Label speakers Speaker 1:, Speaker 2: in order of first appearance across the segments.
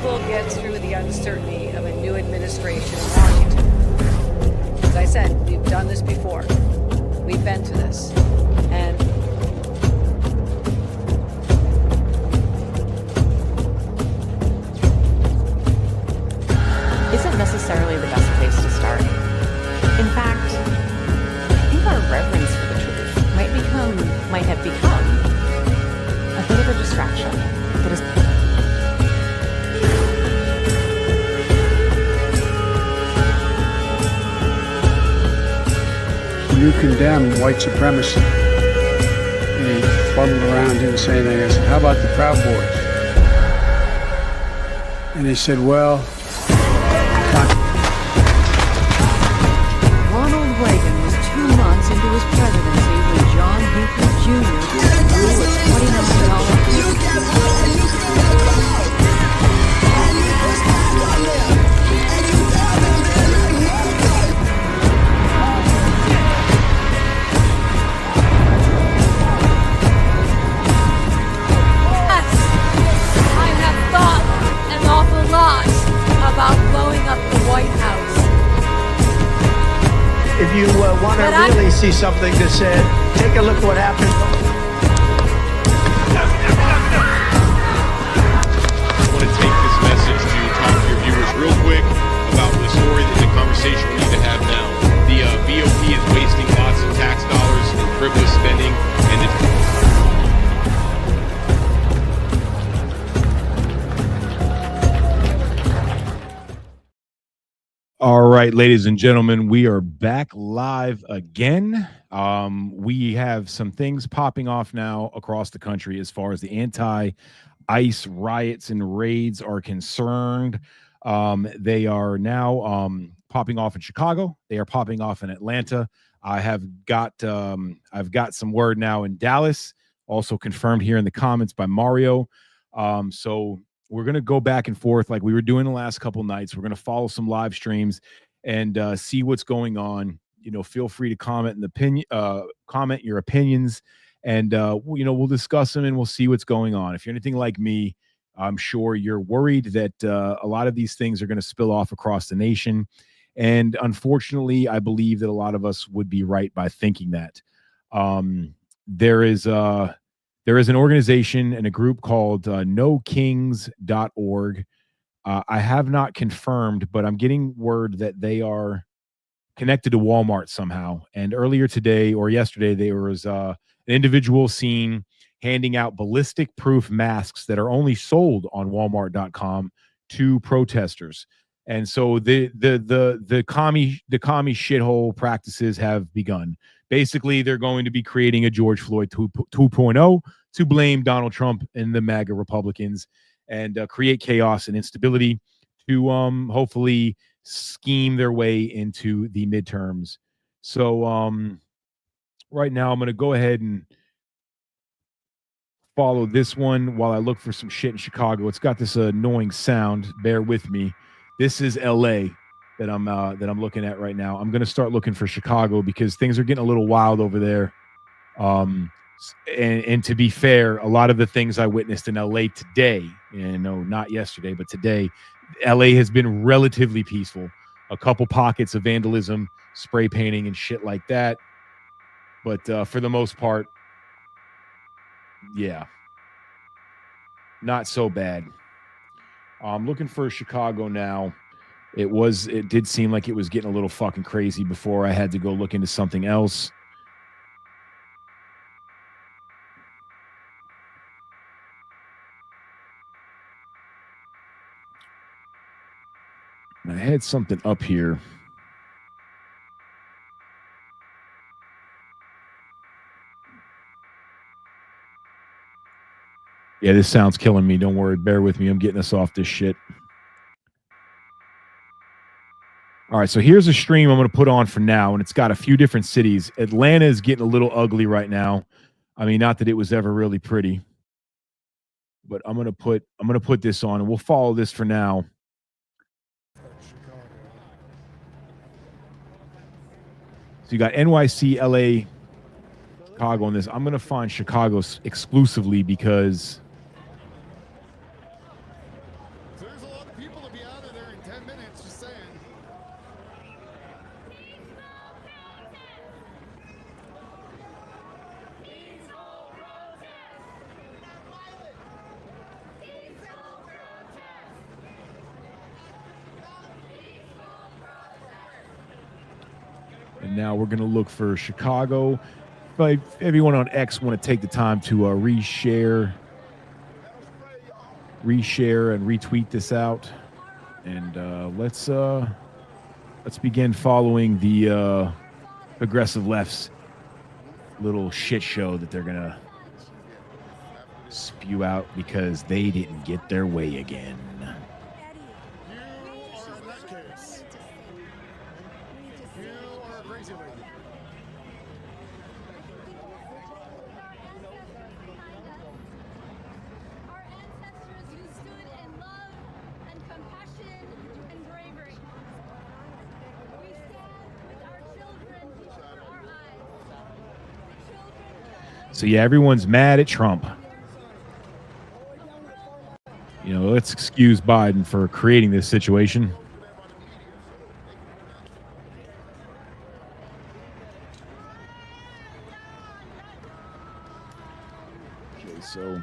Speaker 1: will get through the uncertainty of a new administration in Washington. As I said, we've done this before. We've been through this. And
Speaker 2: isn't necessarily the best place to start. In fact, I think our reverence for the truth might have become a bit of a distraction that is.
Speaker 3: You condemn white supremacy. And he fuddled around, didn't say anything. I said, how about the Proud Boys? And he said, well,
Speaker 4: Ronald Reagan was 2 months into his presidency when John Hinckley Jr. blew a $20 million
Speaker 1: about blowing up the White House.
Speaker 5: If you want to really see something that said, take a look what happened.
Speaker 6: I want to take this message to talk to your viewers real quick about the story, the conversation we need to have now. The BOP is wasting lots of tax dollars in frivolous spending, and
Speaker 7: All right, ladies and gentlemen, we are back live again. We have some things popping off now across the country as far as the anti-ICE riots and raids are concerned. They are now popping off in Chicago. They are popping off in Atlanta. I've got some word now in Dallas, also confirmed here in the comments by Mario. So we're going to go back and forth like we were doing the last couple nights. We're going to follow some live streams and see what's going on. You know, feel free to comment comment your opinions, and we'll discuss them and we'll see what's going on. If you're anything like me, I'm sure you're worried that a lot of these things are going to spill off across the nation. And unfortunately, I believe that a lot of us would be right by thinking that. There is an organization and a group called NoKings.org. I have not confirmed, but I'm getting word that they are connected to Walmart somehow. And earlier today or yesterday, there was an individual seen handing out ballistic-proof masks that are only sold on Walmart.com to protesters. And so the commie shithole practices have begun. Basically, they're going to be creating a George Floyd 2.0 to blame Donald Trump and the MAGA Republicans and create chaos and instability to hopefully scheme their way into the midterms. So right now, I'm going to go ahead and follow this one while I look for some shit in Chicago. It's got this annoying sound. Bear with me. This is LA that I'm looking at right now. I'm going to start looking for Chicago because things are getting a little wild over there. And to be fair, a lot of the things I witnessed in LA today, not yesterday, but today, LA has been relatively peaceful. A couple pockets of vandalism, spray painting and shit like that. But for the most part, yeah, not so bad. I'm looking for Chicago now. It did seem like it was getting a little fucking crazy before I had to go look into something else. And I had something up here. Yeah, this sound's killing me. Don't worry. Bear with me. I'm getting us off this shit. All right, so here's a stream I'm going to put on for now, and it's got a few different cities. Atlanta is getting a little ugly right now. I mean, not that it was ever really pretty, but I'm going to put this on, and we'll follow this for now. So you got NYC, LA, Chicago on this. I'm going to find Chicago exclusively because And now we're going to look for Chicago. If everyone on X want to take the time to reshare and retweet this out, and let's begin following the progressive left's little shit show that they're gonna spew out because they didn't get their way again. So yeah, everyone's mad at Trump. You know, let's excuse Biden for creating this situation. Okay, so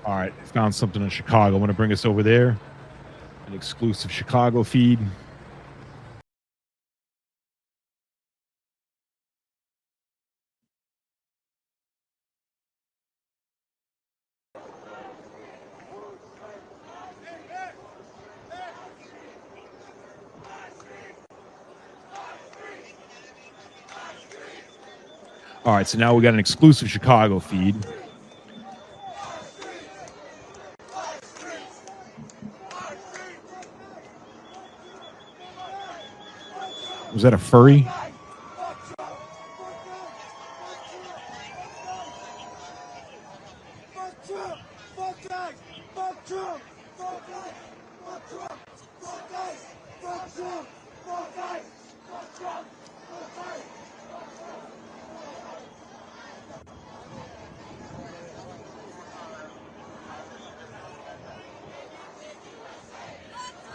Speaker 7: all right, found something in Chicago. I want to bring us over there. An exclusive Chicago feed. All right, so now we got an exclusive Chicago feed. Was that a furry?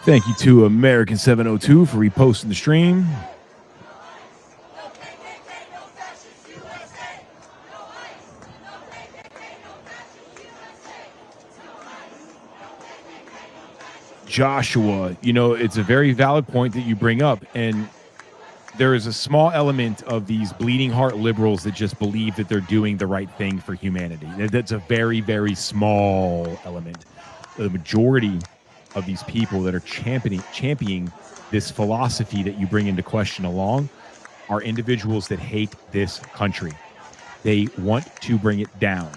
Speaker 7: Thank you to American 702 for reposting the stream. Joshua, you know, it's a very valid point that you bring up, and there is a small element of these bleeding heart liberals that just believe that they're doing the right thing for humanity. That's a very, very small element. The majority of these people that are championing this philosophy that you bring into question along are individuals that hate this country. They want to bring it down.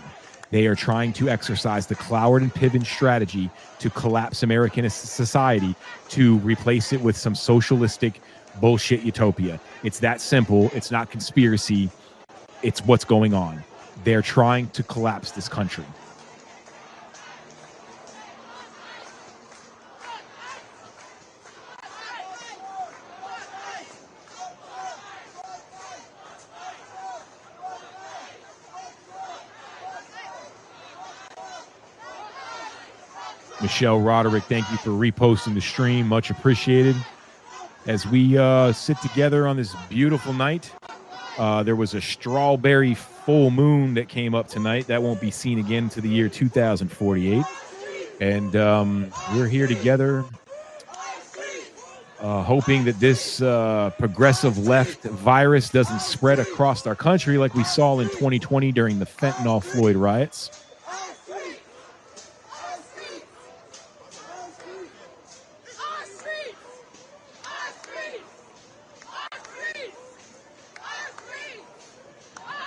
Speaker 7: They are trying to exercise the Cloward and Piven strategy to collapse American society, to replace it with some socialistic bullshit utopia. It's that simple. It's not conspiracy. It's what's going on. They're trying to collapse this country. Michelle Roderick, thank you for reposting the stream. Much appreciated. As we sit together on this beautiful night, there was a strawberry full moon that came up tonight. That won't be seen again to the year 2048. And we're here together hoping that this progressive left virus doesn't spread across our country like we saw in 2020 during the fentanyl Floyd riots.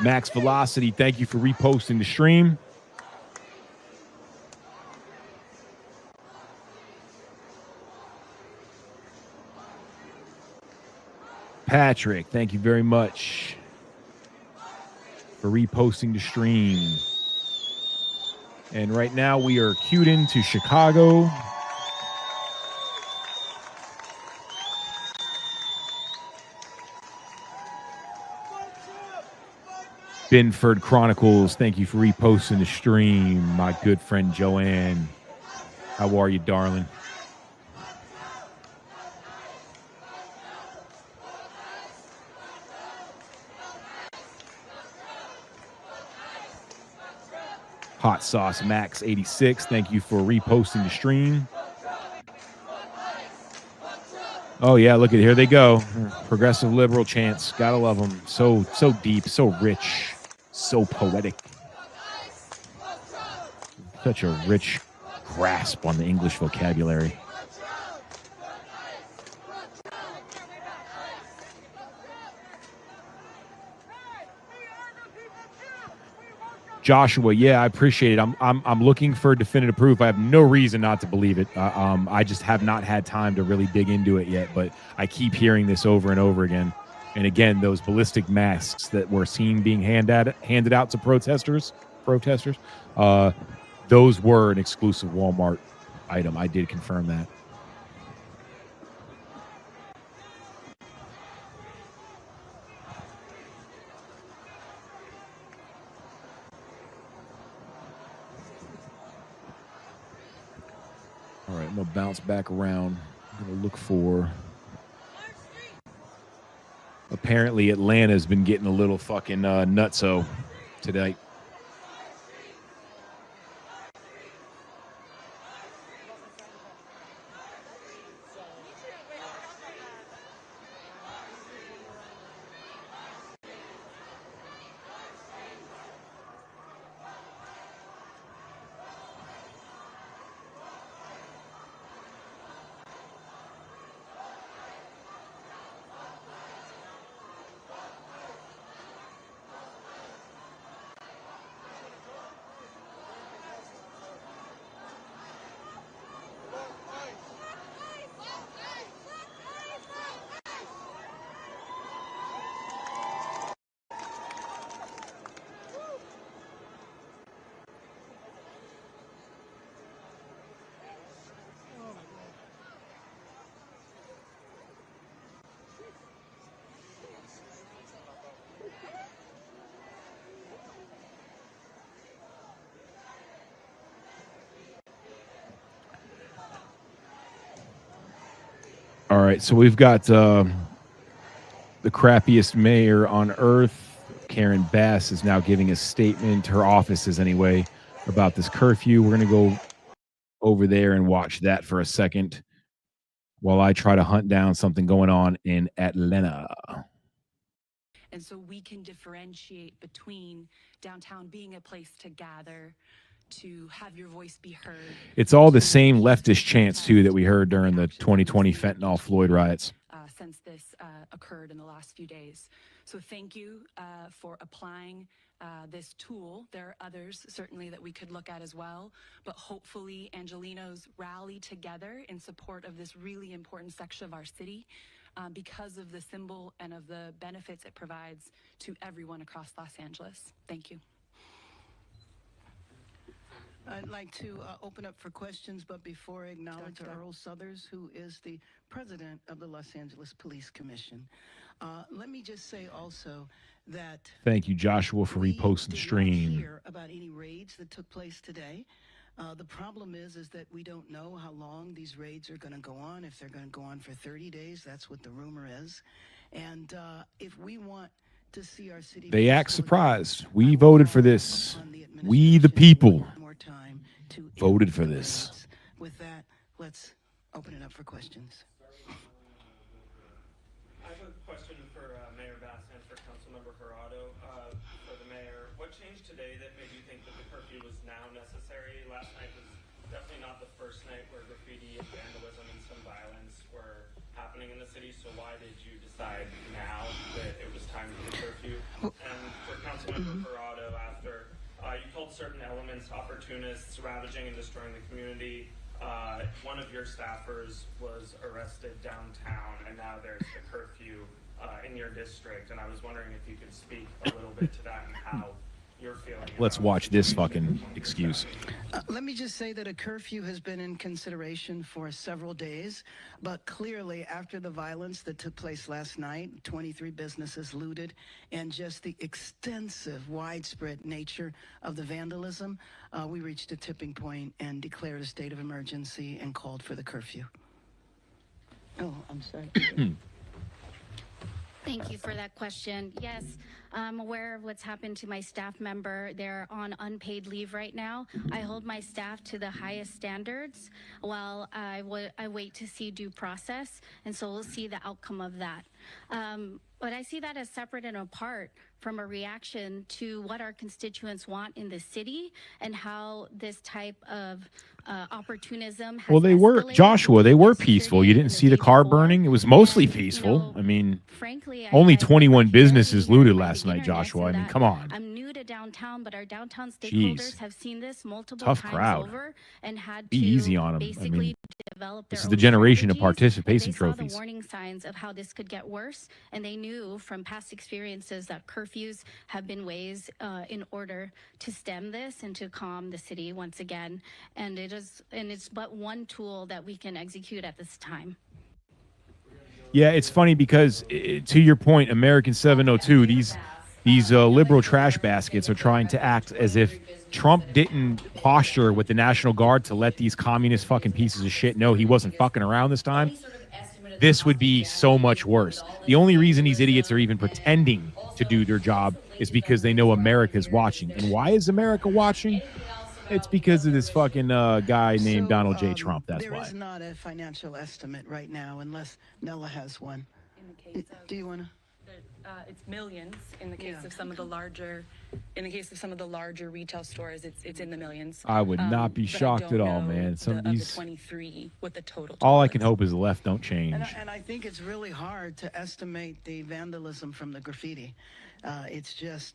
Speaker 7: Max Velocity, thank you for reposting the stream. Patrick, thank you very much for reposting the stream. And right now we are cued into Chicago. Binford Chronicles, thank you for reposting the stream. My good friend Joanne, how are you, darling? Hot Sauce Max 86, thank you for reposting the stream. Oh yeah, look at here they go. Progressive liberal chants, gotta love them. So deep, so rich, so poetic. Such a rich grasp on the English vocabulary. Joshua, yeah, I appreciate it. I'm looking for definitive proof. I have no reason not to believe it. I just have not had time to really dig into it yet. But I keep hearing this over and over again. And again, those ballistic masks that we're seeing being handed out to protesters. Those were an exclusive Walmart item. I did confirm that. All right, I'm going to bounce back around. I'm going to look for... Apparently, Atlanta's been getting a little fucking nutso today. All right, so we've got the crappiest mayor on earth. Karen Bass is now giving a statement, her office is anyway, about this curfew. We're going to go over there and watch that for a second while I try to hunt down something going on in Atlanta.
Speaker 8: And so we can differentiate between downtown being a place to gather, to have your voice be heard.
Speaker 7: It's all the same leftist chants, too, that we heard during the 2020 fentanyl Floyd riots.
Speaker 8: Since this occurred in the last few days. So thank you for applying this tool. There are others certainly that we could look at as well, but hopefully Angelenos rally together in support of this really important section of our city because of the symbol and of the benefits it provides to everyone across Los Angeles. Thank you.
Speaker 9: I'd like to open up for questions, but before I acknowledge Earl Suthers, who is the president of the Los Angeles Police Commission. Let me just say also that...
Speaker 7: Thank you, Joshua, for reposting the stream.
Speaker 9: We did not hear about any raids that took place today. The problem is that we don't know how long these raids are going to go on. If they're going to go on for 30 days, that's what the rumor is. And if we want to see our city...
Speaker 7: They act surprised. We voted for this. We, the people, voted for this.
Speaker 9: With that, let's open it up for questions.
Speaker 10: I have a question for Mayor Bass and for Councilmember Corrado. For the mayor, what changed today that made you think that the curfew was now necessary? Last night was definitely not the first night where graffiti and vandalism and some violence were happening in the city. So why did you decide now that it was time for the curfew? And for Councilmember Corrado after you called certain elements opportunists, ravaging and destroying the community. One of your staffers was arrested downtown, and now there's a curfew in your district. And I was wondering if you could speak a little bit to that and how you're feeling.
Speaker 7: Let's watch this fucking excuse.
Speaker 9: Let me just say that a curfew has been in consideration for several days, but clearly after the violence that took place last night, 23 businesses looted, and just the extensive, widespread nature of the vandalism, we reached a tipping point and declared a state of emergency and called for the curfew. Oh, I'm sorry.
Speaker 11: Thank you for that question. Yes, I'm aware of what's happened to my staff member. They're on unpaid leave right now. I hold my staff to the highest standards while I wait to see due process, and so we'll see the outcome of that. But I see that as separate and apart from a reaction to what our constituents want in the city and how this type of opportunism has
Speaker 7: Well, they were,
Speaker 11: escalated
Speaker 7: Joshua, they were
Speaker 11: yesterday
Speaker 7: peaceful. You didn't
Speaker 11: and the
Speaker 7: see the
Speaker 11: day
Speaker 7: car
Speaker 11: before.
Speaker 7: burning. It was mostly
Speaker 11: And,
Speaker 7: peaceful. I mean,
Speaker 11: frankly,
Speaker 7: only
Speaker 11: I
Speaker 7: 21
Speaker 11: shared
Speaker 7: businesses
Speaker 11: here
Speaker 7: looted
Speaker 11: in my
Speaker 7: last night,
Speaker 11: beginner
Speaker 7: Joshua. I
Speaker 11: lesson
Speaker 7: mean,
Speaker 11: that
Speaker 7: come on.
Speaker 11: I'm new to downtown, but our downtown
Speaker 7: Jeez.
Speaker 11: stakeholders have seen this multiple
Speaker 7: Tough
Speaker 11: times
Speaker 7: crowd.
Speaker 11: over and had
Speaker 7: Be
Speaker 11: to
Speaker 7: easy on 'em. I
Speaker 11: basically
Speaker 7: mean,
Speaker 11: develop
Speaker 7: this
Speaker 11: their
Speaker 7: is the
Speaker 11: own
Speaker 7: generation of
Speaker 11: strategies,
Speaker 7: participation
Speaker 11: and they saw
Speaker 7: trophies.
Speaker 11: the warning signs of how this could get worse, and they knew from past experiences that curfews have been ways in order to stem this and to calm the city once again. And it's but one tool that we can execute at this time.
Speaker 7: Yeah, it's funny because to your point, American 702, these liberal trash baskets are trying to act as if Trump didn't posture with the National Guard to let these communist fucking pieces of shit know he wasn't fucking around this time. This would be so much worse. The only reason these idiots are even pretending to do their job is because they know America's watching. And why is America watching? It's because of this fucking guy named Donald J. Trump. That's
Speaker 9: there
Speaker 7: why.
Speaker 9: is not a financial estimate right now, unless Nella has one. Do you want to?
Speaker 8: It's millions in the case of some of the larger, retail stores. It's in the millions.
Speaker 7: I would not be
Speaker 8: but I
Speaker 7: shocked
Speaker 8: don't
Speaker 7: at all,
Speaker 8: know
Speaker 7: man. Some of
Speaker 8: the
Speaker 7: these,
Speaker 8: 23 what the total.
Speaker 7: all I can hope is the left don't change.
Speaker 9: And I think it's really hard to estimate the vandalism from the graffiti. It's just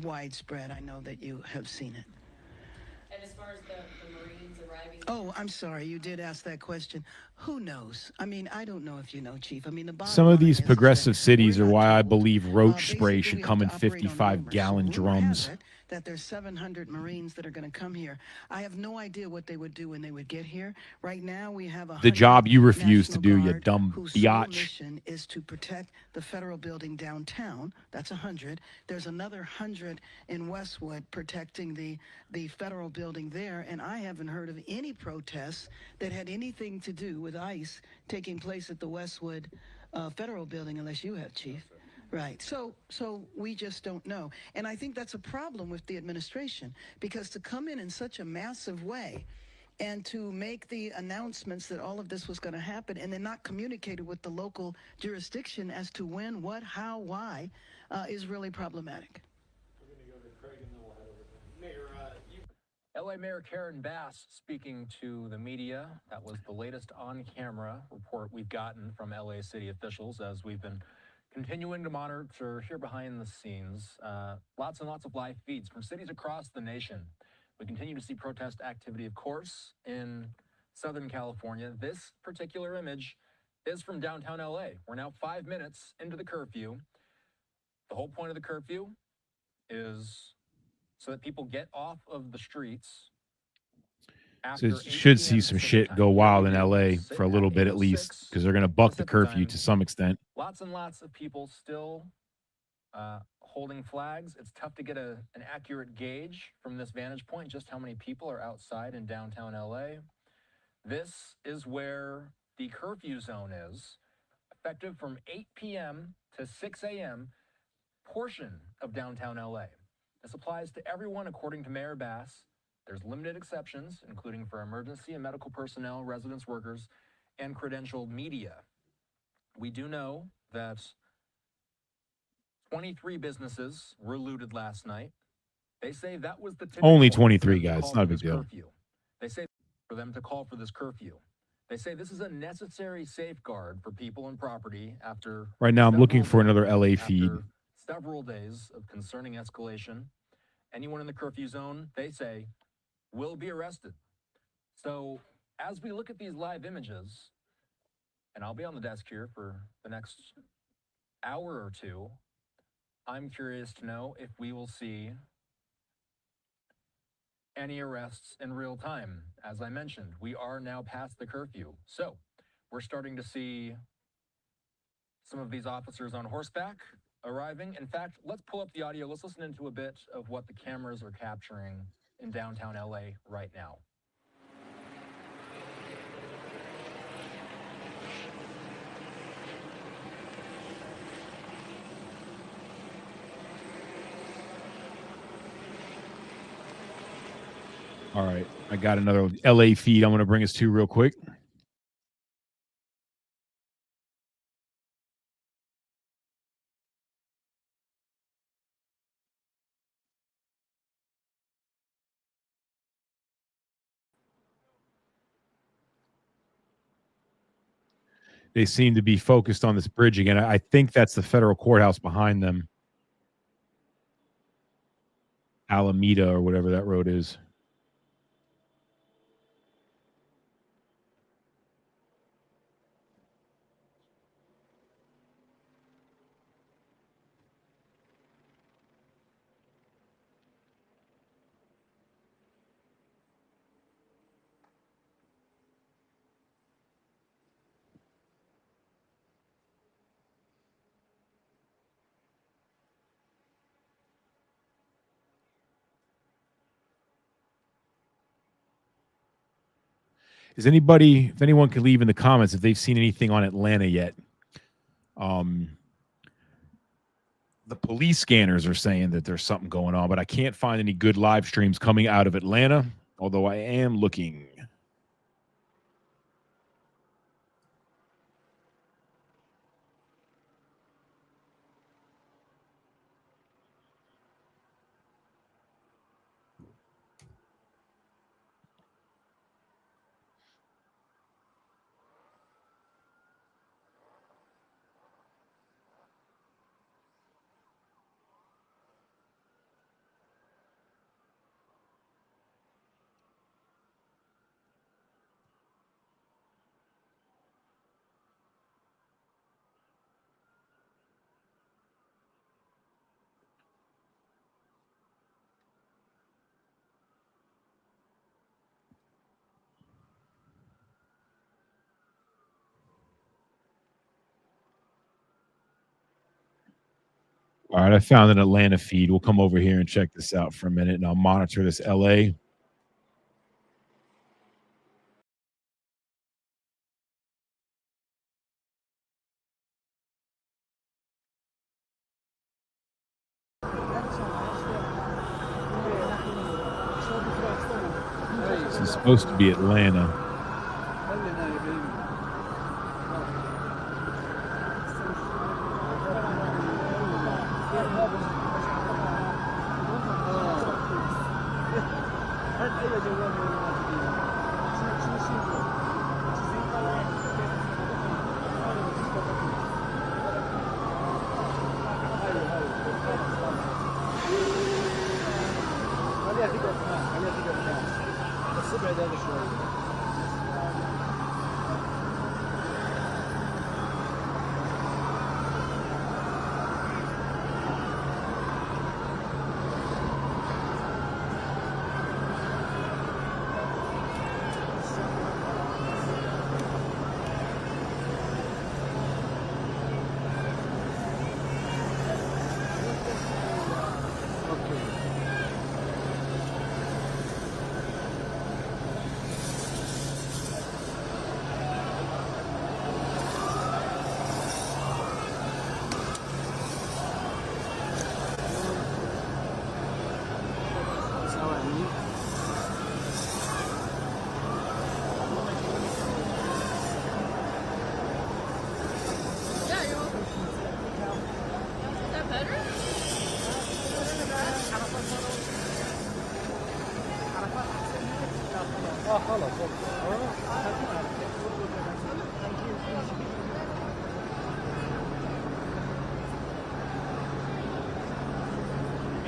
Speaker 9: widespread. I know that you have seen it.
Speaker 11: And as far as the Marines arriving.
Speaker 9: Oh, I'm sorry. You did ask that question. Who knows? I mean, I don't know if you know, Chief. I mean, the bottom
Speaker 7: Some of
Speaker 9: line
Speaker 7: these
Speaker 9: is
Speaker 7: progressive
Speaker 9: that
Speaker 7: cities
Speaker 9: we're
Speaker 7: are
Speaker 9: not
Speaker 7: why I
Speaker 9: told.
Speaker 7: believe roach
Speaker 9: Basically,
Speaker 7: spray should
Speaker 9: we
Speaker 7: come in
Speaker 9: have to operate on rumors.
Speaker 7: 55-gallon
Speaker 9: So rumor
Speaker 7: drums.
Speaker 9: has it that there's 700 Marines that are going to come here. I have no idea what they would do when they would get here. Right now, we have
Speaker 7: The job you refuse to
Speaker 9: National
Speaker 7: do, you
Speaker 9: Guard
Speaker 7: dumb
Speaker 9: whose sole
Speaker 7: biatch.
Speaker 9: mission is to protect the federal building downtown. That's 100. There's another 100 in Westwood protecting the federal building there, and I haven't heard of any protests that had anything to do with ICE taking place at the Westwood federal building, unless you have, Chief. Right. So we just don't know. And I think that's a problem with the administration, because to come in such a massive way and to make the announcements that all of this was going to happen and then not communicated with the local jurisdiction as to when, what, how, why, is really problematic.
Speaker 12: We're going to go to Craig and then we'll head over there. Mayor, LA Mayor Karen Bass speaking to the media. That was the latest on-camera report we've gotten from LA city officials as we've been continuing to monitor here behind the scenes. Lots and lots of live feeds from cities across the nation. We continue to see protest activity, of course, in Southern California. This particular image is from downtown LA. We're now 5 minutes into the curfew. The whole point of the curfew is so that people get off of the streets.
Speaker 7: So should see some shit go wild in LA for a little bit at least, because they're going to buck the curfew to some extent.
Speaker 12: Lots and lots of people still holding flags. It's tough to get an accurate gauge from this vantage point, just how many people are outside in downtown LA. This is where the curfew zone is, effective from 8 p.m. to 6 a.m., portion of downtown LA. This applies to everyone according to Mayor Bass. There's limited exceptions, including for emergency and medical personnel, residence workers, and credentialed media. We do know that 23 businesses were looted last night. They say that was the tipping
Speaker 7: Only
Speaker 12: point for
Speaker 7: 23
Speaker 12: them to
Speaker 7: guys,
Speaker 12: call
Speaker 7: not a
Speaker 12: for
Speaker 7: big
Speaker 12: this
Speaker 7: deal.
Speaker 12: curfew. They say for them to call for this curfew. They say this is a necessary safeguard for people and property after
Speaker 7: Right now, I'm looking
Speaker 12: several
Speaker 7: for another
Speaker 12: days,
Speaker 7: LA
Speaker 12: after
Speaker 7: feed.
Speaker 12: several days of concerning escalation. Anyone in the curfew zone, they say, will be arrested. So as we look at these live images, and I'll be on the desk here for the next hour or two, I'm curious to know if we will see any arrests in real time. As I mentioned, we are now past the curfew. So we're starting to see some of these officers on horseback arriving. In fact, let's pull up the audio. Let's listen into a bit of what the cameras are capturing in downtown LA right now.
Speaker 7: All right, I got another LA feed I'm going to bring us to real quick. They seem to be focused on this bridge again. I think that's the federal courthouse behind them. Alameda or whatever that road is. Is anybody, if anyone could leave in the comments if they've seen anything on Atlanta yet? The police scanners are saying that there's something going on, but I can't find any good live streams coming out of Atlanta, although I am looking. All right, I found an Atlanta feed. We'll come over here and check this out for a minute, and I'll monitor this LA. This is supposed to be Atlanta.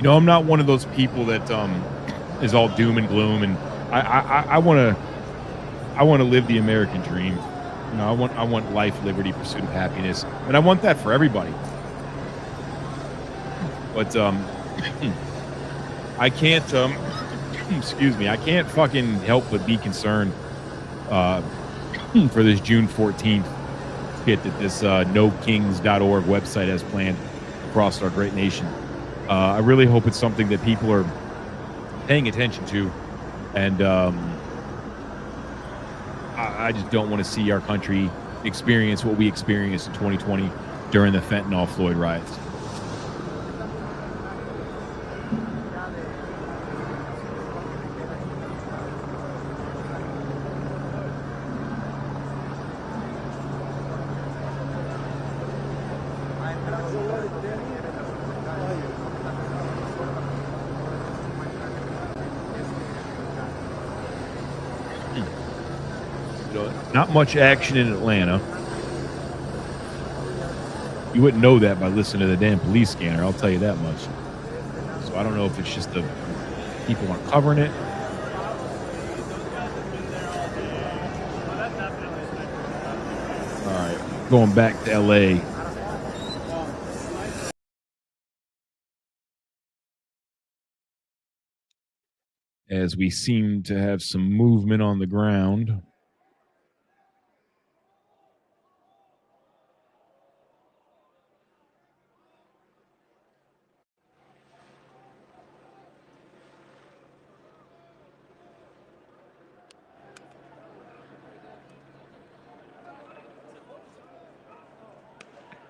Speaker 7: No, I'm not one of those people that is all doom and gloom, and I want to live the American dream. You know, I want life, liberty, pursuit of happiness, and I want that for everybody. But I can't excuse me, I can't fucking help but be concerned for this June 14th shit that this nokings.org website has planned across our great nation. I really hope it's something that people are paying attention to, and I just don't want to see our country experience what we experienced in 2020 during the fentanyl Floyd riots. Not much action in Atlanta. You wouldn't know that by listening to the damn police scanner, I'll tell you that much. So I don't know if it's just the people aren't covering it. All right, going back to LA. As we seem to have some movement on the ground.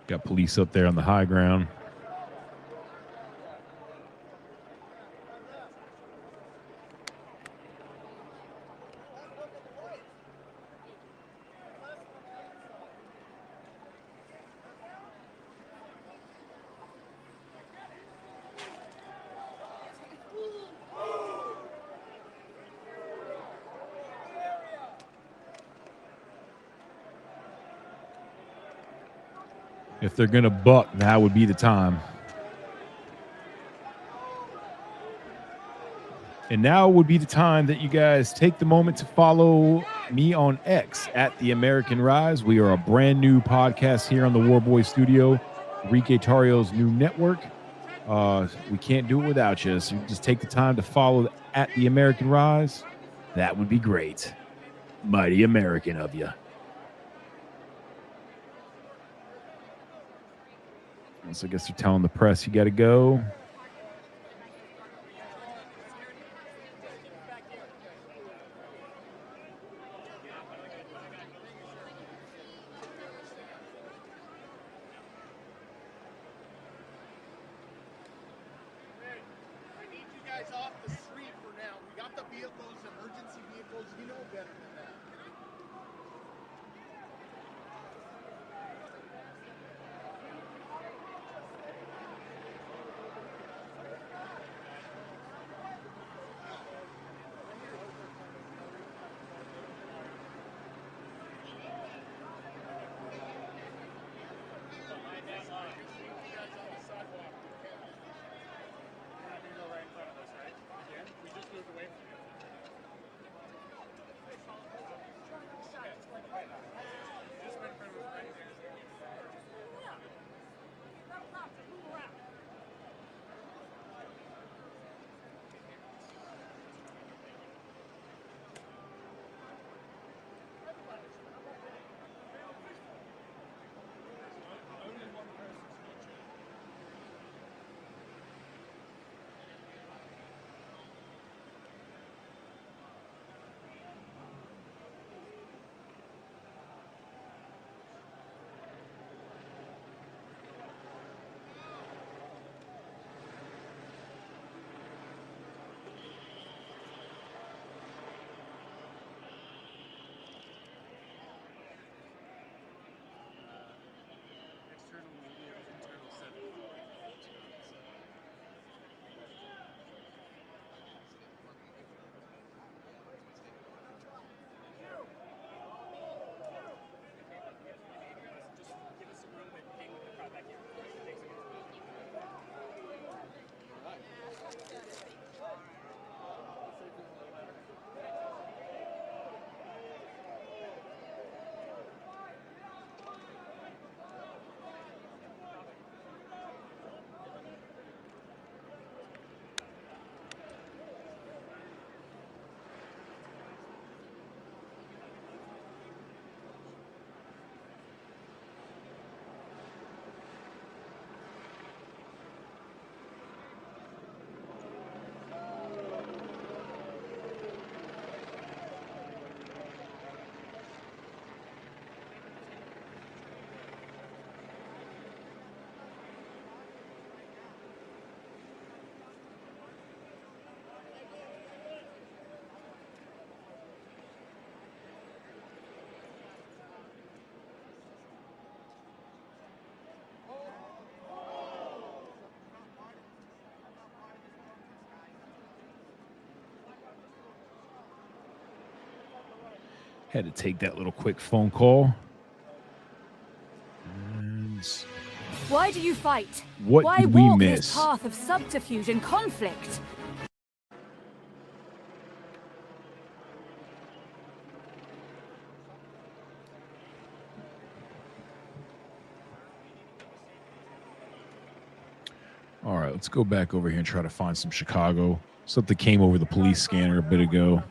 Speaker 7: Got police up there on the high ground. If they're going to buck, now would be the time. And now would be the time that you guys take the moment to follow me on X at The American Rise. We are a brand new podcast here on the Warboy Studio, Enrique Tarrio's new network. We can't do it without you. So you just take the time to follow at The American Rise. That would be great. Mighty American of you. So I guess they're telling the press you got to go. Had to take that little quick phone call. And
Speaker 4: Why do you fight?
Speaker 7: what
Speaker 4: Why
Speaker 7: did we
Speaker 4: walk
Speaker 7: miss?
Speaker 4: this path of subterfuge and conflict?
Speaker 7: All right, let's go back over here and try to find some Chicago. Something came over the police scanner a bit ago.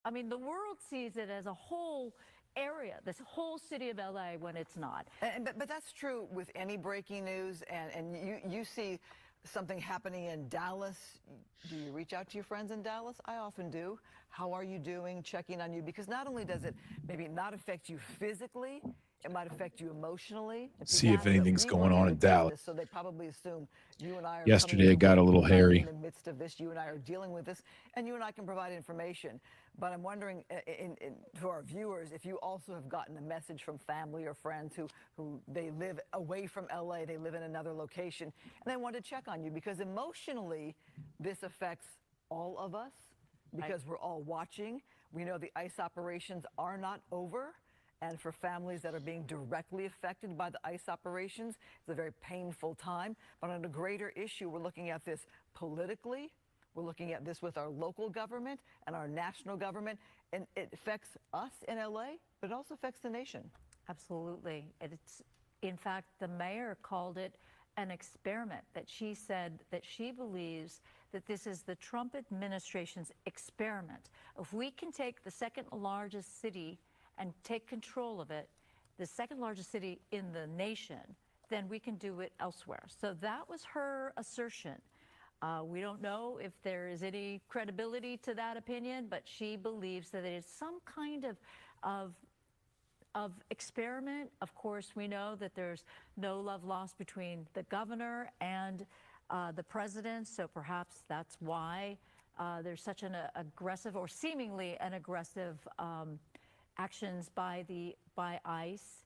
Speaker 4: I mean, the world sees it as a whole area, this whole city of LA, when it's not.
Speaker 13: But that's true with any breaking news, and you see something happening in Dallas. Do you reach out to your friends in Dallas? I often do. How are you doing? Checking on you, because not only does it maybe not affect you physically, it might affect you emotionally.
Speaker 7: See if anything's going on in Dallas.
Speaker 13: So they probably assume you and I are
Speaker 7: Yesterday it got a little hairy.
Speaker 13: in the midst of this. You and I are dealing with this, and you and I can provide information. But I'm wondering, to our viewers, if you also have gotten a message from family or friends who they live away from LA, they live in another location, and they want to check on you, because emotionally, this affects all of us, because we're all watching. We know the ICE operations are not over. And for families that are being directly affected by the ICE operations, it's a very painful time. But on a greater issue, we're looking at this politically. We're looking at this with our local government and our national government. And it affects us in LA, but it also affects the nation.
Speaker 4: Absolutely. It's, in fact, the mayor called it an experiment, that she said that she believes that this is the Trump administration's experiment. If we can take the second largest city and take control of it, the second largest city in the nation, then we can do it elsewhere. So that was her assertion. We don't know if there is any credibility to that opinion, but she believes that it is some kind of experiment. Of course, we know that there's no love lost between the governor and the president, so perhaps that's why there's such an aggressive, or seemingly an aggressive, actions by ICE.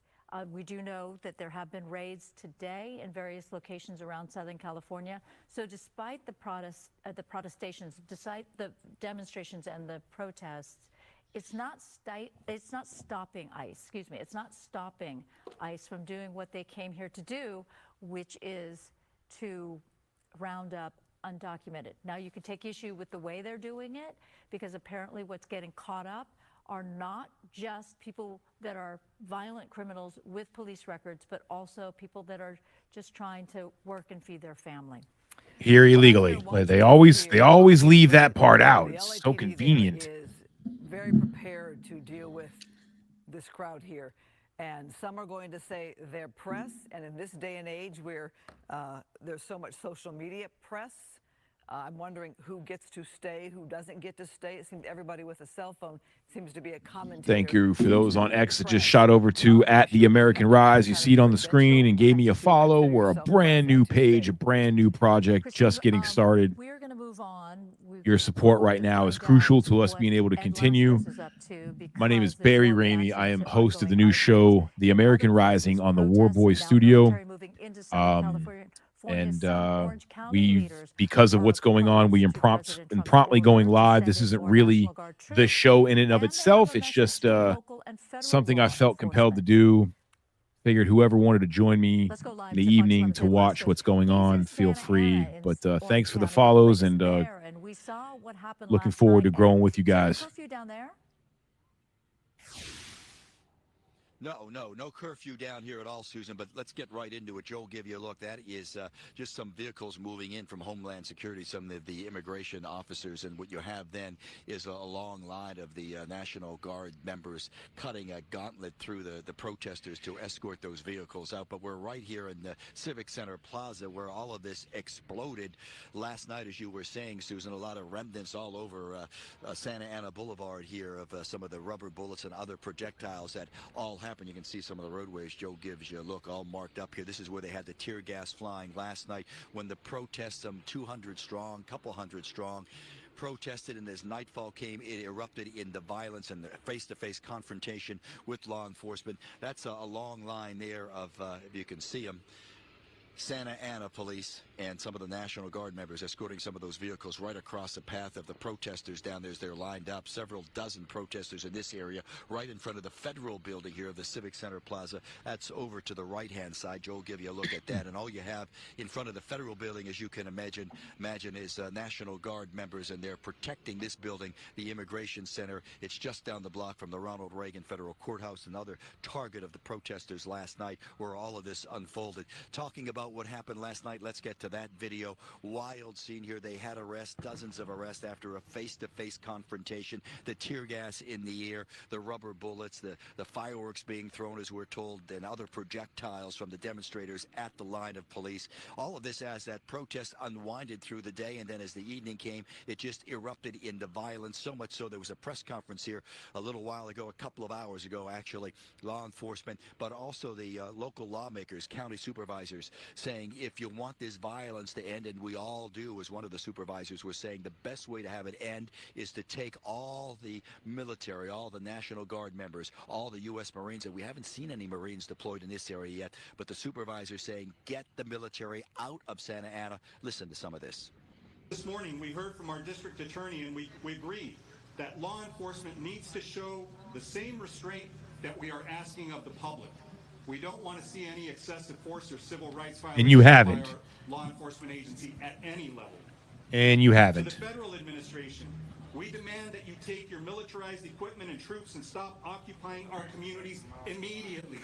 Speaker 4: We do know that there have been raids today in various locations around Southern California. So despite the protestations, despite the demonstrations and the protests, it's not stopping ICE. Excuse me. It's not stopping ICE from doing what they came here to do, which is to round up undocumented. Now, you can take issue with the way they're doing it, because apparently what's getting caught up are not just people that are violent criminals with police records, but also people that are just trying to work and feed their family.
Speaker 7: Here illegally. They always leave that part out. It's so convenient.
Speaker 13: Is very prepared to deal with this crowd here. And some are going to say they're press. And in this day and age where there's so much social media press, I'm wondering who gets to stay, who doesn't get to stay. It seems everybody with a cell phone seems to be a commentator.
Speaker 7: Thank you for those on X that just shot over to @TheAmericanRise. You see it on the screen and gave me a follow. We're a brand new page, a brand new project, just getting started.
Speaker 4: We're going to move on.
Speaker 7: Your support right now is crucial to us being able to continue. My name is Barry Ramey. I am host of the new show, The American Rising, on the War Boy Studio. And we, because of what's going on, we impromptly going live. This isn't really the show in and of itself. It's just something I felt compelled to do. Figured whoever wanted to join me in the evening to watch what's going on, feel free. But thanks for the follows, and looking forward to growing with you guys.
Speaker 14: No curfew down here at all, Susan, but let's get right into it. Joe will give you a look. That is just some vehicles moving in from Homeland Security, some of the immigration officers, and what you have then is a long line of the National Guard members cutting a gauntlet through the protesters to escort those vehicles out. But we're right here in the Civic Center Plaza where all of this exploded last night, as you were saying, Susan. A lot of remnants all over Santa Ana Boulevard here of some of the rubber bullets and other projectiles that all happened. You can see some of the roadways. Joe gives you a look, all marked up here. This is where they had the tear gas flying last night when the protests, some 200 strong, couple hundred strong, protested, and as nightfall came, it erupted into violence and face-to-face confrontation with law enforcement. That's a long line there of, if you can see them, Santa Ana police and some of the National Guard members escorting some of those vehicles right across the path of the protesters down there as they're lined up. Several dozen protesters in this area right in front of the federal building here of the Civic Center Plaza. That's over to the right-hand side. Joe will give you a look at that. And all you have in front of the federal building, as you can imagine is National Guard members, and they're protecting this building, the Immigration Center. It's just down the block from the Ronald Reagan Federal Courthouse, another target of the protesters last night where all of this unfolded. Talking about what happened last night, let's get to that video. Wild scene here. They had arrests, dozens of arrests after a face-to-face confrontation. The tear gas in the air, the rubber bullets, the fireworks being thrown, as we're told, and other projectiles from the demonstrators at the line of police. All of this as that protest unwinded through the day, and then as the evening came, it just erupted into violence. So much so there was a press conference here a little while ago, a couple of hours ago actually, law enforcement, but also the local lawmakers, county supervisors, saying if you want this violence to end, and we all do, as one of the supervisors was saying, the best way to have it end is to take all the military, all the National Guard members, all the U.S. Marines, and we haven't seen any Marines deployed in this area yet, but the supervisor saying get the military out of Santa Ana. Listen to some of this.
Speaker 15: This morning we heard from our district attorney, and we agreed that law enforcement needs to show the same restraint that we are asking of the public. We don't want to see any excessive force or civil rights violations
Speaker 7: And you haven't.
Speaker 15: by our law enforcement agency at any level.
Speaker 7: And you haven't.
Speaker 15: To the federal administration, we demand that you take your militarized equipment and troops and stop occupying our communities immediately.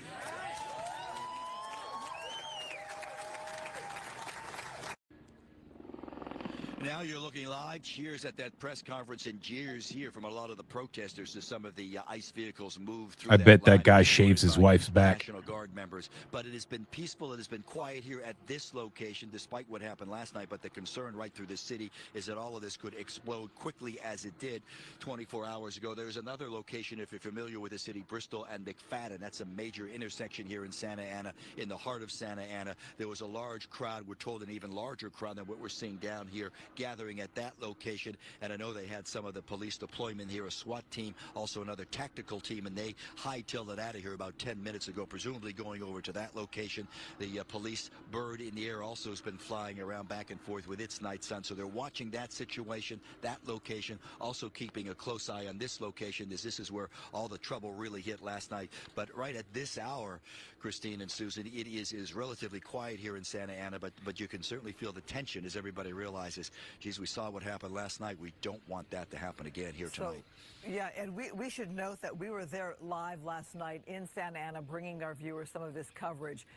Speaker 14: Now you're looking live. Cheers at that press conference, and jeers here from a lot of the protesters as some of the ICE vehicles move through.
Speaker 7: I bet that guy shaves his wife's back.
Speaker 14: National Guard members. But it has been peaceful. It has been quiet here at this location, despite what happened last night. But the concern right through the city is that all of this could explode quickly, as it did 24 hours ago. There's another location, if you're familiar with the city, Bristol and McFadden. That's a major intersection here in Santa Ana, in the heart of Santa Ana. There was a large crowd. We're told an even larger crowd than what we're seeing down here, gathering at that location. And I know they had some of the police deployment here, a SWAT team, also another tactical team, and they hightailed it out of here about 10 minutes ago, presumably going over to that location. The police bird in the air also has been flying around back and forth with its night sun, so they're watching that situation, that location, also keeping a close eye on this location, as this is where all the trouble really hit last night. But right at this hour, Christine and Susan, it is relatively quiet here in Santa Ana, but you can certainly feel the tension as everybody realizes, geez, we saw what happened last night. We don't want that to happen again here tonight.
Speaker 13: Yeah, and we should note that we were there live last night in Santa Ana, bringing our viewers some of this coverage.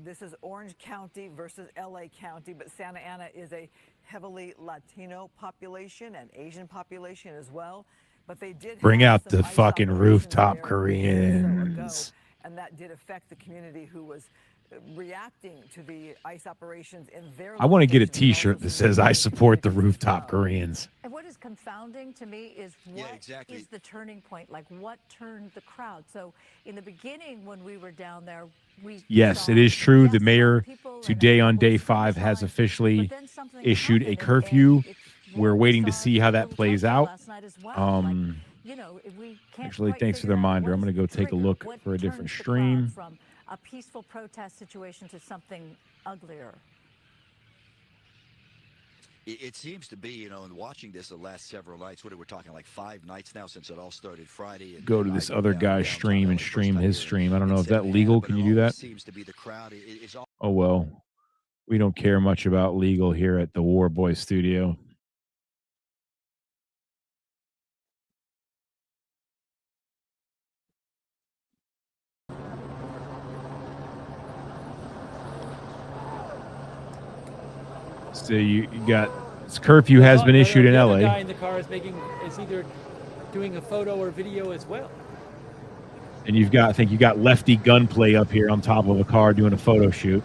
Speaker 13: This is Orange County versus LA County, but Santa Ana is a heavily Latino population and Asian population as well. But they did
Speaker 7: bring out the
Speaker 13: ICE
Speaker 7: fucking rooftop
Speaker 13: Koreans.
Speaker 7: Koreans.
Speaker 13: And that did affect the community who was reacting to the ICE operations in their
Speaker 7: I want to get a t-shirt that says I support the rooftop Koreans.
Speaker 4: And what is confounding to me is what is the turning point? Like, what turned the crowd? So in the beginning, when we were down there,
Speaker 7: Yes, it is true. The mayor today on day 5 has officially issued a curfew. We're waiting to see how that plays out. Actually, thanks for the reminder. I'm going to go take a look for a different stream.
Speaker 4: From a peaceful protest situation to something uglier.
Speaker 14: It seems to be, in watching this the last several nights, what we're talking like 5 nights now since it all started Friday. And
Speaker 7: Go to this other guy's stream and stream his stream. I don't know if that legal. Can you do that?
Speaker 14: Seems to be the crowd. It's all.
Speaker 7: Oh well, we don't care much about legal here at the War Boy Studio. So you got curfew has been issued in LA.
Speaker 16: The guy in the car is either doing a photo or video as well.
Speaker 7: And I think you got lefty gunplay up here on top of a car doing a photo shoot.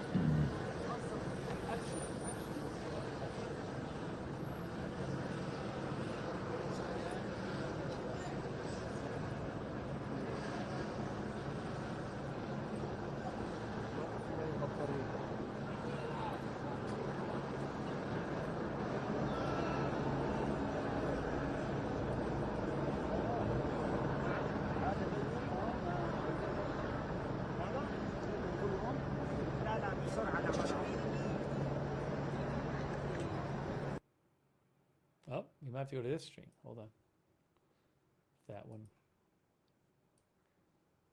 Speaker 16: Oh, you might have to go to this stream. Hold on. That one.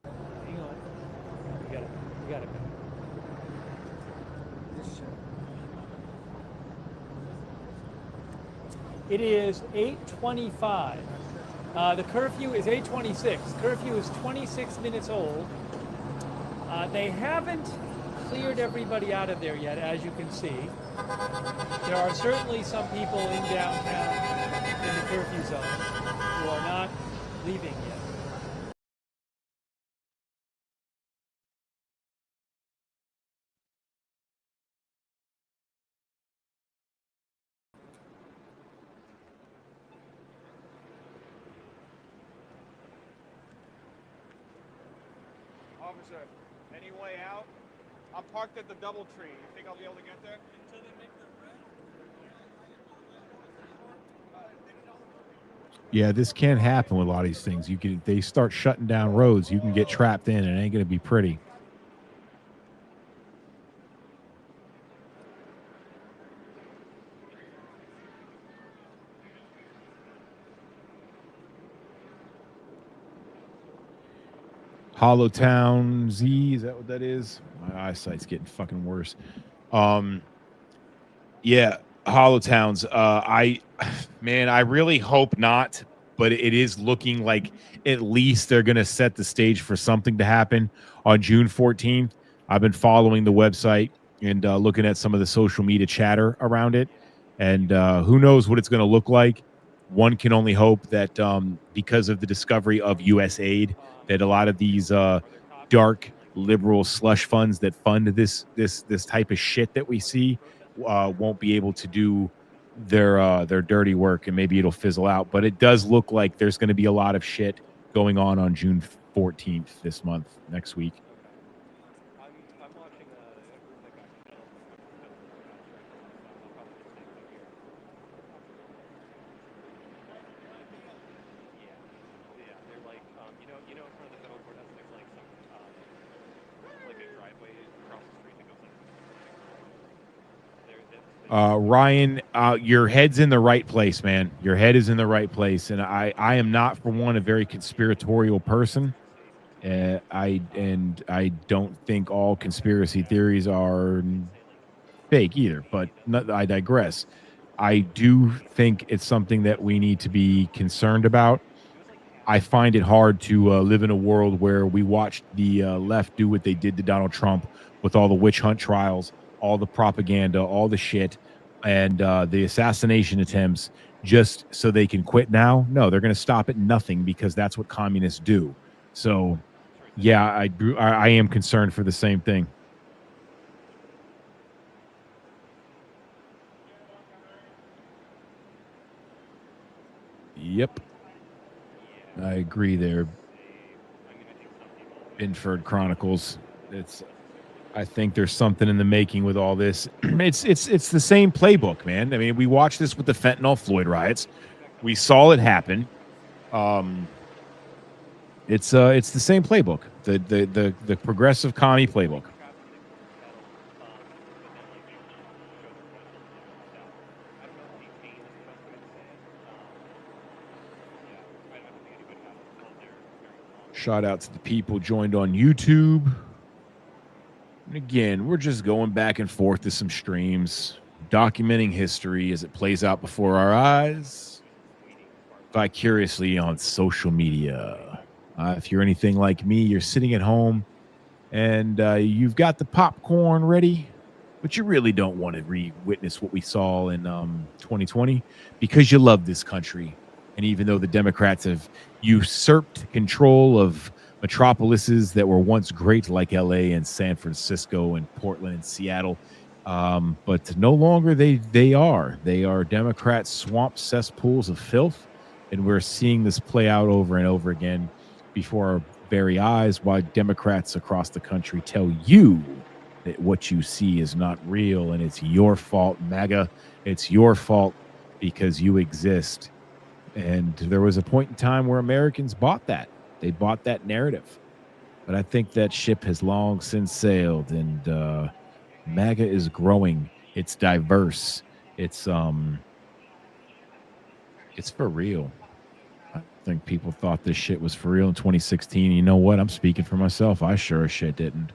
Speaker 16: Hang on. We got it. It is 8:25. The curfew is 8:26. Curfew is 26 minutes old. They haven't cleared everybody out of there yet, as you can see. There are certainly some people in downtown in the curfew zone who are not leaving yet.
Speaker 17: Officer, any way out? I'm parked at the DoubleTree. You think I'll be able to get there? Until they make their
Speaker 7: Yeah, this can happen with a lot of these things. They start shutting down roads. You can get trapped in, and it ain't going to be pretty. Hollowtown Z, is that what that is? My eyesight's getting fucking worse. Yeah, Hollowtowns. I really hope not, but it is looking like at least they're going to set the stage for something to happen on June 14th. I've been following the website and looking at some of the social media chatter around it, and who knows what it's going to look like. One can only hope that because of the discovery of U.S. aid, that a lot of these dark liberal slush funds that fund this type of shit that we see won't be able to do their dirty work, and maybe it'll fizzle out. But it does look like there's going to be a lot of shit going on June 14th this month, next week. Ryan, your head's in the right place, man. Your head is in the right place, and I am not, for one, a very conspiratorial person. I don't think all conspiracy theories are fake either. But I digress. I do think it's something that we need to be concerned about. I find it hard to live in a world where we watched the left do what they did to Donald Trump with all the witch hunt trials, all the propaganda, all the shit, and the assassination attempts just so they can quit now. No, they're going to stop at nothing because that's what communists do. So, yeah, I am concerned for the same thing. Yep. I agree there. Binford Chronicles. I think there's something in the making with all this. It's the same playbook, man. I mean, we watched this with the fentanyl Floyd riots. We saw it happen. It's the same playbook. The progressive commie playbook. Shout out to the people joined on YouTube. And again, we're just going back and forth to some streams, documenting history as it plays out before our eyes, vicariously on social media. If you're anything like me, you're sitting at home and you've got the popcorn ready, but you really don't want to re-witness what we saw in 2020 because you love this country. And even though the Democrats have usurped control of metropolises that were once great, like LA and San Francisco and Portland and Seattle, but no longer they are Democrat swamp cesspools of filth, and we're seeing this play out over and over again before our very eyes, while Democrats across the country tell you that what you see is not real and it's your fault, MAGA. It's your fault because you exist. And there was a point in time where Americans bought that. They bought that narrative. But I think that ship has long since sailed, and MAGA is growing. It's diverse. It's for real. I think people thought this shit was for real in 2016. You know what? I'm speaking for myself. I sure as shit didn't.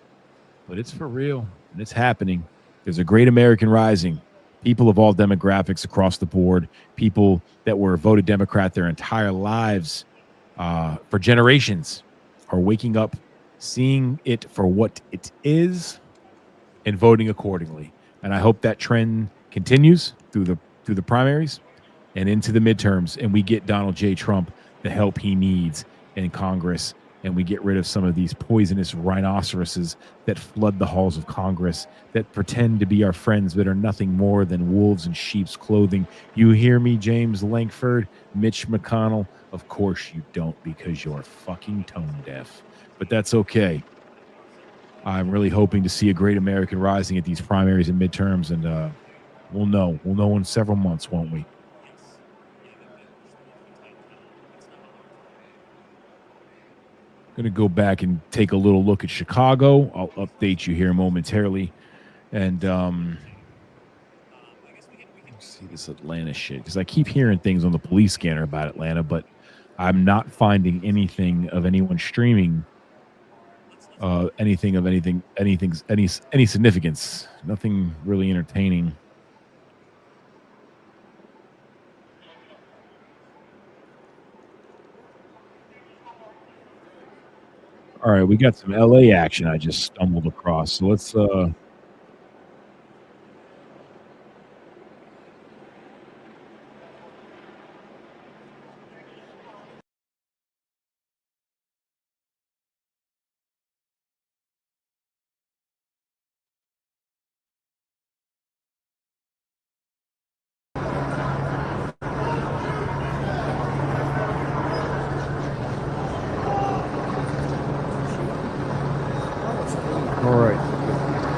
Speaker 7: But it's for real, and it's happening. There's a great American rising. People of all demographics across the board, people that were voted Democrat their entire lives for generations, are waking up, seeing it for what it is, and voting accordingly. And I hope that trend continues through the primaries and into the midterms, and we get Donald J. Trump the help he needs in Congress, and we get rid of some of these poisonous rhinoceroses that flood the halls of Congress, that pretend to be our friends but are nothing more than wolves in sheep's clothing. You hear me, James Lankford, Mitch McConnell? Of course you don't, because you're fucking tone deaf. But that's okay. I'm really hoping to see a great American rising at these primaries and midterms, and we'll know. We'll know in several months, won't we? Going to go back and take a little look at Chicago. I'll update you here momentarily. And see this Atlanta shit, because I keep hearing things on the police scanner about Atlanta, but I'm not finding anything of anyone streaming any significance. Nothing really entertaining. All right, we got some LA action I just stumbled across. So let's all right.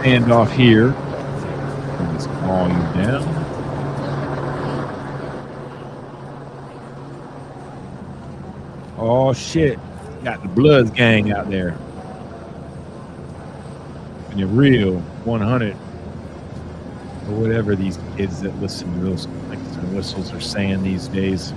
Speaker 7: Hand off here. Turn this volume down. Oh shit. Got the Bloods gang out there. And you're real 100. Or whatever these kids that listen to those clicks and whistles are saying these days.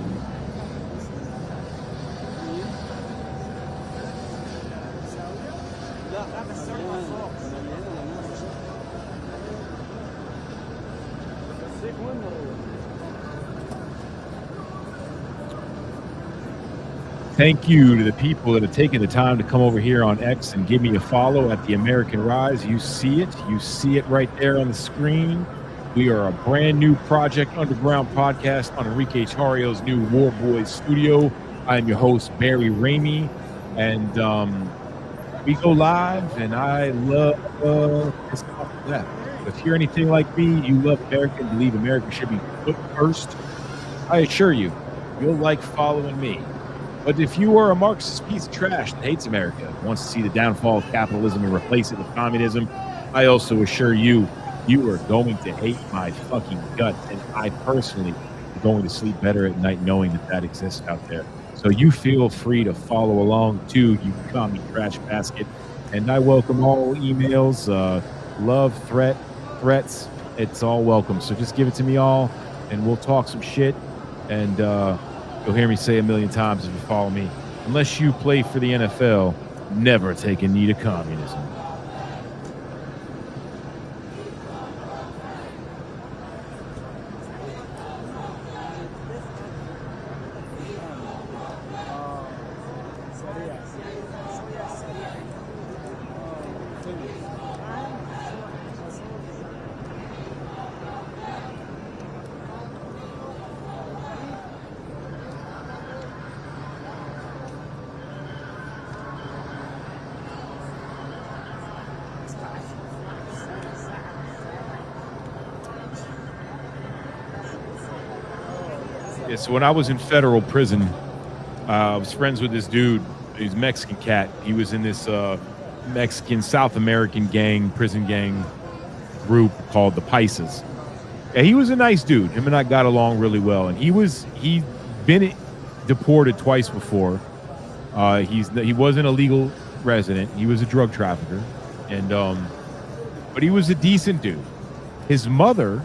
Speaker 7: Thank you to the people that have taken the time to come over here on X and give me a follow at the American Rise. You see it. You see it right there on the screen. We are a brand new Project Underground podcast on Enrique Tarrio's new War Boys studio. I am your host, Barry Ramey, and we go live, and I love this stuff. That. If you're anything like me, you love America and believe America should be put first, I assure you, you'll like following me. But if you are a Marxist piece of trash that hates America, wants to see the downfall of capitalism and replace it with communism, I also assure you, you are going to hate my fucking guts. And I personally am going to sleep better at night knowing that that exists out there. So you feel free to follow along too, you commie trash basket. And I welcome all emails, love, threats. It's all welcome. So just give it to me all, and we'll talk some shit. And you'll hear me say a million times if you follow me. unless you play for the NFL, never take a knee to communism. Yeah, so when I was in federal prison, I was friends with this dude. He's a Mexican cat. He was in this Mexican South American prison gang group called the Paisas. Yeah, he was a nice dude. Him and I got along really well. And he'd been deported twice before. He wasn't a legal resident. He was a drug trafficker, and but he was a decent dude. His mother,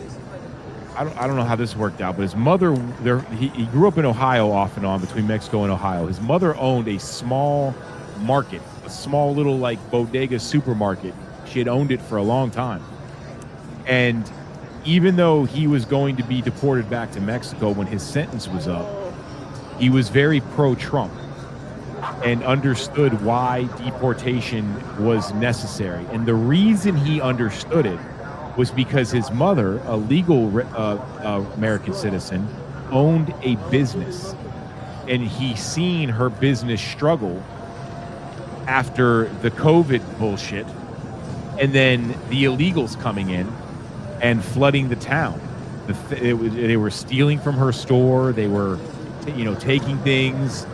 Speaker 7: I don't know how this worked out, but his mother, he grew up in Ohio off and on, between Mexico and Ohio. His mother owned a small market, a small little like bodega supermarket. She had owned it for a long time. And even though he was going to be deported back to Mexico when his sentence was up, he was very pro-Trump and understood why deportation was necessary. And the reason he understood it was because his mother, a legal American citizen, owned a business, and he seen her business struggle after the COVID bullshit, and then the illegals coming in and flooding the town. They were stealing from her store. They were, taking things.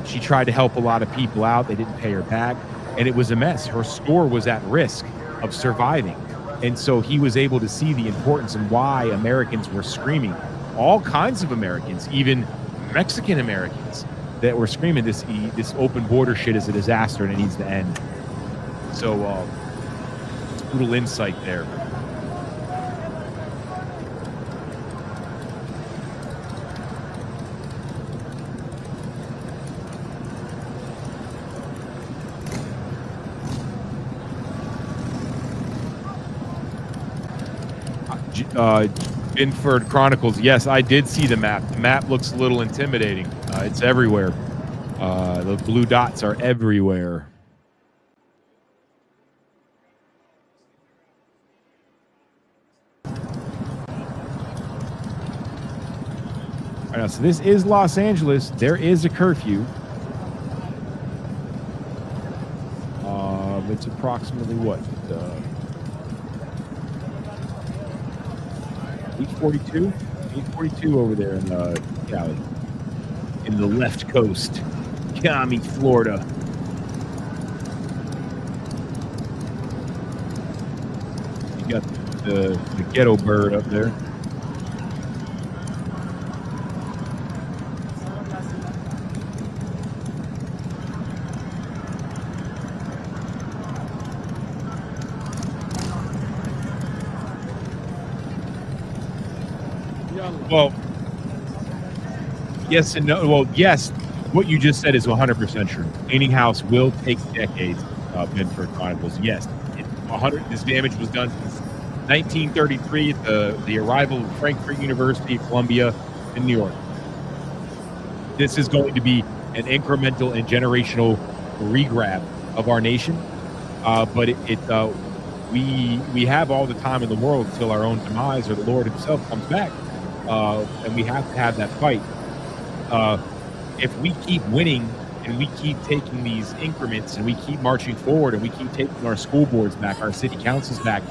Speaker 7: She tried to help a lot of people out. They didn't pay her back, and it was a mess. Her store was at risk of surviving. And so he was able to see the importance and why Americans were screaming. All kinds of Americans, even Mexican Americans, that were screaming this open border shit is a disaster and it needs to end. So, little insight there. Binford Chronicles. Yes, I did see the map. The map looks a little intimidating. It's everywhere. The blue dots are everywhere. All right, now, so this is Los Angeles. There is a curfew. It's approximately what? 8:42? 8:42 over there in Cali. In the left coast. Miami, Florida. You got the ghetto bird up there. Well, yes and no. Well, yes, what you just said is 100% true. Painting house will take decades, Binford Chronicles. Yes, this damage was done since 1933 at the arrival of Frankfurt University, Columbia, in New York. This is going to be an incremental and generational regrab of our nation, but we have all the time in the world until our own demise or the Lord himself comes back. And we have to have that fight. If we keep winning and we keep taking these increments and we keep marching forward and we keep taking our school boards back, our city councils back,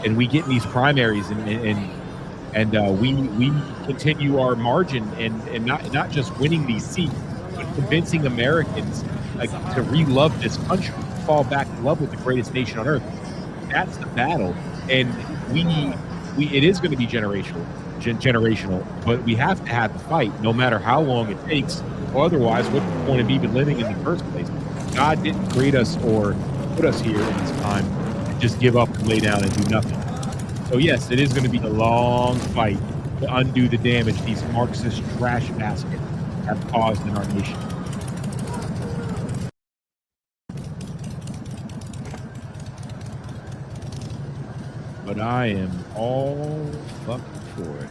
Speaker 7: and we get in these primaries and we continue our margin and not just winning these seats, but convincing Americans to re-love this country, to fall back in love with the greatest nation on earth. That's the battle, and it is going to be generational, but we have to have the fight no matter how long it takes, or otherwise what's the point of even living in the first place? God didn't create us or put us here in this time to just give up and lay down and do nothing. So yes, it is going to be a long fight to undo the damage these Marxist trash baskets have caused in our nation. but I am all fucking for it.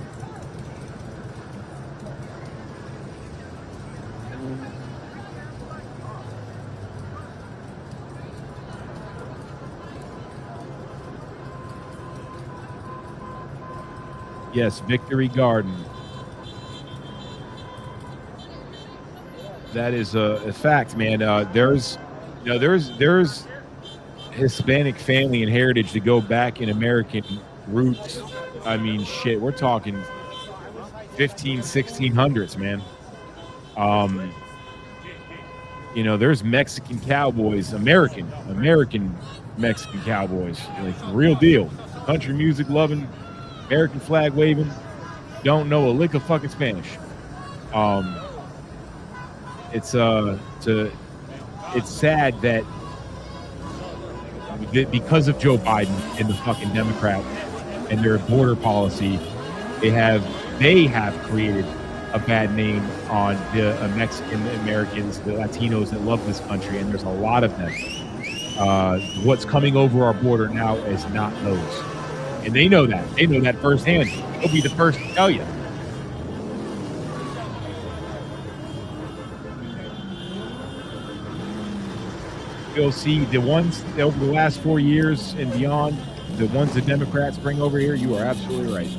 Speaker 7: Yes, Victory Garden. That is a fact, man. There's Hispanic family and heritage to go back in American roots. I mean, shit, we're talking 1600s, man. There's Mexican cowboys, American Mexican cowboys, like real deal. Country music loving, American flag waving, don't know a lick of fucking Spanish. It's sad that because of Joe Biden and the fucking Democrats and their border policy, they have created a bad name on the Mexican Americans, the Latinos that love this country, and there's a lot of them. What's coming over our border now is not those, and they know that. They know that firsthand. They'll be the first to tell you. You'll see the ones over the last 4 years and beyond, the ones the Democrats bring over here, you are absolutely right.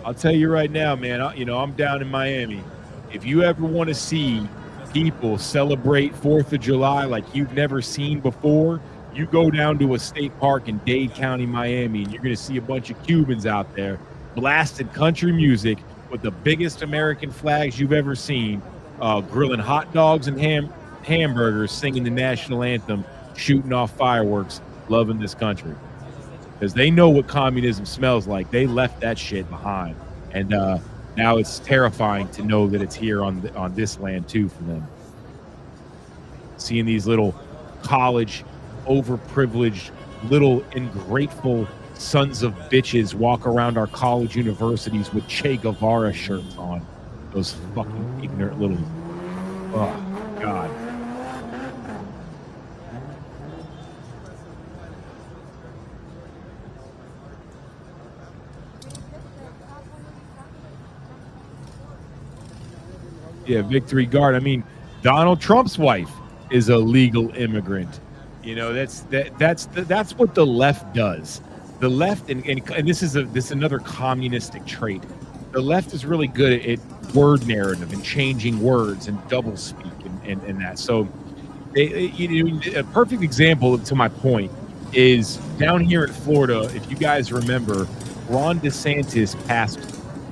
Speaker 7: I'll tell you right now, man, I'm down in Miami. If you ever want to see people celebrate 4th of July like you've never seen before, you go down to a state park in Dade County, Miami, and you're going to see a bunch of Cubans out there blasting country music with the biggest American flags you've ever seen, grilling hot dogs and hamburgers, singing the national anthem, shooting off fireworks, loving this country. Because they know what communism smells like. They left that shit behind. And now it's terrifying to know that it's here on this land too for them. Seeing these little college, overprivileged, little ungrateful sons of bitches walk around our college universities with Che Guevara shirts on. Those fucking ignorant little... Oh, God. Yeah, Victory Guard. I mean, Donald Trump's wife is a legal immigrant. That's what the left does. The left, and this is another communistic trait. The left is really good at word narrative and changing words and double speak and that. So, a perfect example to my point is down here in Florida. If you guys remember, Ron DeSantis passed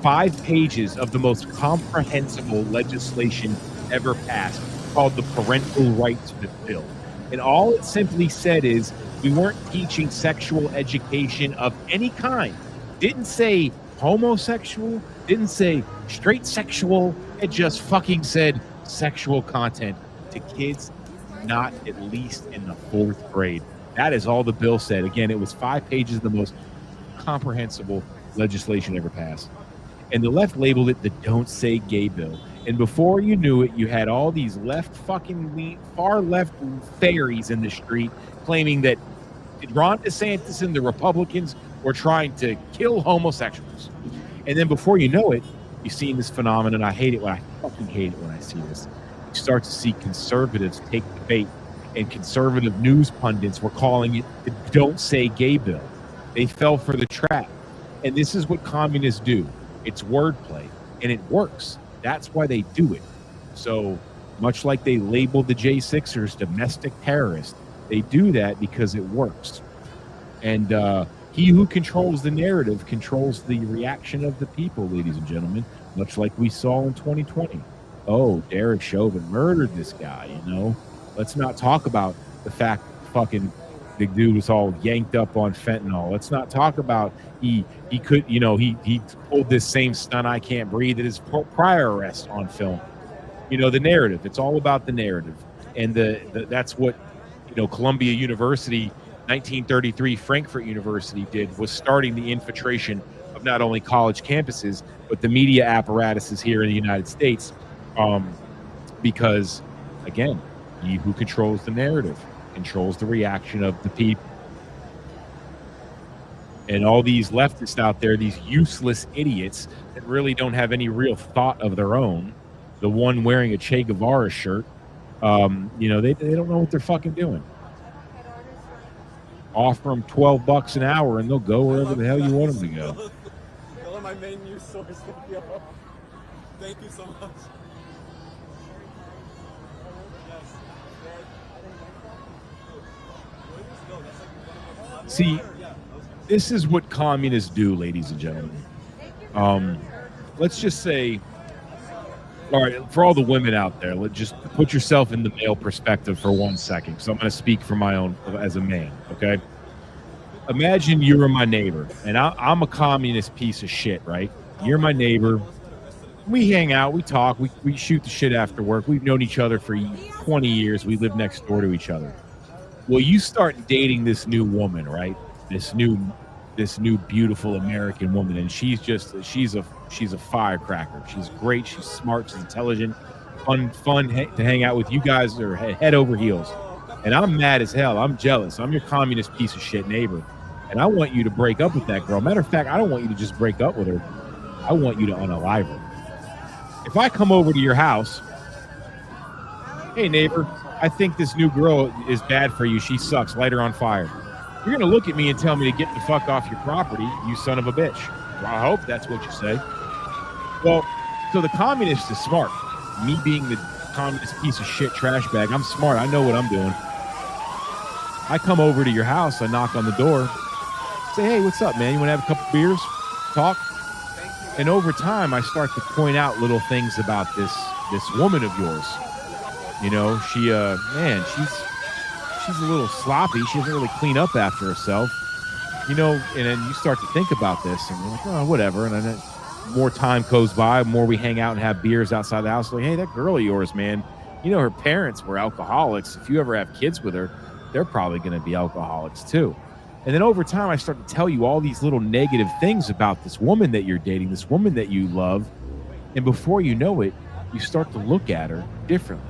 Speaker 7: 5 pages of the most comprehensible legislation ever passed, called the Parental Rights Bill. And all it simply said is we weren't teaching sexual education of any kind. Didn't say homosexual, didn't say straight sexual. It just fucking said sexual content to kids not at least in the 4th grade. That is all the bill said. Again, it was 5 pages of the most comprehensible legislation ever passed. And the left labeled it the Don't Say Gay bill. And before you knew it, you had all these far left fairies in the street claiming that Ron DeSantis and the Republicans were trying to kill homosexuals. And then before you know it, you've seen this phenomenon. I fucking hate it when I see this. You start to see conservatives take the bait, and conservative news pundits were calling it the Don't Say Gay bill. They fell for the trap. And this is what communists do. It's wordplay, and it works. That's why they do it. So much like they labeled the J6ers domestic terrorists, they do that because it works. And he who controls the narrative controls the reaction of the people, ladies and gentlemen, much like we saw in 2020. Oh, Derek Chauvin murdered this guy, Let's not talk about the fact that fucking the dude was all yanked up on fentanyl. Let's not talk about he pulled this same stunt I Can't Breathe at his prior arrest on film. The narrative. It's all about the narrative, and that's what Columbia University, 1933 Frankfurt University did was starting the infiltration of not only college campuses, but the media apparatuses here in the United States. Because, again, he who controls the narrative controls the reaction of the people. And all these leftists out there, these useless idiots that really don't have any real thought of their own, the one wearing a Che Guevara shirt, they don't know what they're fucking doing. Offer them $12 an hour and they'll go wherever the hell you want them to go.
Speaker 18: Y'all are my main news source. Thank you so much.
Speaker 7: See, this is what communists do, ladies and gentlemen. Let's just say, all right, for all the women out there, let's just put yourself in the male perspective for 1 second. So I'm going to speak for my own as a man, okay? Imagine you were my neighbor, and I'm a communist piece of shit, right? You're my neighbor. We hang out, we talk, we shoot the shit after work. We've known each other for 20 years. We live next door to each other. Well, you start dating this new woman, right? This new beautiful American woman, and she's a firecracker. She's great. She's smart. She's intelligent. Fun to hang out with. You guys are head over heels, and I'm mad as hell. I'm jealous. I'm your communist piece of shit neighbor, and I want you to break up with that girl. Matter of fact, I don't want you to just break up with her. I want you to unalive her. If I come over to your house, hey neighbor, I think this new girl is bad for you. She sucks. Light her on fire. You're going to look at me and tell me to get the fuck off your property, you son of a bitch. Well, I hope that's what you say. Well, so the communist is smart. Me being the communist piece of shit trash bag, I'm smart. I know what I'm doing. I come over to your house. I knock on the door. Say, hey, what's up, man? You want to have a couple beers? Talk? And over time, I start to point out little things about this woman of yours. She's a little sloppy. She doesn't really clean up after herself. And then you start to think about this, and you're like, oh, whatever. And then more time goes by, more we hang out and have beers outside the house. Like, hey, that girl of yours, man, her parents were alcoholics. If you ever have kids with her, they're probably going to be alcoholics too. And then over time, I start to tell you all these little negative things about this woman that you're dating, this woman that you love. And before you know it, you start to look at her differently.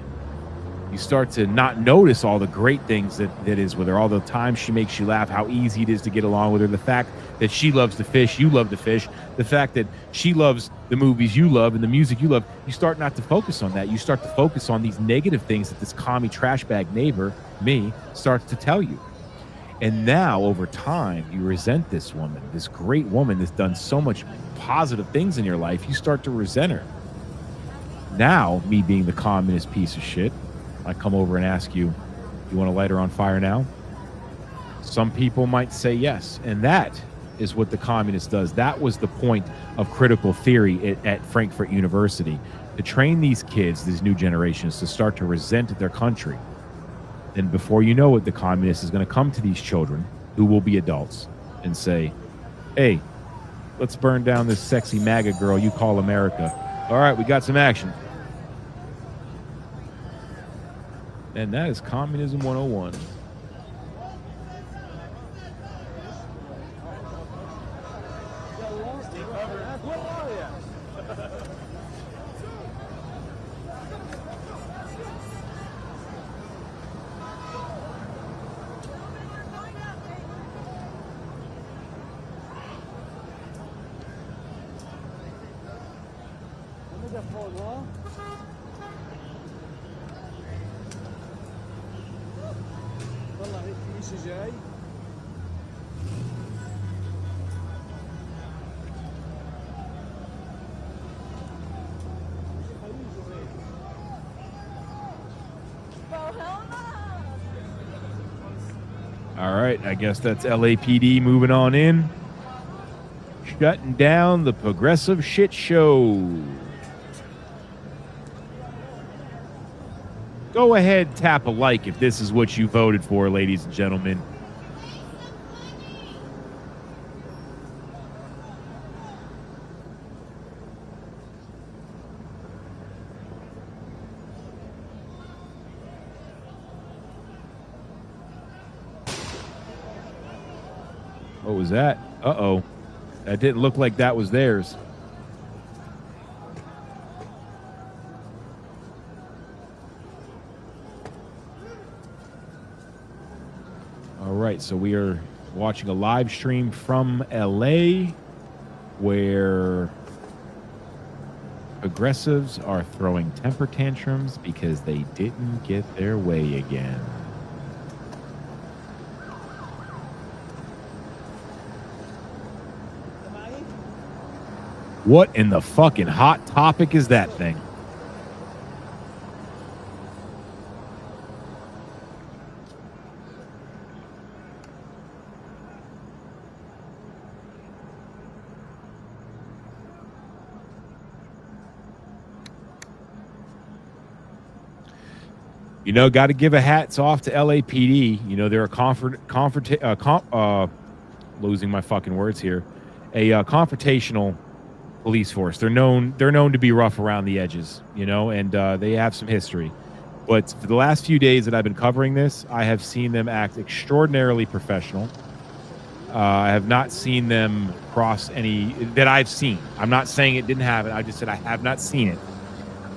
Speaker 7: You start to not notice all the great things that is with her, all the time she makes you laugh, how easy it is to get along with her, the fact that she loves to fish, you love to fish, the fact that she loves the movies you love and the music you love. You start not to focus on that. You start to focus on these negative things that this commie trash bag neighbor, me, starts to tell you. And now, over time, you resent this woman, this great woman that's done so much positive things in your life. You start to resent her. Now, me being the communist piece of shit, I come over and ask you, you want to light her on fire now? Some people might say yes. And that is what the communist does. That was the point of critical theory at Frankfurt University, to train these kids, these new generations, to start to resent their country. And before you know it, the communist is going to come to these children, who will be adults, and say, hey, let's burn down this sexy MAGA girl you call America. All right, we got some action. And that is Communism 101. All right, I guess that's LAPD moving on in. Shutting down the progressive shit show. Go ahead, tap a like if this is what you voted for, ladies and gentlemen. What was that? Uh-oh. That didn't look like that was theirs. All right, so we are watching a live stream from LA where progressives are throwing temper tantrums because they didn't get their way again. What in the fucking hot topic is that thing? You know, got to give a hats off to LAPD. You know, they're a losing my fucking words here. A confrontational police force. They're known to be rough around the edges, you know, and they have some history. But for the last few days that I've been covering this, I have seen them act extraordinarily professional. I have not seen them cross any that I've seen. I'm not saying it didn't happen. I just said I have not seen it.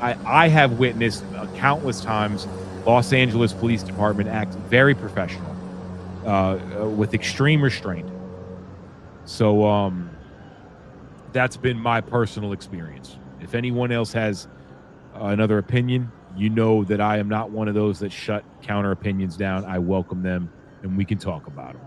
Speaker 7: I have witnessed countless times Los Angeles Police Department act very professional, with extreme restraint. So that's been my personal experience. If anyone else has another opinion, you know that I am not one of those that shut counter opinions down. I welcome them, and we can talk about them.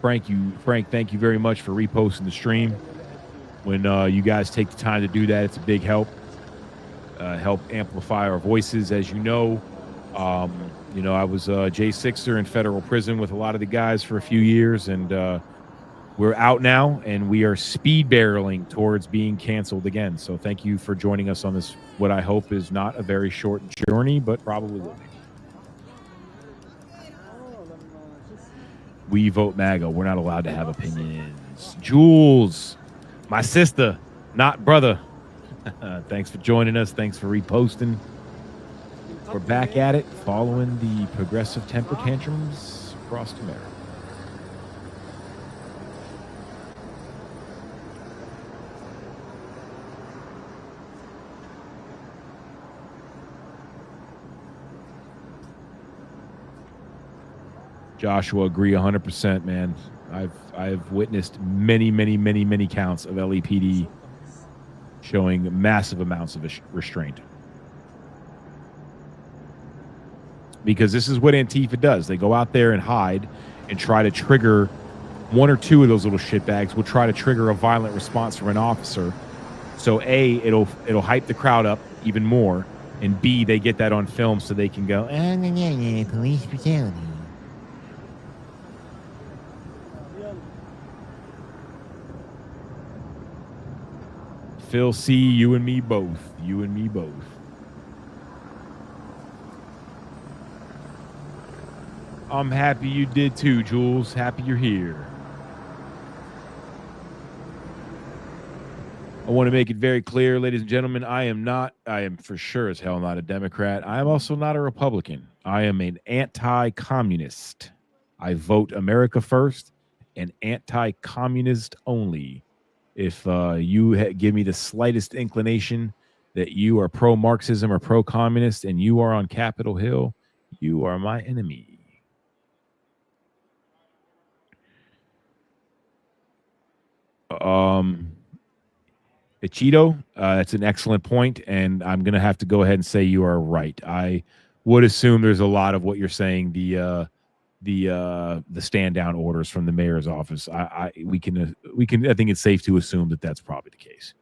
Speaker 7: Frank, thank you very much for reposting the stream. When you guys take the time to do that, it's a big help. Help amplify our voices. As you know, I was J6er in federal prison with a lot of the guys for a few years, and we're out now, and we are speed barreling towards being canceled again. So thank you for joining us on this, what I hope is not a very short journey, but probably will be. We vote MAGA. We're not allowed to have opinions. Jules, my sister, not brother. Thanks for joining us. Thanks for reposting. We're back at it, following the progressive temper tantrums across America. Joshua, agree 100%, man. I've witnessed many counts of LAPD showing massive amounts of restraint. Because this is what Antifa does. They go out there and hide and try to trigger one or two of those little shitbags will try to trigger a violent response from an officer. So A, it'll hype the crowd up even more, and B, they get that on film so they can go, police brutality. Phil C, you and me both. You and me both. I'm happy you did too, Jules. Happy you're here. I want to make it very clear, ladies and gentlemen, I am for sure as hell not a Democrat. I am also not a Republican. I am an anti-communist. I vote America first and anti-communist only. If you give me the slightest inclination that you are pro-Marxism or pro-communist and you are on Capitol Hill, you are my enemy. Ichido, that's an excellent point, and I'm going to have to go ahead and say you are right. I would assume there's a lot of what you're saying, the stand down orders from the mayor's office. I think it's safe to assume that that's probably the case.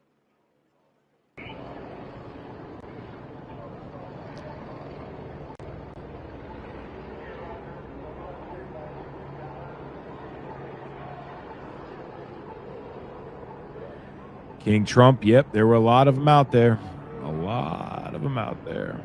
Speaker 7: King Trump, yep, there were a lot of them out there. A lot of them out there.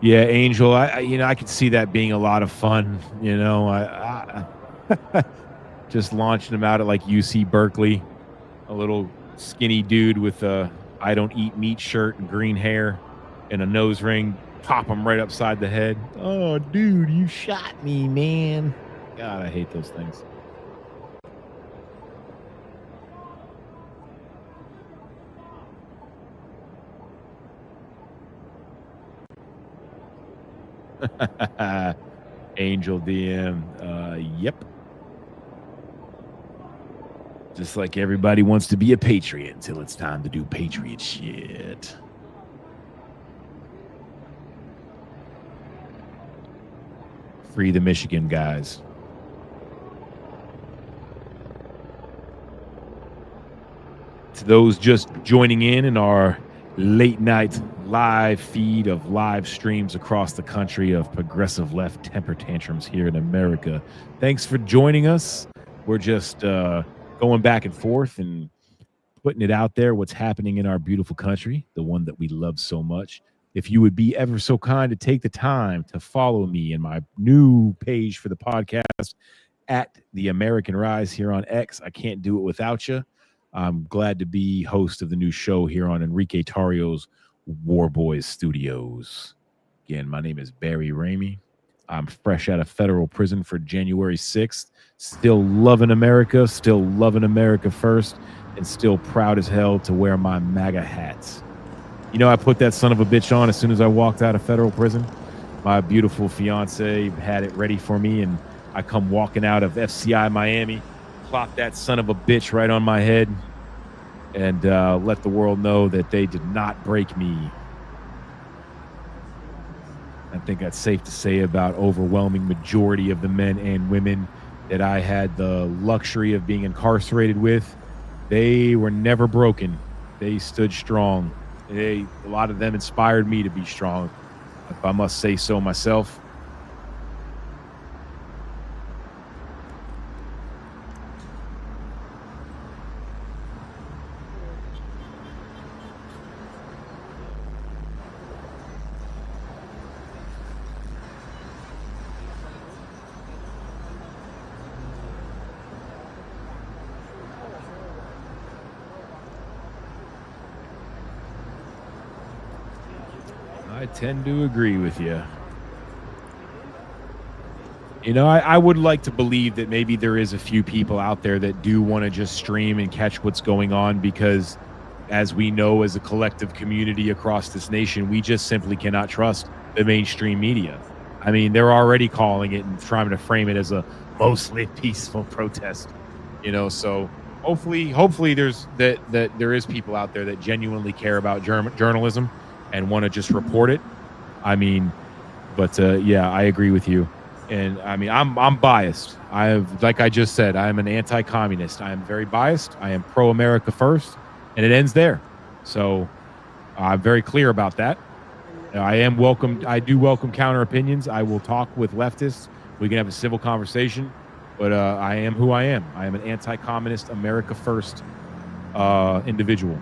Speaker 7: Yeah, Angel. I could see that being a lot of fun. I just launching him out at like UC Berkeley, a little skinny dude with a "I don't eat meat" shirt and green hair and a nose ring. Pop him right upside the head. Oh, dude, you shot me, man. God, I hate those things. Angel DM. Yep. Just like everybody wants to be a patriot until it's time to do patriot shit. Free the Michigan guys. To those just joining in our late night live feed of live streams across the country of progressive left temper tantrums here in America, thanks for joining us. We're just going back and forth and putting it out there, what's happening in our beautiful country, the one that we love so much. If you would be ever so kind to take the time to follow me in my new page for the podcast at The American Rise here on X. I can't do it without you. I'm glad to be host of the new show here on Enrique Tarrio's War Boys Studios. Again, my name is Barry Ramey. I'm fresh out of federal prison for January 6th. Still loving America first, and still proud as hell to wear my MAGA hats. You know, I put that son of a bitch on as soon as I walked out of federal prison. My beautiful fiance had it ready for me, and I come walking out of FCI Miami, plop that son of a bitch right on my head, and let the world know that they did not break me. I think that's safe to say about overwhelming majority of the men and women that I had the luxury of being incarcerated with. They were never broken. They stood strong. A lot of them inspired me to be strong, if I must say so myself. I tend to agree with you. You know, I would like to believe that maybe there is a few people out there that do want to just stream and catch what's going on because, as we know, as a collective community across this nation, we just simply cannot trust the mainstream media. I mean, they're already calling it and trying to frame it as a mostly peaceful protest, so hopefully there's that there is people out there that genuinely care about journalism and want to just report it. I mean, but yeah, I agree with you. And I mean, I'm biased. Like I just said, I'm an anti-communist. I am very biased. I am pro-America first, and it ends there. So I'm very clear about that. I do welcome counter opinions. I will talk with leftists. We can have a civil conversation. But I am who I am. I am an anti-communist, America first individual.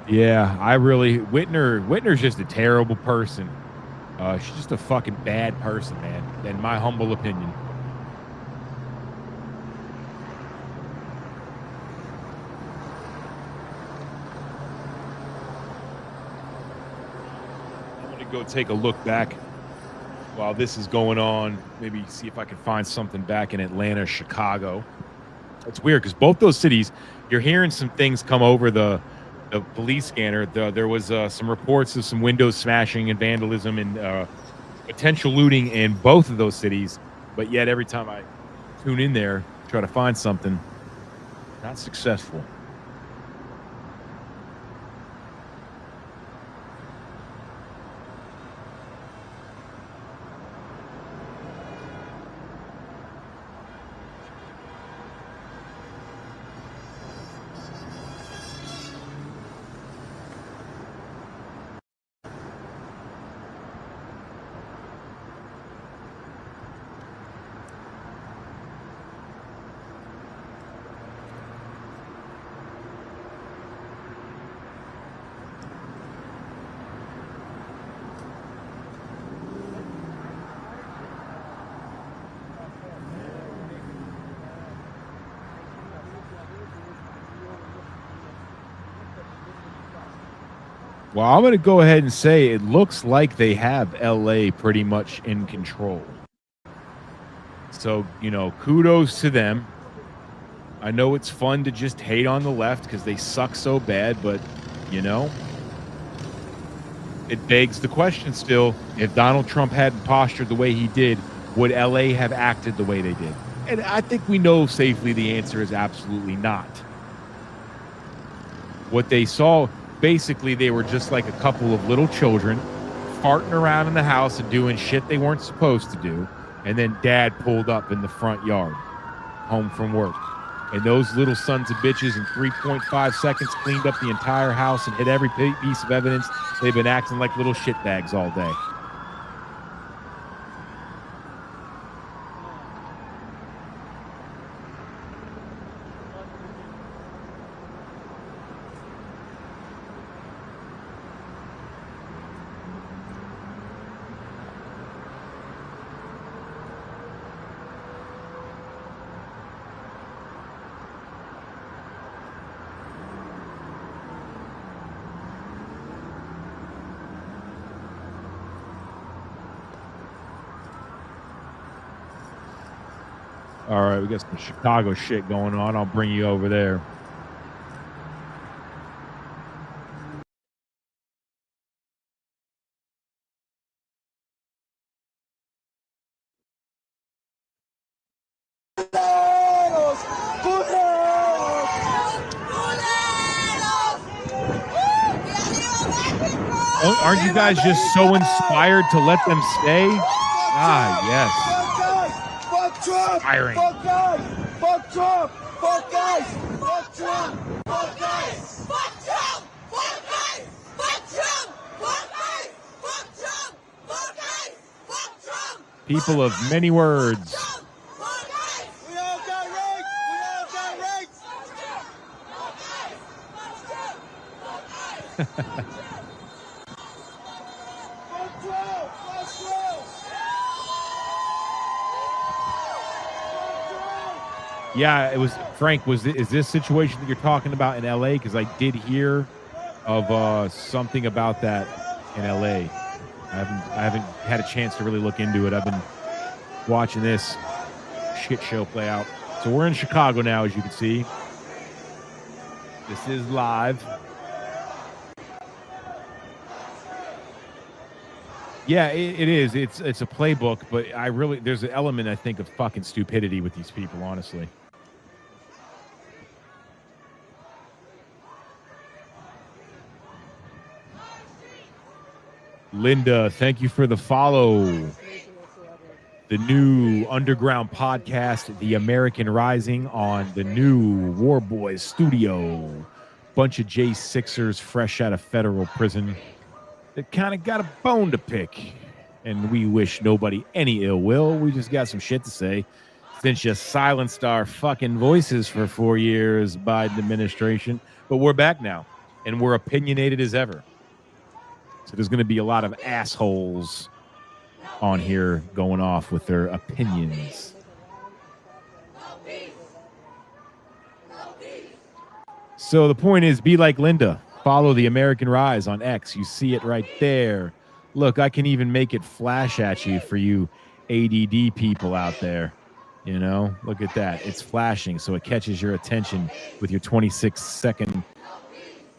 Speaker 7: Yeah, Whitner's just a terrible person. She's just a fucking bad person, man, in my humble opinion. I'm going to go take a look back while this is going on. Maybe see if I can find something back in Atlanta, Chicago. It's weird because both those cities, you're hearing some things come over the police scanner. There was some reports of some windows smashing and vandalism and potential looting in both of those cities. But yet every time I tune in there, try to find something, not successful. Well, I'm going to go ahead and say it looks like they have LA pretty much in control. So, kudos to them. I know it's fun to just hate on the left because they suck so bad, but, it begs the question still, if Donald Trump hadn't postured the way he did, would LA have acted the way they did? And I think we know safely the answer is absolutely not. What they saw, basically, they were just like a couple of little children farting around in the house and doing shit they weren't supposed to do. And then dad pulled up in the front yard, home from work. And those little sons of bitches in 3.5 seconds cleaned up the entire house and hit every piece of evidence. They've been acting like little shitbags all day. All right, we got some Chicago shit going on. I'll bring you over there. Aren't you guys just so inspired to let them stay? Ah, yes.
Speaker 18: Fuck Trump!
Speaker 7: Inspiring.
Speaker 18: Fuck guys! Fuck Trump! Fuck guys! Fuck Trump! Fuck guys! Fuck Trump! Fuck guys! Fuck Trump! Fuck guys! Fuck Trump! Fuck guys! Fuck Trump!
Speaker 7: People of many words.
Speaker 18: We all got rights! We all got rights! Fuck Trump!
Speaker 7: Yeah, it was Frank. Is this situation that you're talking about in LA? Because I did hear of something about that in LA. I haven't had a chance to really look into it. I've been watching this shit show play out. So we're in Chicago now, as you can see. This is live. Yeah, it is. It's a playbook, but there's an element, I think, of fucking stupidity with these people, honestly. Linda, thank you for the follow. The new underground podcast, The American Rising, on the new War Boys studio. Bunch of J6ers fresh out of federal prison that kind of got a bone to pick. And we wish nobody any ill will. We just got some shit to say. Since you silenced our fucking voices for 4 years, Biden administration. But we're back now. And we're opinionated as ever. So there's going to be a lot of assholes on here going off with their opinions. So the point is, be like Linda. Follow The American Rise on X. You see it right there. Look, I can even make it flash at you for you ADD people out there. Look at that. It's flashing, so it catches your attention with your 26-second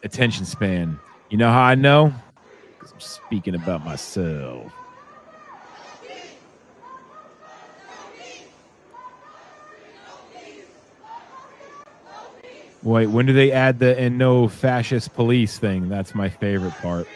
Speaker 7: attention span. You know how I know? Because I'm speaking about myself. Wait, when do they add the "and no fascist police" thing? That's my favorite part.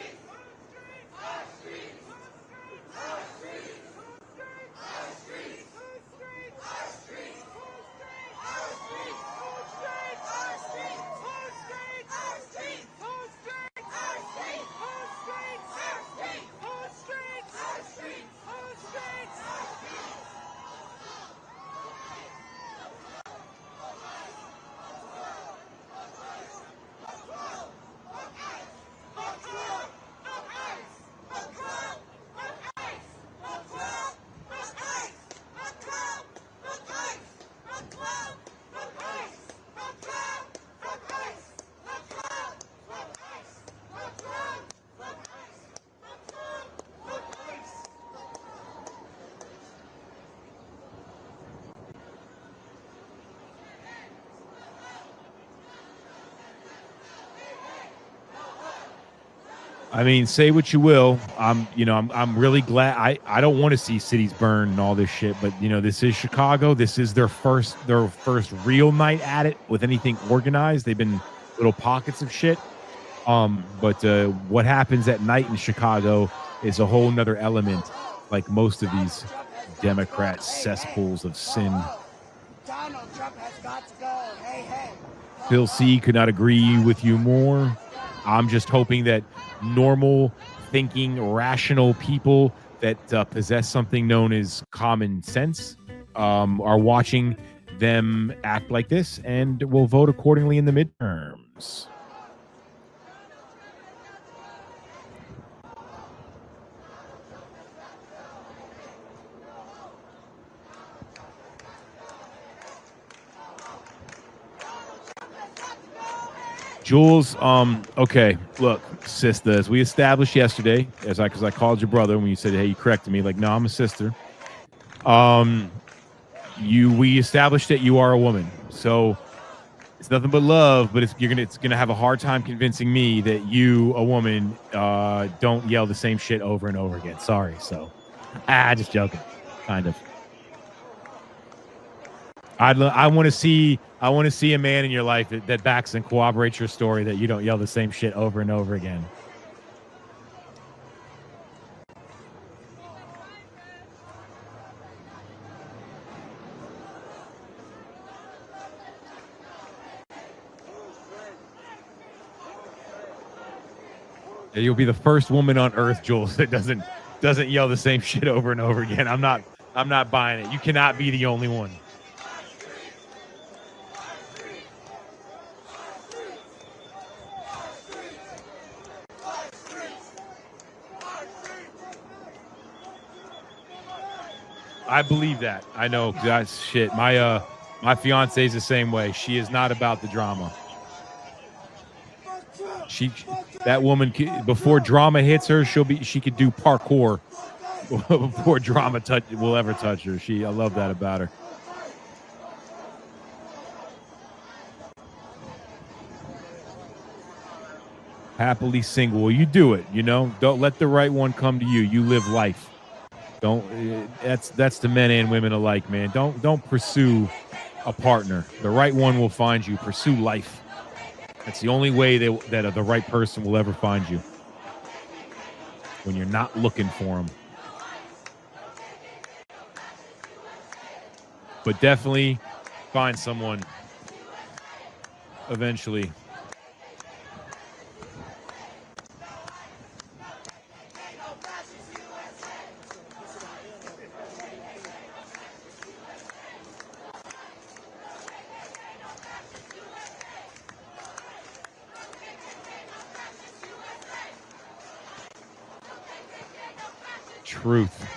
Speaker 7: I mean, say what you will. I'm really glad. I don't want to see cities burn and all this shit, but this is Chicago. This is their first real night at it with anything organized. They've been little pockets of shit. But what happens at night in Chicago is a whole nother element, like most of these Democrat cesspools of sin.
Speaker 18: Donald Trump has got to go. Hey, hey.
Speaker 7: Phil C. could not agree with you more. I'm just hoping that normal thinking, rational people that possess something known as common sense are watching them act like this and will vote accordingly in the midterms. Jules, okay, look, sister, as we established yesterday, because I called your brother when you said, hey, you corrected me, like, no, I'm a sister. We established that you are a woman, so it's nothing but love, but it's gonna have a hard time convincing me that you, a woman, don't yell the same shit over and over again. Sorry, so just joking, kind of. I want to see a man in your life that backs and corroborates your story that you don't yell the same shit over and over again. You'll be the first woman on earth, Jules, that doesn't yell the same shit over and over again. I'm not buying it. You cannot be the only one. I believe that. I know. That's shit. My fiance is the same way. She is not about the drama. That woman, before drama hits her, she could do parkour before drama will ever touch her. I love that about her. Happily single. Well, you do it. Don't let the right one come to you. You live life. That's to men and women alike, man. Don't pursue a partner. The right one will find you. Pursue life. That's the only way that the right person will ever find you. When you're not looking for them. But definitely find someone eventually. Truth.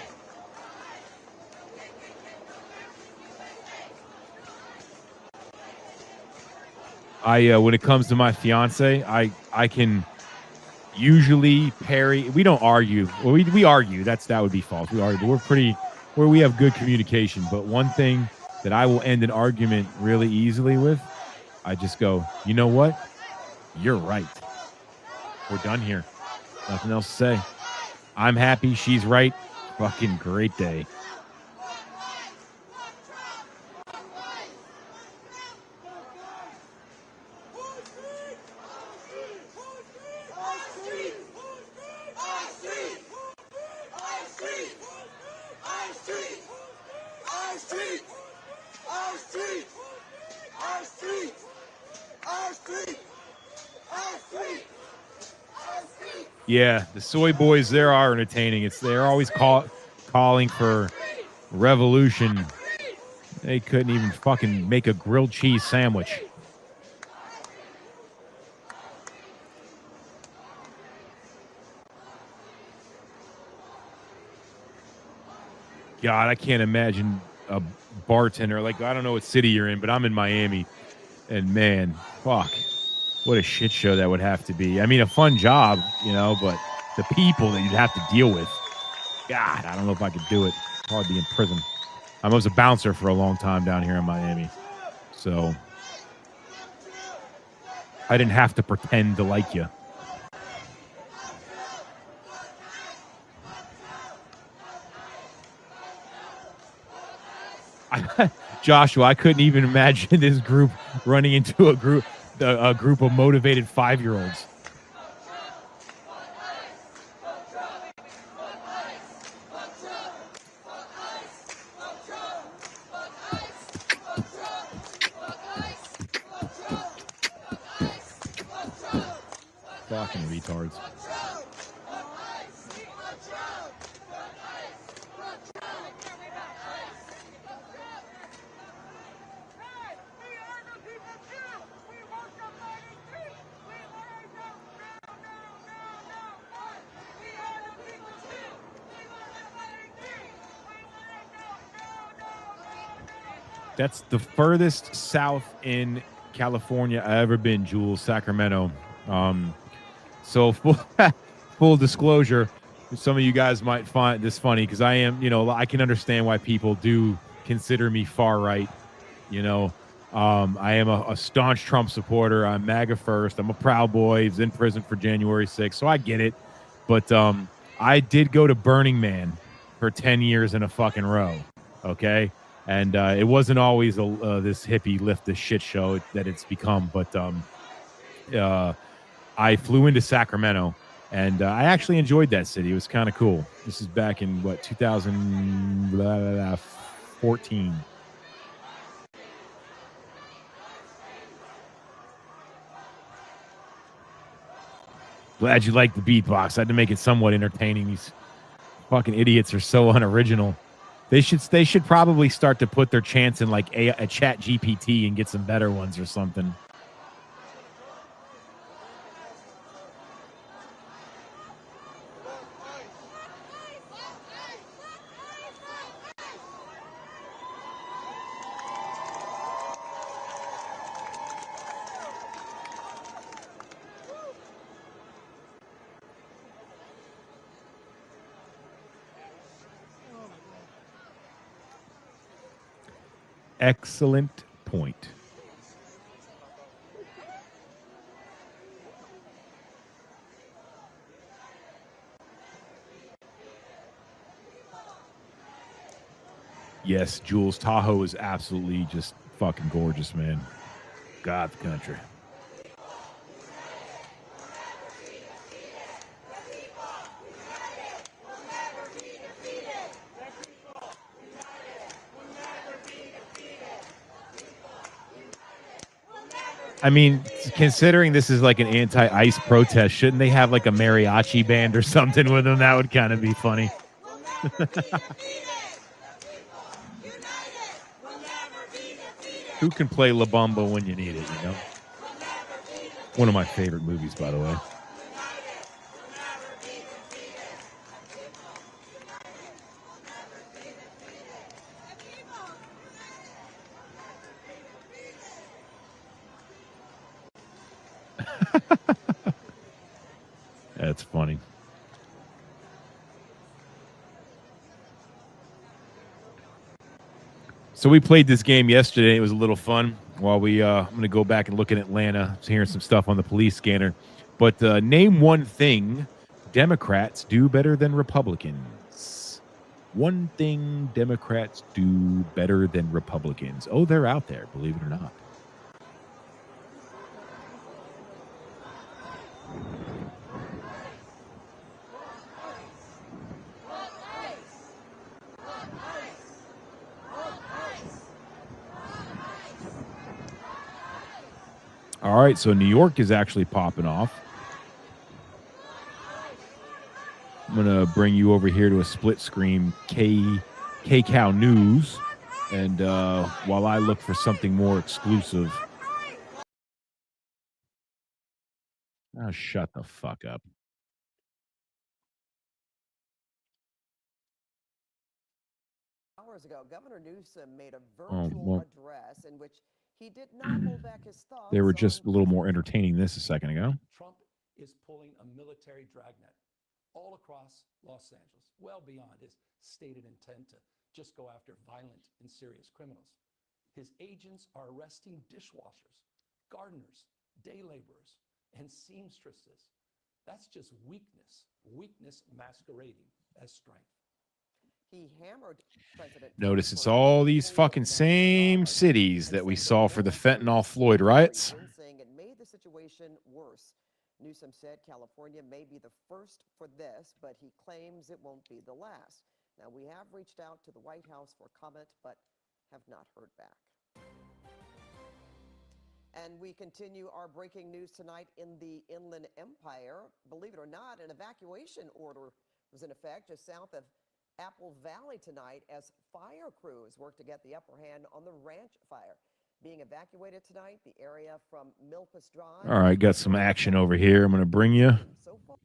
Speaker 7: When it comes to my fiance, I can usually parry. We don't argue. Well, we argue. That would be false. We argue, but we have good communication. But one thing that I will end an argument really easily with, I just go, you know what? You're right. We're done here. Nothing else to say. I'm happy. She's right. Fucking great day. Yeah, the soy boys there are entertaining. They're always calling for revolution. They couldn't even fucking make a grilled cheese sandwich. God, I can't imagine a bartender. Like, I don't know what city you're in, but I'm in Miami. And man, fuck. What a shit show that would have to be. I mean, a fun job, but the people that you'd have to deal with. God, I don't know if I could do it. I'd probably be in prison. I was a bouncer for a long time down here in Miami. So I didn't have to pretend to like you. Joshua, I couldn't even imagine this group running into a group of motivated 5-year-olds. Fucking retards. That's the furthest south in California I ever been, Jules, Sacramento. So full disclosure, some of you guys might find this funny because I am, I can understand why people do consider me far right. I am a staunch Trump supporter. I'm MAGA first. I'm a Proud Boy. He's in prison for January 6th, so I get it. But I did go to Burning Man for 10 years in a fucking row. Okay. And it wasn't always this hippie lift this shit show that it's become. But I flew into Sacramento, and I actually enjoyed that city. It was kind of cool. This is back in, 2014. Glad you liked the beatbox. I had to make it somewhat entertaining. These fucking idiots are so unoriginal. They should probably start to put their chance in like a chat GPT and get some better ones or something. Excellent point. Yes, Jules, Tahoe is absolutely just fucking gorgeous, man. God's country. I mean, considering this is like an anti-ICE protest, shouldn't they have like a mariachi band or something with them? That would kind of be funny. Who can play La Bamba when you need it, One of my favorite movies, by the way. That's funny. So we played this game yesterday. It was a little fun. While I'm going to go back and look at Atlanta, hearing some stuff on the police scanner. But name one thing Democrats do better than Republicans. One thing Democrats do better than Republicans. Oh, they're out there, believe it or not. All right, so New York is actually popping off. I'm going to bring you over here to a split screen K-Cow News. And while I look for something more exclusive. Oh, shut the fuck up.
Speaker 19: Hours ago, Governor Newsom made a virtual address in which he did not hold back his thoughts.
Speaker 7: They were just a little more entertaining this a second ago.
Speaker 20: Trump is pulling a military dragnet all across Los Angeles, well beyond his stated intent to just go after violent and serious criminals. His agents are arresting dishwashers, gardeners, day laborers, and seamstresses. That's just weakness masquerading as strength.
Speaker 19: He hammered President
Speaker 7: Notice it's all these fucking same cities that we saw for the fentanyl Floyd riots.
Speaker 19: saying it made the situation worse. Newsom said California may be the first for this, but he claims it won't be the last. Now, we have reached out to the White House for comment, but have not heard back. And we continue our breaking news tonight in the Inland Empire. Believe it or not, an evacuation order was in effect just south of Apple Valley tonight as fire crews work to get the upper hand on the ranch fire. Being evacuated tonight, the area from Milpas Drive.
Speaker 7: All right, got some action over here. I'm going to bring you.
Speaker 19: So far.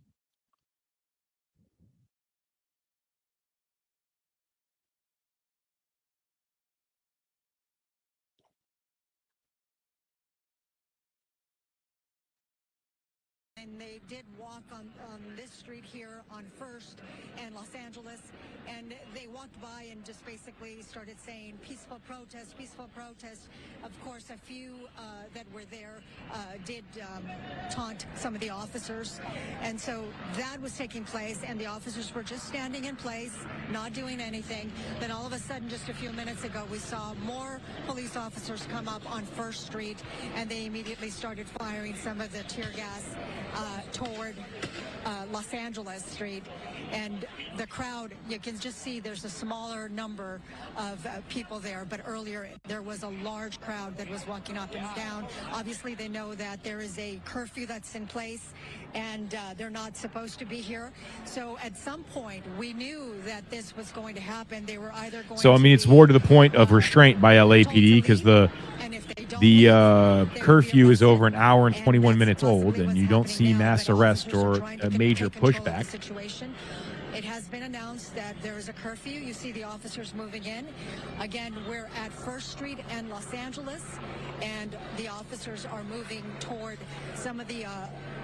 Speaker 21: And they did walk on this street here on First and Los Angeles, and they walked by and just basically started saying peaceful protest, peaceful protest. Of course, a few that were there did taunt some of the officers, and so that was taking place, and the officers were just standing in place, not doing anything. Then all of a sudden, just a few minutes ago, we saw more police officers come up on First Street, and they immediately started firing some of the tear gas toward Los Angeles Street. And the crowd, you can just see there's a smaller number of people there, but earlier there was a large crowd that was walking up and down. Obviously, they know that there is a curfew that's in place, and they're not supposed to be here. So at some point, we knew that this was going to happen. They were either going
Speaker 7: So, I mean, it's more to the point of restraint by LAPD because the curfew is over an hour and 21 minutes old, and you don't see mass arrest or a major pushback.
Speaker 21: It has been announced that there is a curfew. You see the officers moving in. Again, we're at First Street and Los Angeles, and the officers are moving toward some of the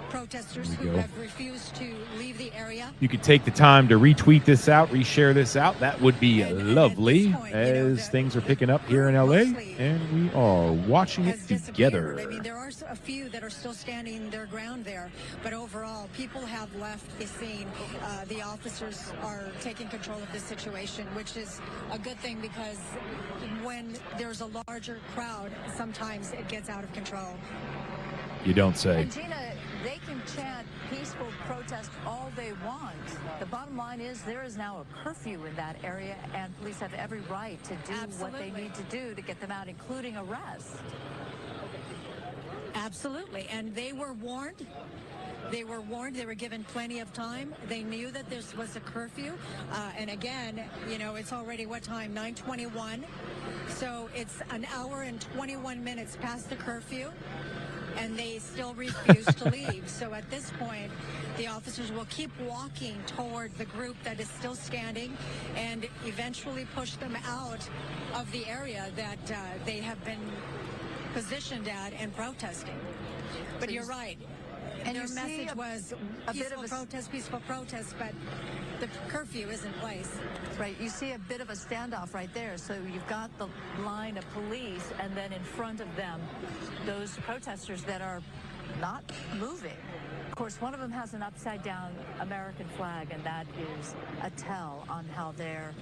Speaker 21: protesters who have refused to leave the area.
Speaker 7: You could take the time to retweet this out, reshare this out. That would be lovely as things are picking up here in LA, and we are watching it together.
Speaker 21: I mean, there are a few that are still standing their ground there, but overall, people have left the scene. The officers are taking control of the situation, which is a good thing because when there's a larger crowd, sometimes it gets out of control.
Speaker 7: You don't say.
Speaker 4: And Gina, they can chant peaceful protest all they want. The bottom line is there is now a curfew in that area, and police have every right to do what they need to do to get them out, including arrest.
Speaker 21: Absolutely. And they were warned. They were warned. They were given plenty of time. They knew that this was a curfew. And again, you know, it's already what time? 9:21. So it's an hour and 21 minutes past the curfew, and they still refuse to leave. So at this point, the officers will keep walking toward the group that is still standing and eventually push them out of the area that they have been positioned at and protesting. But you're right. And their message was
Speaker 4: a bit of
Speaker 21: peaceful protest, but the curfew is in place.
Speaker 4: Right. You see a bit of a standoff right there. So you've got the line of police, and then in front of them, those protesters that are not moving. Of course, one of them has an upside-down American flag, and that is a tell on how their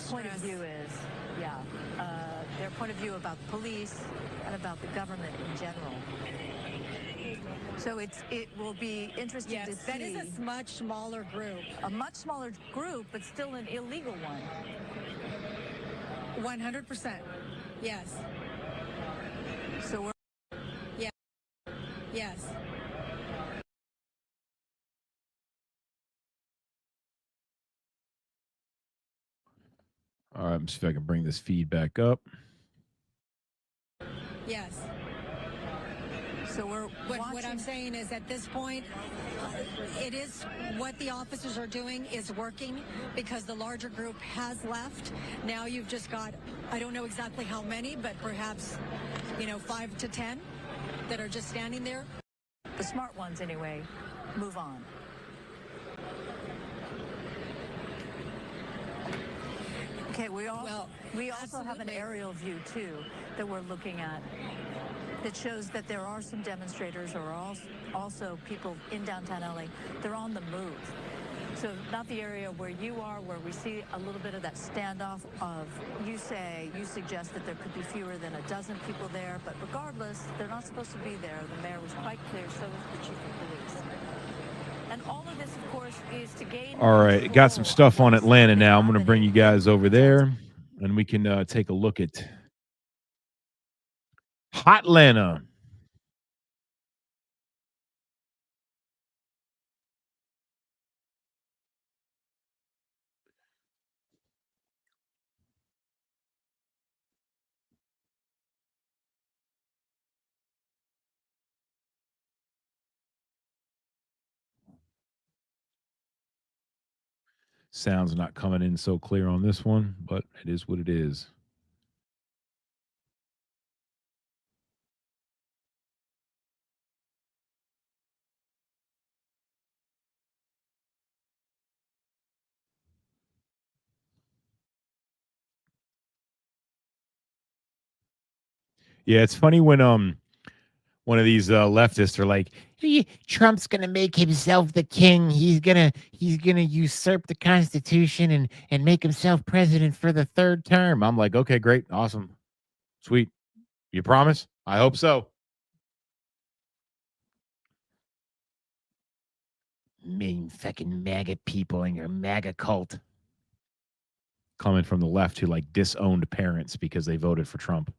Speaker 4: point of view is. Yeah. Their point of view about police and about the government in general. So it will be interesting to see.
Speaker 21: That is a much smaller group.
Speaker 4: A much smaller group, but still an illegal one.
Speaker 21: 100%. Yes.
Speaker 4: So we're...
Speaker 21: Yeah. Yes.
Speaker 7: All right, let me see if I can bring this feed back up.
Speaker 21: Yes.
Speaker 4: So we're
Speaker 21: what I'm saying is at this point, it is what the officers are doing is working because the larger group has left. Now you've just got, I don't know exactly how many, but perhaps, 5 to 10 that are just standing there.
Speaker 4: The smart ones, anyway, move on. Okay, we also have an aerial view, too, that we're looking at that shows that there are some demonstrators or also people in downtown LA. They're on the move. So not the area where you are, where we see a little bit of that standoff of, you suggest that there could be fewer than a dozen people there, but regardless, they're not supposed to be there. The mayor was quite clear, so was the chief of police. And all of this, of course, is to gain...
Speaker 7: All right, got some stuff on Atlanta now. I'm going to bring you guys over there, and we can take a look at Hotlanta. Sound's not coming in so clear on this one, but it is what it is. Yeah, it's funny when one of these leftists are like, Trump's gonna make himself the king. He's gonna usurp the Constitution and make himself president for the third term. I'm like, okay, great, awesome, sweet. You promise? I hope so. Mean fucking MAGA people and your MAGA cult. Coming from the left who like disowned parents because they voted for Trump.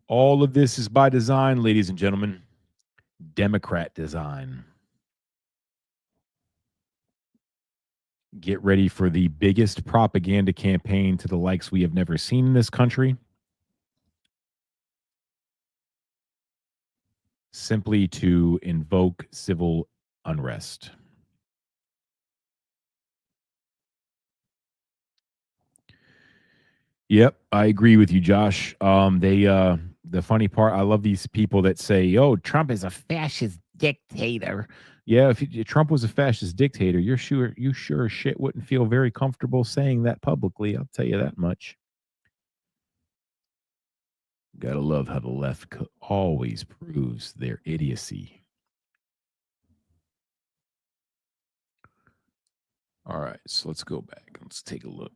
Speaker 7: All of this is by design, ladies and gentlemen. Democrat design. Get ready for the biggest propaganda campaign to the likes we have never seen in this country. Simply to invoke civil unrest. Yep, I agree with you, Josh. The funny part, I love these people that say, "Oh, Trump is a fascist dictator." Yeah, if Trump was a fascist dictator, you sure as shit wouldn't feel very comfortable saying that publicly. I'll tell you that much. Gotta love how the left always proves their idiocy. All right, so let's go back. Let's take a look.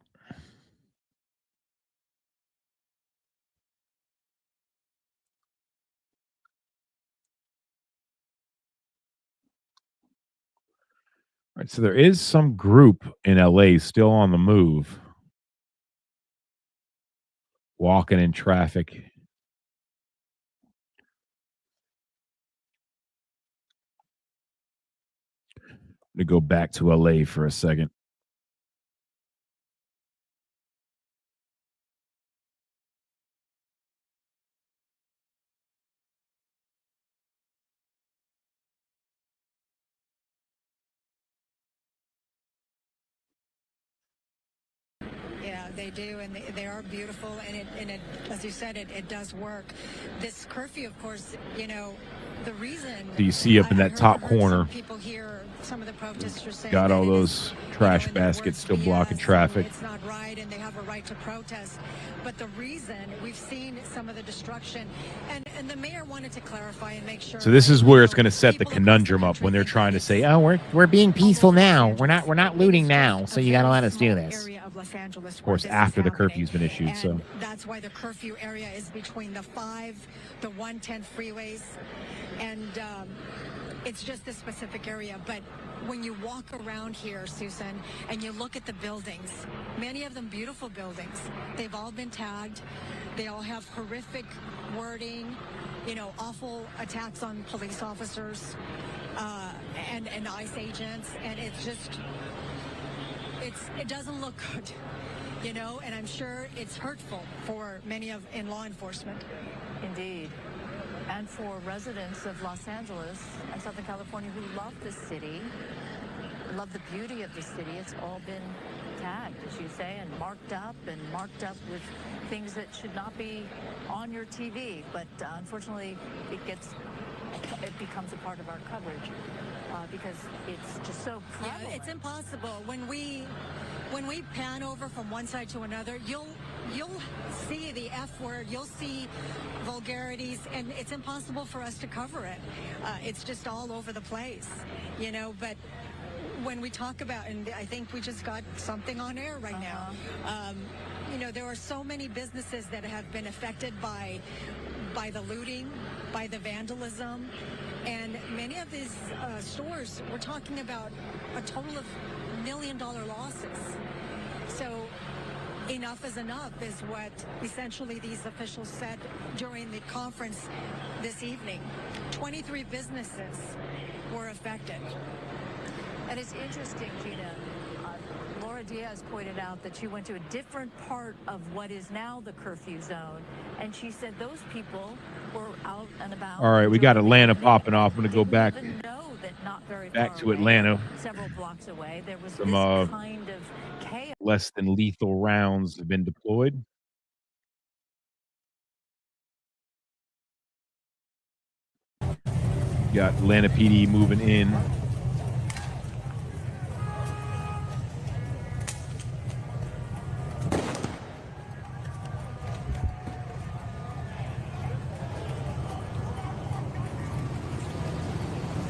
Speaker 7: All right, so there is some group in LA still on the move, walking in traffic. To go back to LA for a second.
Speaker 2: Yeah, they do, and they are beautiful, and it, as you said, it does work. This curfew, of course, the reason.
Speaker 7: Do you see up in that top corner?
Speaker 2: People here, some of the protesters saying
Speaker 7: Got all those trash baskets still blocking traffic.
Speaker 2: It's not right, and they have a right to protest. But the reason we've seen some of the destruction, and the mayor wanted to clarify and make sure.
Speaker 7: So this is where it's going to set the conundrum up when they're trying to say, "Oh, we're being peaceful now. We're not looting now. So you got to let us do this." Of course, after the curfew's been issued. So
Speaker 2: that's why the curfew area is between the 110 freeways, and it's just this specific area. But when you walk around here, Susan, and you look at the buildings, many of them beautiful buildings, they've all been tagged. They all have horrific wording, awful attacks on police officers and ICE agents, and it's just, it doesn't look good, and I'm sure it's hurtful for many in law enforcement.
Speaker 4: Indeed. And for residents of Los Angeles and Southern California who love the city, love the beauty of the city, it's all been tagged, as you say, and marked up with things that should not be on your TV. But unfortunately, it becomes a part of our coverage because it's just so prevalent.
Speaker 2: Yeah, it's impossible. When we pan over from one side to another, you'll you'll see the F word, you'll see vulgarities, and it's impossible for us to cover it. It's just all over the place, you know, but when we talk about, and I think we just got something on air right now, you know, there are so many businesses that have been affected by the looting, by the vandalism, and many of these stores, we're talking about a total of $1 million losses. So enough is enough is what essentially these officials said during the conference this evening. 23 businesses were affected.
Speaker 4: And it's interesting, Gina. Laura Diaz pointed out that she went to a different part of what is now the curfew zone, and she said those people were out and about.
Speaker 7: All right, we got Atlanta popping off. I'm going to go back to Atlanta.
Speaker 4: Several blocks away, there was
Speaker 7: Some
Speaker 4: this kind of chaos.
Speaker 7: less than lethal rounds have been deployed. Got Atlanta PD moving in.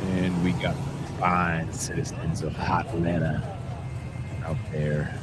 Speaker 7: And we got the fine citizens of hot Atlanta out there.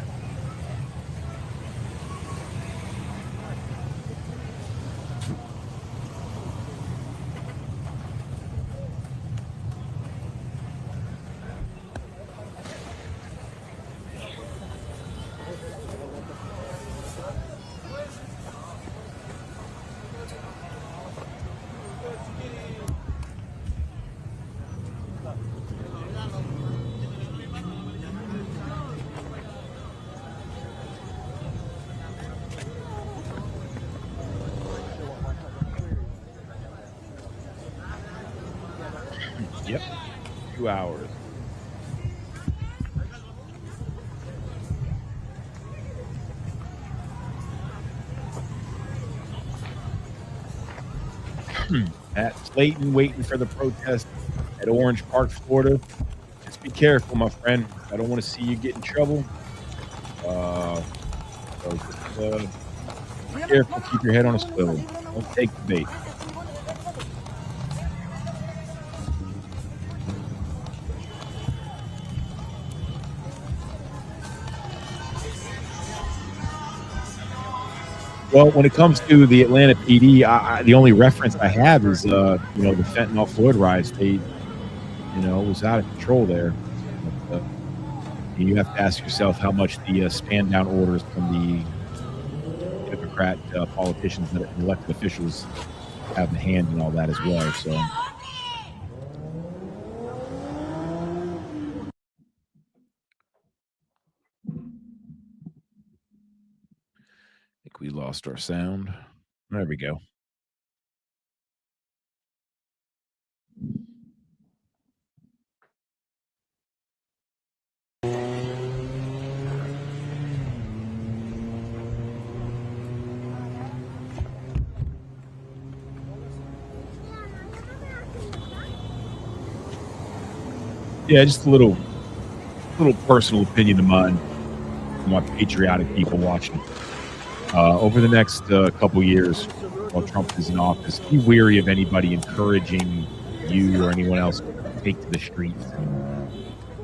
Speaker 7: Yep, 2 hours. At Slayton, waiting for the protest at Orange Park, Florida. Just be careful, my friend. I don't want to see you get in trouble. Be careful. Keep your head on a swivel. Don't take the bait. Well, when it comes to the Atlanta PD, the only reference I have is, the fentanyl Floyd riots. It was out of control there. But, you have to ask yourself how much the stand down orders from the Democrat politicians and elected officials have in hand and all that as well. So. I think we lost our sound. There we go. Yeah, just a little personal opinion of mine from my patriotic people watching. Over the next couple years, while Trump is in office, be wary of anybody encouraging you or anyone else to take to the streets and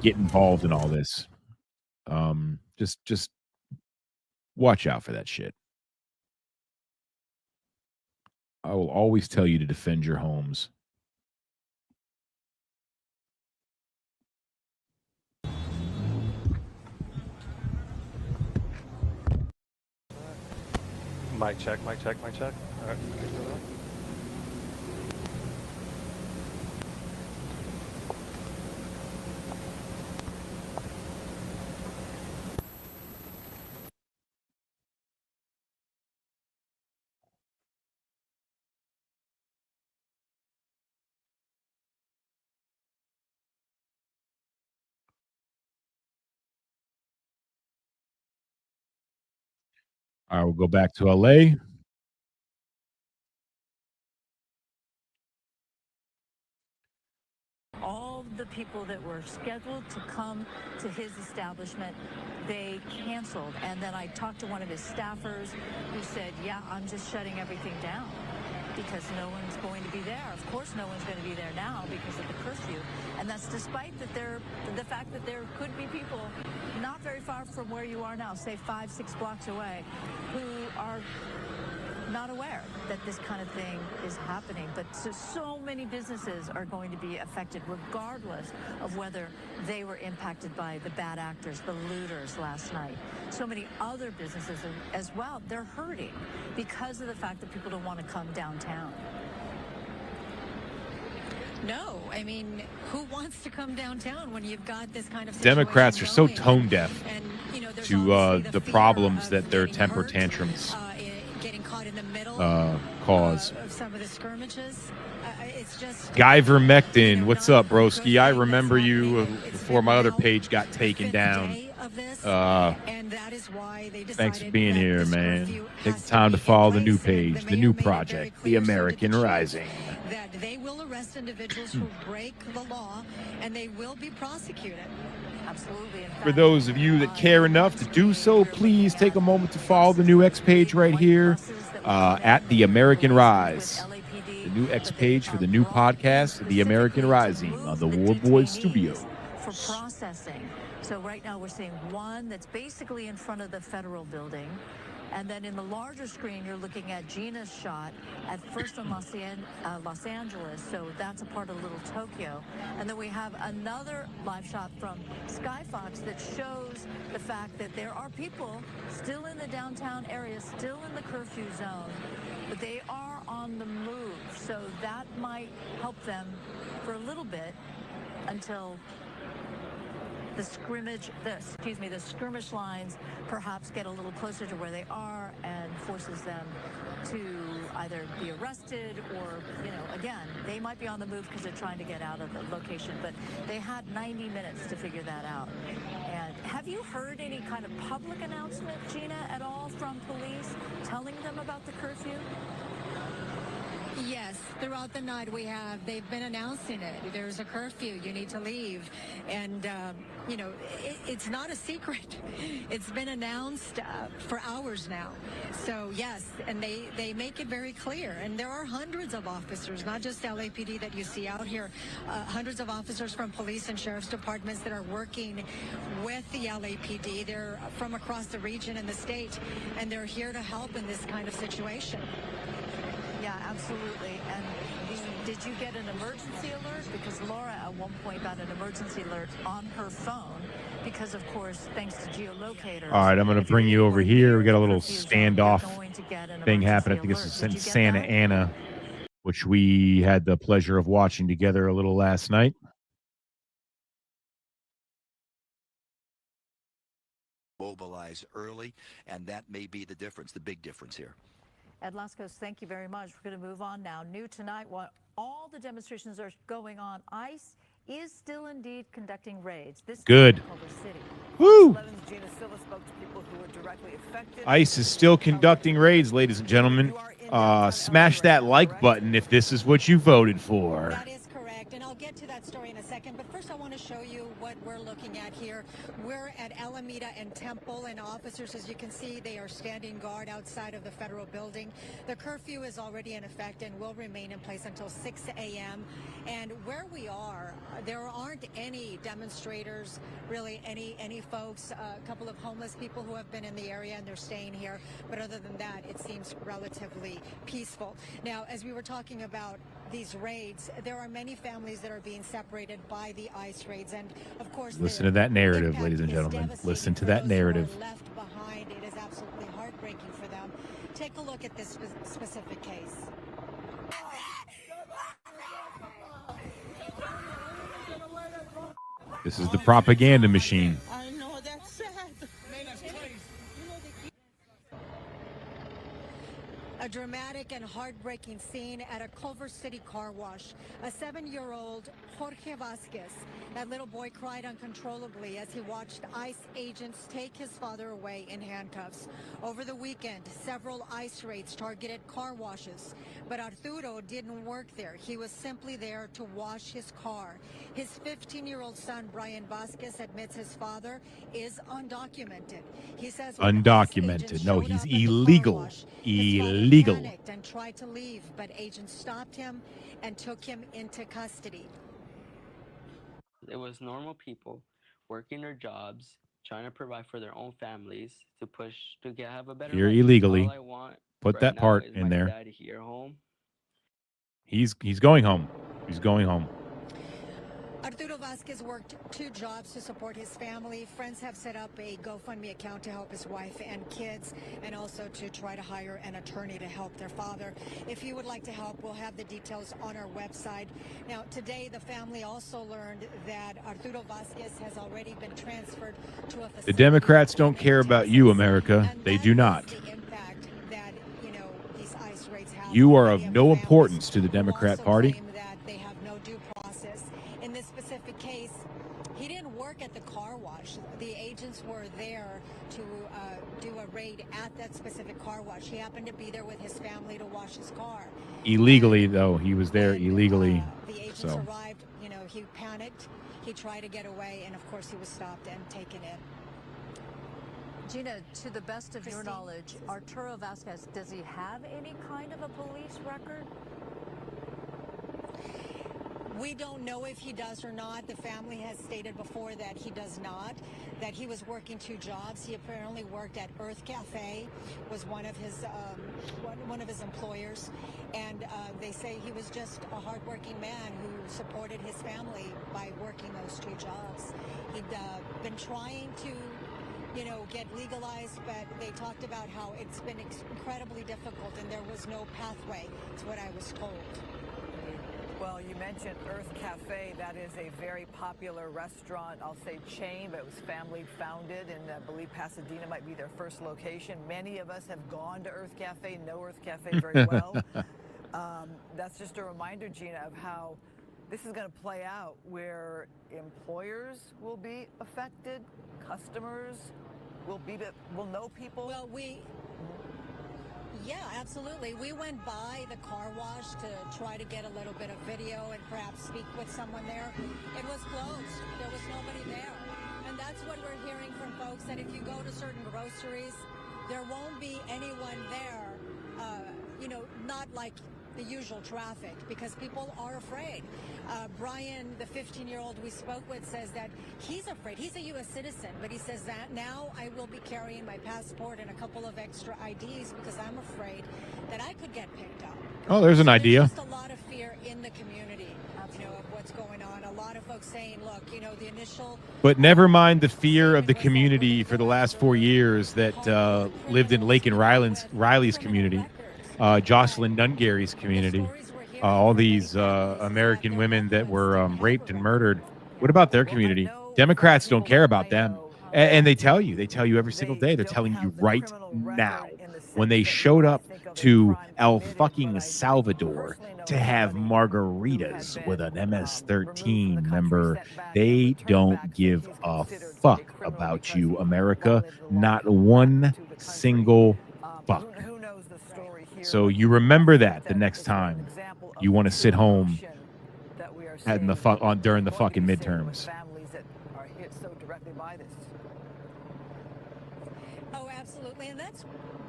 Speaker 7: get involved in all this. Just watch out for that shit. I will always tell you to defend your homes.
Speaker 3: Mic check, mic check, mic check. All right.
Speaker 7: I will go back to LA.
Speaker 4: All all the people that were scheduled to come to his establishment, they canceled. And then I talked to one of his staffers who said, yeah, I'm just shutting everything down because no one's going to be there. Of course, no one's going to be there now because of the curfew. And that's despite that the fact that there could be people not very far from where you are now, say 5-6 blocks away, who are not aware that this kind of thing is happening. But so many businesses are going to be affected regardless of whether they were impacted by the bad actors, the looters last night. So many other businesses as well, they're hurting because of the fact that people don't want to come downtown.
Speaker 2: No, I mean, who wants to come downtown when you've got this kind of situation
Speaker 7: Democrats are so
Speaker 2: going?
Speaker 7: tone deaf
Speaker 2: And, you know, there's
Speaker 7: to
Speaker 2: obviously
Speaker 7: the
Speaker 2: fear
Speaker 7: problems
Speaker 2: of
Speaker 7: that their
Speaker 2: getting
Speaker 7: temper
Speaker 2: hurt,
Speaker 7: tantrums
Speaker 2: getting caught in the middle
Speaker 7: cause.
Speaker 2: of some of the skirmishes. It's just
Speaker 7: Guyvermectin, what's up, broski? I remember you before my other page got taken down.
Speaker 2: and that is why they decided
Speaker 7: Thanks for being here, man. Take the time to follow the new page, the new project, The American Rising.
Speaker 2: that they will arrest individuals who break the law, and they will be prosecuted.
Speaker 4: Absolutely.
Speaker 7: For those of you that care enough to do so, please take a moment to follow the new X page right here at The American Rise. The new X page for the new podcast, The American Rising, on the War Boys Studio.
Speaker 4: For processing. So right now we're seeing one that's basically in front of the federal building. And then in the larger screen, you're looking at Gina's shot at first in Los Angeles. So that's a part of Little Tokyo. And then we have another live shot from Skyfox that shows the fact that there are people still in the downtown area, still in the curfew zone, but they are on the move. So that might help them for a little bit until the skirmish lines perhaps get a little closer to where they are and forces them to either be arrested or, you know, again, they might be on the move because they're trying to get out of the location, but they had 90 minutes to figure that out. And have you heard any kind of public announcement, Gina, at all from police telling them about the curfew?
Speaker 2: Yes, throughout the night they've been announcing it. There's a curfew, you need to leave. And, you know, it's not a secret. It's been announced for hours now. So, yes, and they make it very clear. And there are hundreds of officers, not just LAPD that you see out here, hundreds of officers from police and sheriff's departments that are working with the LAPD. They're from across the region and the state, and they're here to help in this kind of situation.
Speaker 4: Yeah, absolutely. And did you get an emergency alert? Because Laura at one point got an emergency alert on her phone because, of course, thanks to geolocators.
Speaker 7: All right, I'm going to bring you over here. We got a little standoff thing happening. I think this is in Santa Ana, which we had the pleasure of watching together a little last night.
Speaker 14: Mobilize early, and that may be the difference, the big difference here.
Speaker 4: Ed Lascos, thank you very much. We're going to move on now. New tonight, while all the demonstrations are going on, ICE is still indeed conducting raids. This
Speaker 7: Good.
Speaker 4: City.
Speaker 7: Woo!
Speaker 13: Gina Silva spoke to people who were directly affected.
Speaker 7: ICE is still conducting raids, ladies and gentlemen. Smash that like button if this is what you voted for.
Speaker 2: That is correct, and I'll get to that story in a second. But first, I want to show you what we're looking at here. We're at Alameda and Temple, and officers, as you can see, they are standing guard outside of the federal building. The curfew is already in effect and will remain in place until 6 a.m. And where we are, there aren't any demonstrators, really any folks, a couple of homeless people who have been in the area and they're staying here. But other than that, it seems relatively peaceful. Now, as we were talking about these raids, there are many families that are being separated by the ICE raids. And of course,
Speaker 7: Listen to that narrative, ladies and gentlemen. Listen to that narrative.
Speaker 2: Left behind, it is absolutely heartbreaking for them. Take a look at this specific case.
Speaker 7: This is the propaganda machine.
Speaker 18: I know, that's sad. Man, that's crazy.
Speaker 2: dramatic and heartbreaking scene at a Culver City car wash. A 7-year-old Jorge Vasquez, that little boy cried uncontrollably as he watched ICE agents take his father away in handcuffs. Over the weekend, several ICE raids targeted car washes, but Arturo didn't work there. He was simply there to wash his car. His 15-year-old son, Brian Vasquez, admits his father is undocumented. He says
Speaker 7: Undocumented. No, he's illegal. Illegal.
Speaker 2: Panicked and tried to leave, but agents stopped him and took him into custody.
Speaker 1: It was normal people working their jobs, trying to provide for their own families, to have a better
Speaker 7: Here
Speaker 1: life.
Speaker 7: illegally.
Speaker 1: All I want
Speaker 7: Put
Speaker 1: right
Speaker 7: that
Speaker 1: now
Speaker 7: part
Speaker 1: is
Speaker 7: in
Speaker 1: my
Speaker 7: there.
Speaker 1: dad here home.
Speaker 7: He's going home. He's going home.
Speaker 2: Arturo Vasquez worked 2 jobs to support his family. Friends have set up a GoFundMe account to help his wife and kids, and also to try to hire an attorney to help their father. If you would like to help, we'll have the details on our website. Now, today, the family also learned that Arturo Vasquez has already been transferred to a facility.
Speaker 7: The Democrats don't care about you, America. They do not.
Speaker 2: The impact that, these ICE raids have.
Speaker 7: You are of no importance to the Democrat Party.
Speaker 2: That they have no due process. In this specific case, he didn't work at the car wash. The agents were there to do a raid at that specific car wash. He happened to be there with his family to wash his car.
Speaker 7: Illegally, though. He was there illegally.
Speaker 2: The agents arrived, he panicked. He tried to get away, and of course he was stopped and taken in.
Speaker 4: Gina, to the best of your knowledge, Arturo Vasquez, does he have any kind of a police record?
Speaker 2: We don't know if he does or not. The family has stated before that he does not, that he was working 2 jobs. He apparently worked at Earth Cafe, was one of his employers, and they say he was just a hardworking man who supported his family by working those 2 jobs. He'd been trying to get legalized, but they talked about how it's been incredibly difficult and there was no pathway. It's what I was told.
Speaker 13: Well, you mentioned Earth Cafe. That is a very popular restaurant, I'll say chain, but it was family founded, and I believe Pasadena might be their first location. Many of us have gone to Earth Cafe, know Earth Cafe very well. That's just a reminder, Gina, of how this is going to play out, where employers will be affected, customers will know people.
Speaker 2: Well, yeah, absolutely. We went by the car wash to try to get a little bit of video and perhaps speak with someone there. It was closed. There was nobody there. And that's what we're hearing from folks, that if you go to certain groceries, there won't be anyone there, not like the usual traffic, because people are afraid. Brian, the 15-year-old we spoke with, says that he's afraid. He's a U.S. citizen, but he says that now I will be carrying my passport and a couple of extra IDs because I'm afraid that I could get picked up.
Speaker 7: Oh, there's an idea.
Speaker 2: There's just a lot of fear in the community, of what's going on. A lot of folks saying, look, the initial...
Speaker 7: But never mind the fear of the community for the last 4 years that lived in Lake and Riley's community, Jocelyn Nungary's community, all these American women that were raped and murdered. What about their community? Democrats don't care about them. And they tell you every single day. They're telling you right now. When they showed up to El fucking Salvador to have margaritas with an MS-13 member, they don't give a fuck about you, America. Not one single fuck. So you remember that the next time you want to sit home during the fucking midterms.
Speaker 2: Oh, absolutely. And that's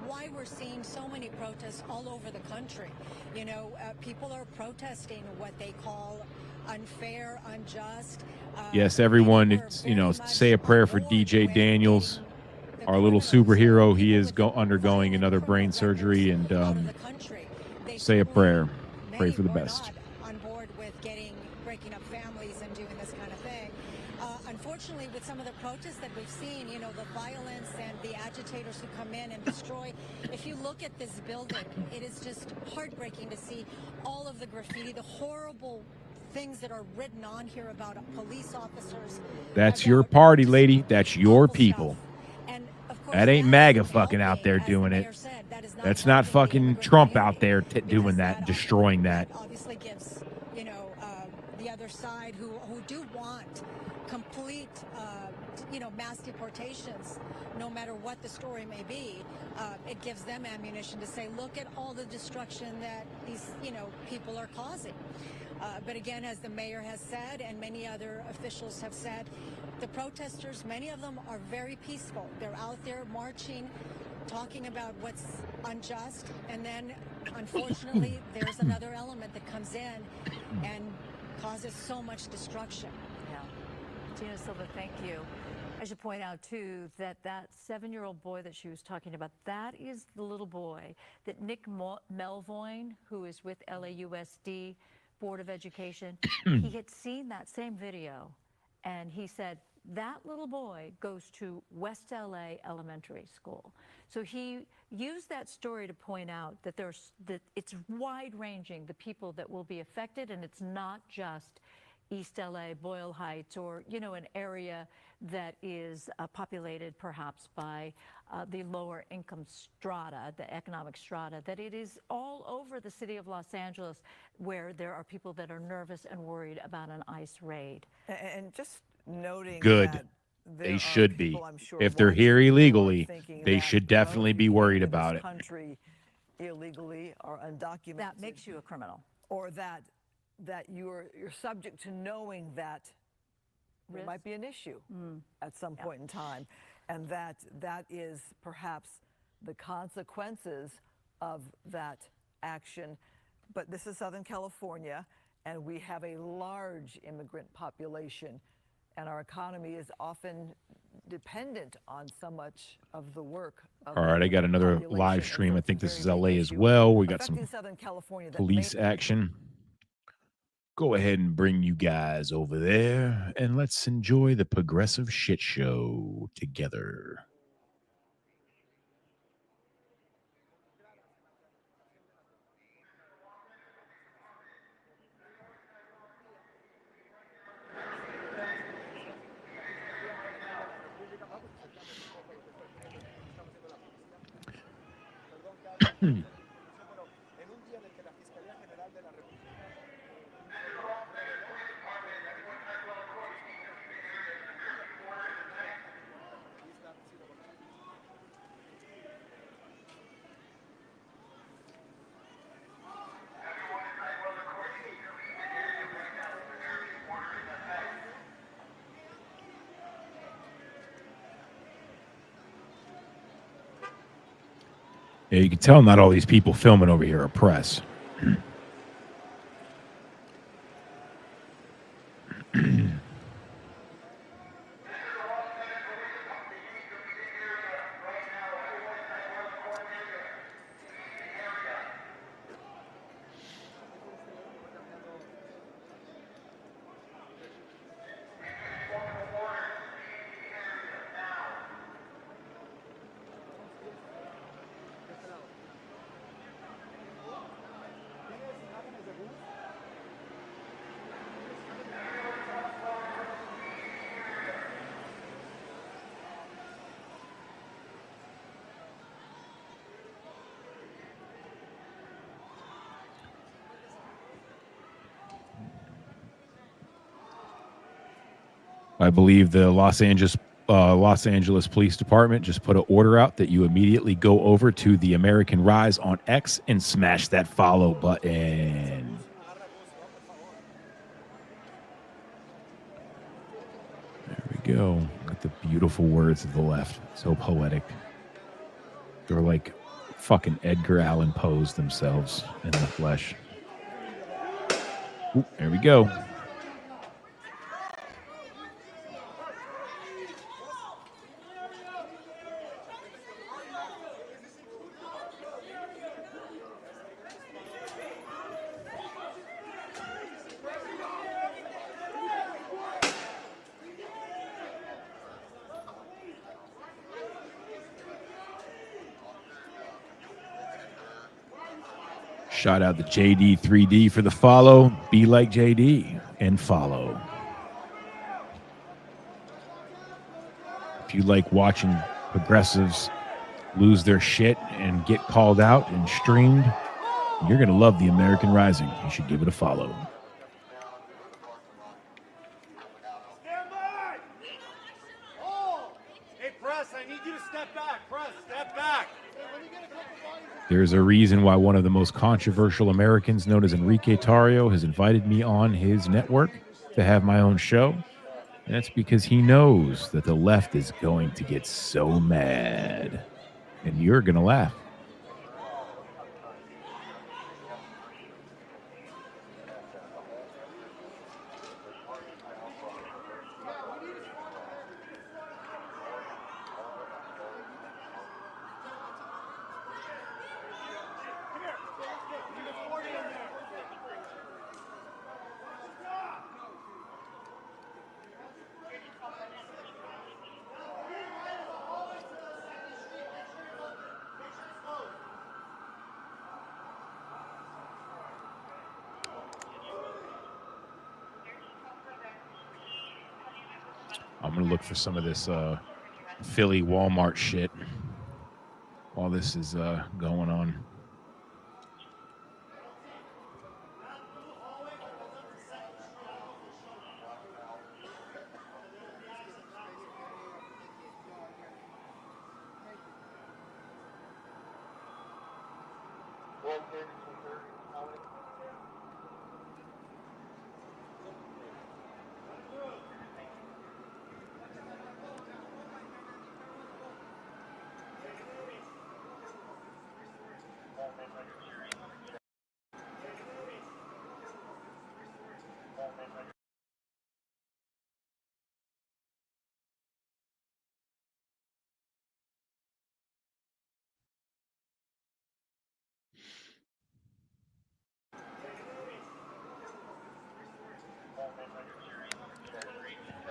Speaker 2: why we're seeing so many protests all over the country. People are protesting what they call unfair, unjust.
Speaker 7: Yes, everyone, say a prayer for DJ Daniels, our little superhero. He is undergoing another brain surgery, and say a prayer. Pray for the best.
Speaker 2: On board with breaking up families and doing this kind of thing. Unfortunately, with some of the protests that we've seen, the violence and the agitators who come in and destroy. If you look at this building, it is just heartbreaking to see all of the graffiti, the horrible things that are written on here about police officers.
Speaker 7: That's your party, lady. That's your people. That ain't MAGA fucking out there doing it. That's not fucking Trump out there doing that, destroying that.
Speaker 2: Obviously gives, the other side who do want complete, mass deportations, no matter what the story may be, it gives them ammunition to say, look at all the destruction that these, people are causing. But again, as the mayor has said, and many other officials have said, the protesters, many of them are very peaceful. They're out there marching, talking about what's unjust, and then unfortunately there's another element that comes in and causes so much destruction.
Speaker 4: Yeah. Tina Silva, thank you. I should point out too that 7-year-old boy that she was talking about, that is the little boy that Nick Melvoin, who is with LAUSD Board of Education, he had seen that same video, and he said that little boy goes to West LA Elementary School. So he used that story to point out that it's wide-ranging, the people that will be affected, and it's not just East LA, Boyle Heights, or, an area that is populated perhaps by the lower income strata, the economic strata, that it is all over the city of Los Angeles where there are people that are nervous and worried about an ICE raid.
Speaker 13: And just noting
Speaker 7: Good.
Speaker 13: that
Speaker 7: They should be.
Speaker 13: people, I'm sure,
Speaker 7: If they're here illegally,
Speaker 13: thinking
Speaker 7: they
Speaker 13: that,
Speaker 7: should definitely be worried about it.
Speaker 13: Country illegally or undocumented.
Speaker 4: That makes you a criminal.
Speaker 13: Or that you're subject to knowing that there might be an issue at some point in time, and that is perhaps the consequences of that action. But this is Southern California, and we have a large immigrant population, and our economy is often dependent on so much of the work of
Speaker 7: All right, I got another live stream. I think this is LA as well. We got some police action. Go ahead and bring you guys over there, and let's enjoy the progressive shit show together. Yeah, you can tell not all these people filming over here are press. I believe the Los Angeles Police Department just put an order out that you immediately go over to the American Rise on X and smash that follow button. There we go. Got the beautiful words of the left. So poetic. They're like fucking Edgar Allan Poe's themselves in the flesh. Ooh, there we go. Shout out to JD3D for the follow. Be like JD and follow. If you like watching progressives lose their shit and get called out and streamed, you're going to love The American Rising. You should give it a follow.
Speaker 17: Hey, Press, I need you to step back. Press, step back.
Speaker 7: There's a reason why one of the most controversial Americans, known as Enrique Tarrio, has invited me on his network to have my own show. And that's because he knows that the left is going to get so mad. And you're going to laugh. I'm going to look for some of this Philly Walmart shit while this is going on.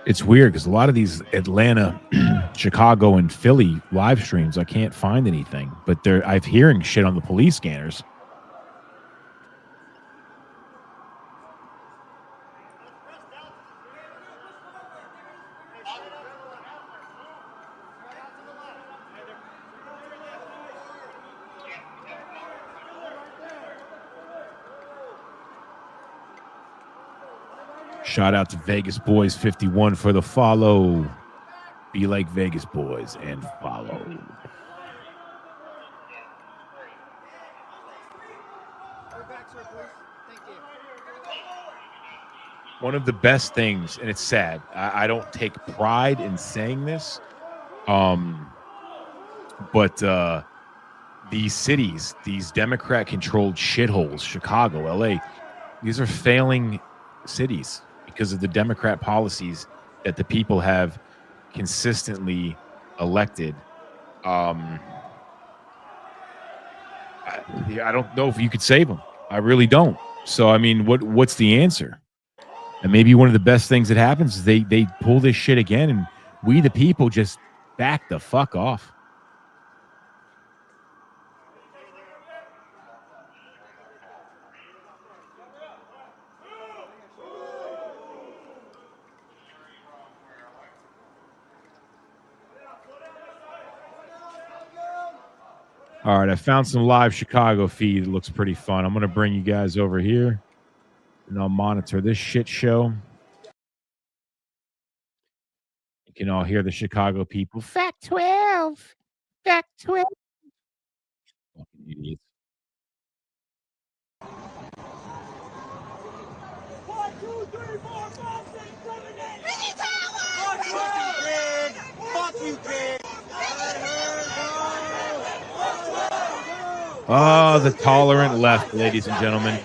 Speaker 7: It's weird because a lot of these Atlanta, Chicago, and Philly live streams, I can't find anything. But I'm hearing shit on the police scanners. Shout out to Vegas Boys 51 for the follow. Be like Vegas Boys and follow. One of the best things, and it's sad, I don't take pride in saying this, but these cities, these Democrat-controlled shitholes, Chicago, LA, these are failing cities because of the Democrat policies that the people have consistently elected. I don't know if you could save them. I really don't. So, I mean, what's the answer? And maybe one of the best things that happens is they pull this shit again, and we, the people, just back the fuck off. All right, I found some live Chicago feed. It looks pretty fun. I'm going to bring you guys over here, and I'll monitor this shit show. You can all hear the Chicago people. Fact 12. Fact 12. Fucking idiots. Oh, the tolerant left, ladies and gentlemen.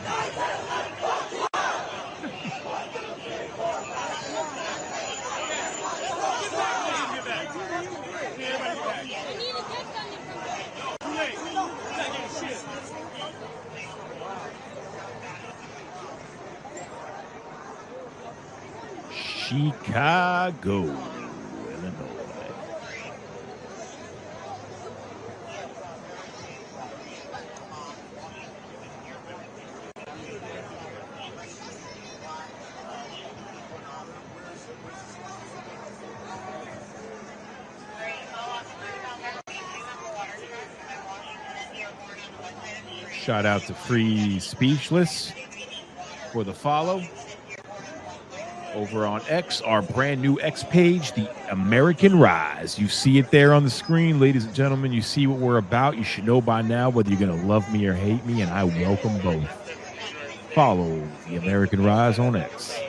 Speaker 7: Chicago, Illinois. Shout out to Free Speechless for the follow. Over on X, our brand new X page, the American Rise. You see it there on the screen, ladies and gentlemen. You see what we're about. You should know by now whether you're going to love me or hate me, and I welcome both. Follow the American Rise on X.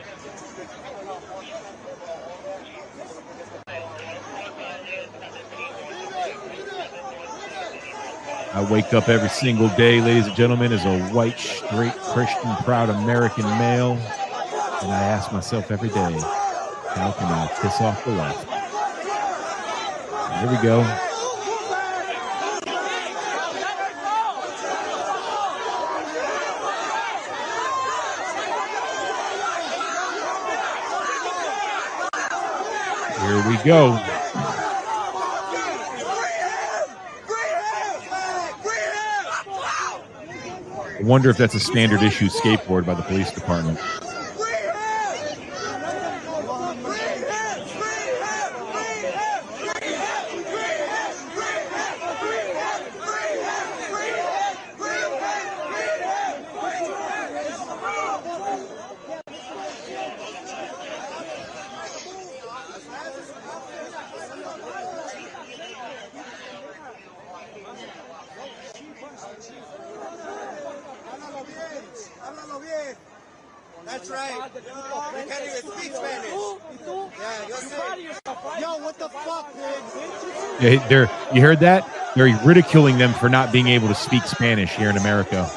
Speaker 7: I wake up every single day, ladies and gentlemen, as a white, straight, Christian, proud American male. And I ask myself every day, how can I piss off the left? Here we go. Here we go. I wonder if that's a standard issue skateboard by the police department.
Speaker 18: That's right. You can't even speak Spanish. Yeah, yo, what the fuck, man?
Speaker 7: Yeah, you heard that? They're ridiculing them for not being able to speak Spanish here in America.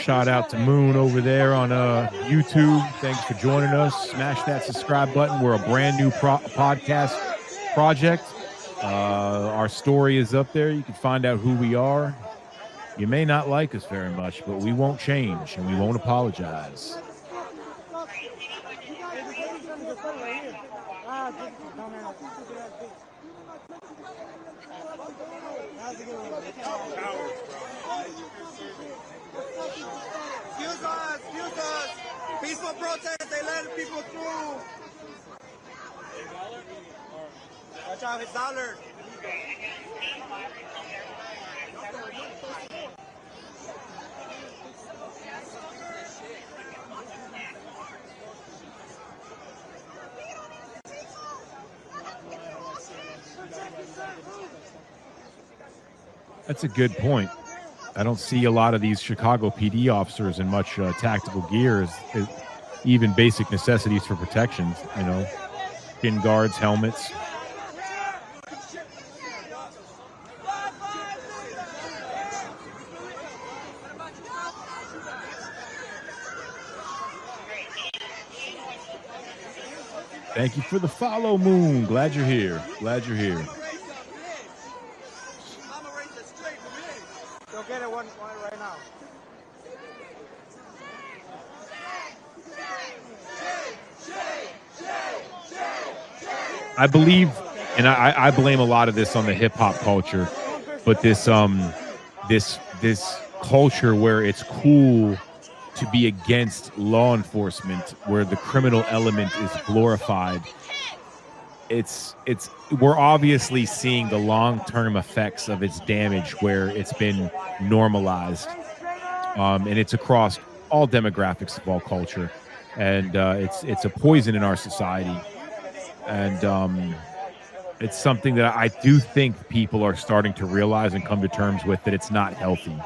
Speaker 7: Shout out to Moon over there on YouTube. Thanks for joining us. Smash that subscribe button. We're a brand new podcast project. Our story is up there. You can find out who we are. You may not like us very much, but we won't change and we won't apologize.
Speaker 18: Excuse us. Peaceful protest, they let people through. Watch out, it's dollar.
Speaker 7: That's a good point. I don't see a lot of these Chicago PD officers in much tactical gear, even basic necessities for protections, you know, shin guards, helmets. Thank you for the follow, Moon. Glad you're here. Glad you're here.
Speaker 18: Go get it one right now.
Speaker 7: I believe, and I blame a lot of this on the hip hop culture, but this culture where it's cool to be against law enforcement, where the criminal element is glorified. We're obviously seeing the long-term effects of its damage where it's been normalized, and it's across all demographics of all culture, and it's a poison in our society, and it's something that I do think people are starting to realize and come to terms with, that it's not healthy.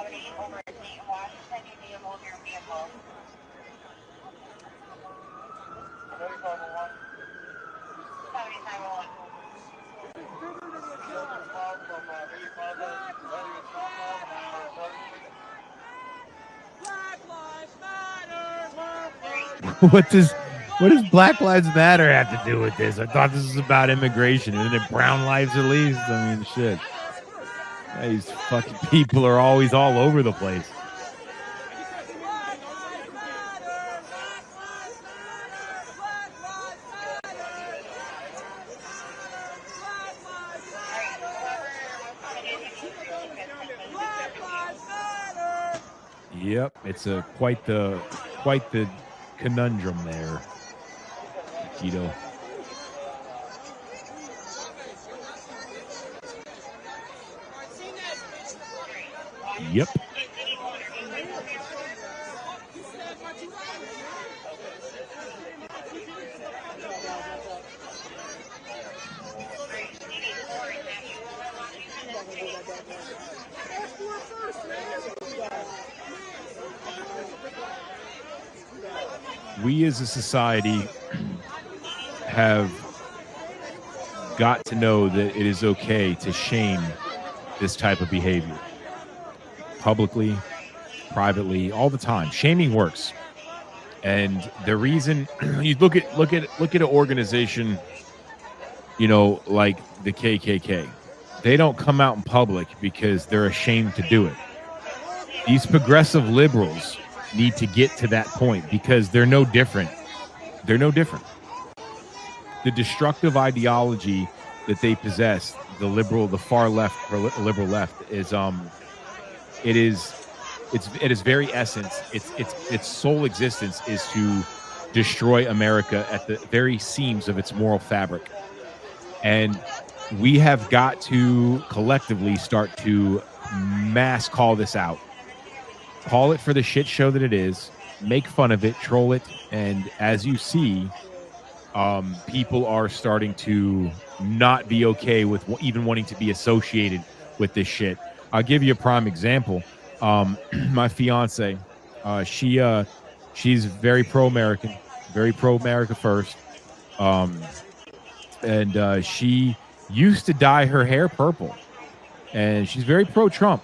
Speaker 7: What does Black Lives Matter have to do with this? I thought this was about immigration. Isn't it brown lives at least? I mean, shit. These fucking people are always all over the place. Yep, it's a quite the conundrum there, Keto. Yep. We as a society have got to know that it is okay to shame this type of behavior publicly, privately, all the time. Shaming works. And the reason you look at an organization, like the KKK. They don't come out in public because they're ashamed to do it. These progressive liberals need to get to that point because they're no different. They're no different. The destructive ideology that they possess, the far left, liberal left, is it is very essence. Its sole existence is to destroy America at the very seams of its moral fabric. And we have got to collectively start to mass call this out. Call it for the shit show that it is. Make fun of it, troll it, and as you see, people are starting to not be okay with even wanting to be associated with this shit. I'll give you a prime example. My fiance, she's very pro-American, very pro-America first, and she used to dye her hair purple, and she's very pro-Trump.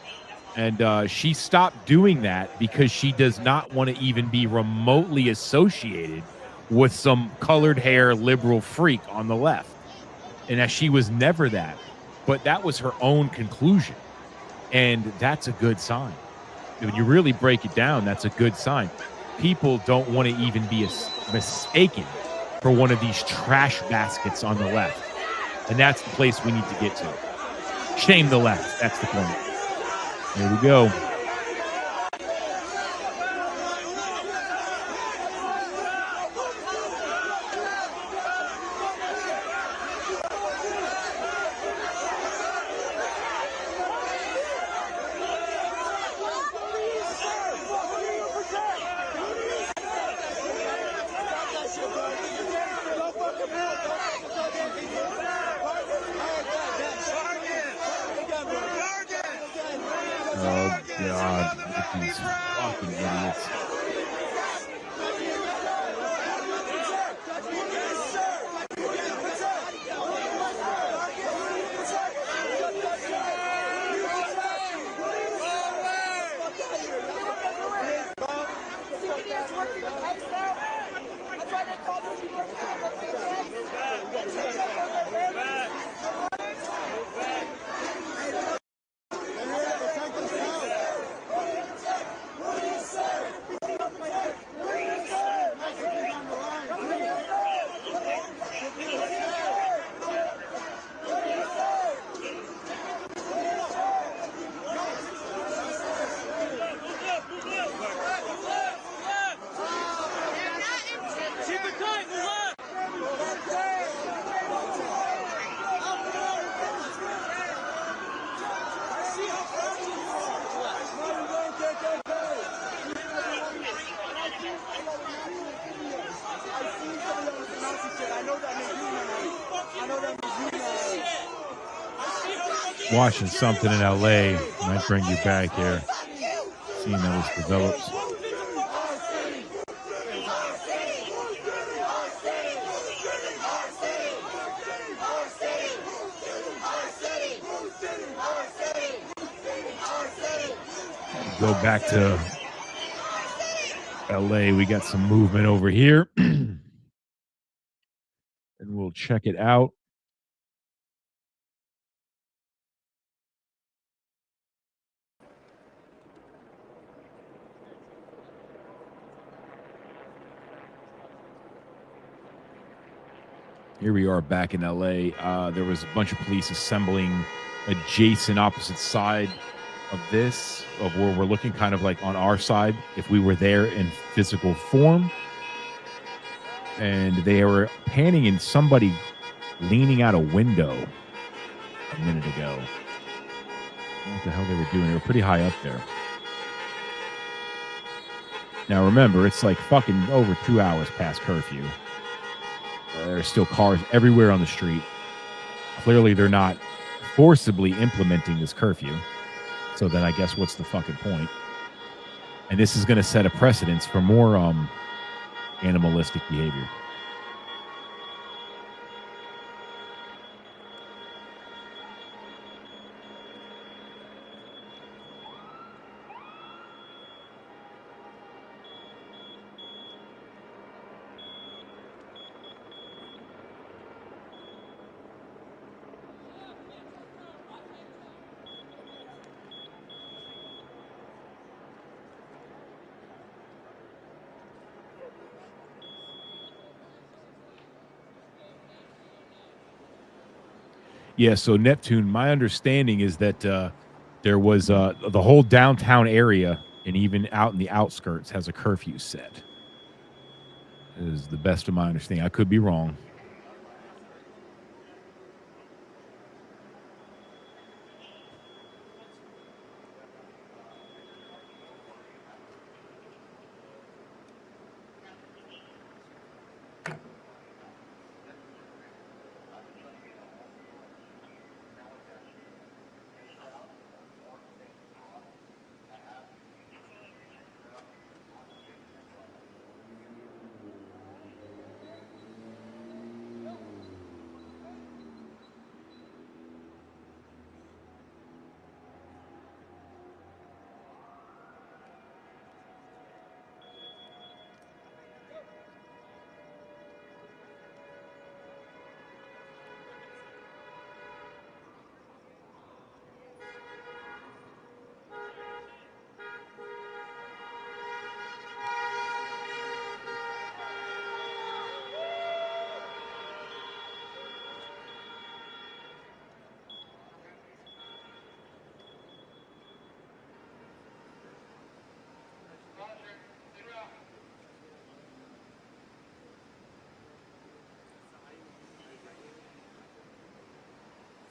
Speaker 7: And she stopped doing that because she does not want to even be remotely associated with some colored hair liberal freak on the left. And that she was never that. But that was her own conclusion. And that's a good sign. When you really break it down, that's a good sign. People don't want to even be mistaken for one of these trash baskets on the left. And that's the place we need to get to. Shame the left. That's the point. Here we go. Oh, God. Look at these fucking idiots. Watching something in LA might bring you back here. Seeing how this develops. Go back to LA. We got some movement over here. And we'll check it out. Here we are back in LA. There was a bunch of police assembling adjacent opposite side of this, of where we're looking, kind of like on our side, if we were there in physical form. And they were panning in somebody leaning out a window a minute ago. What the hell they were doing? They were pretty high up there. Now remember, it's like fucking over 2 hours past curfew. There are still cars everywhere on the street. Clearly, they're not forcibly implementing this curfew. So then I guess what's the fucking point? And this is going to set a precedence for more animalistic behavior. Yeah, so Neptune, my understanding is that there was the whole downtown area and even out in the outskirts has a curfew set. Is the best of my understanding. I could be wrong.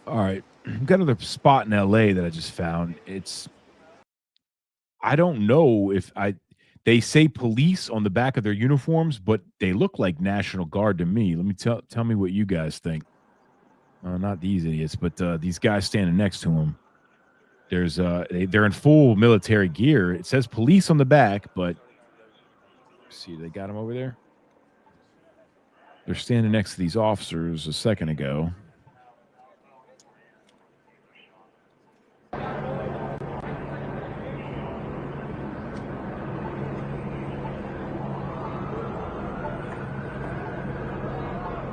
Speaker 7: All right. I've got another spot in LA that I just found. I don't know if they say police on the back of their uniforms, but they look like National Guard to me. Let me tell me what you guys think. Not these idiots, but these guys standing next to them. There's they're in full military gear. It says police on the back, but see, they got them over there. They're standing next to these officers a second ago.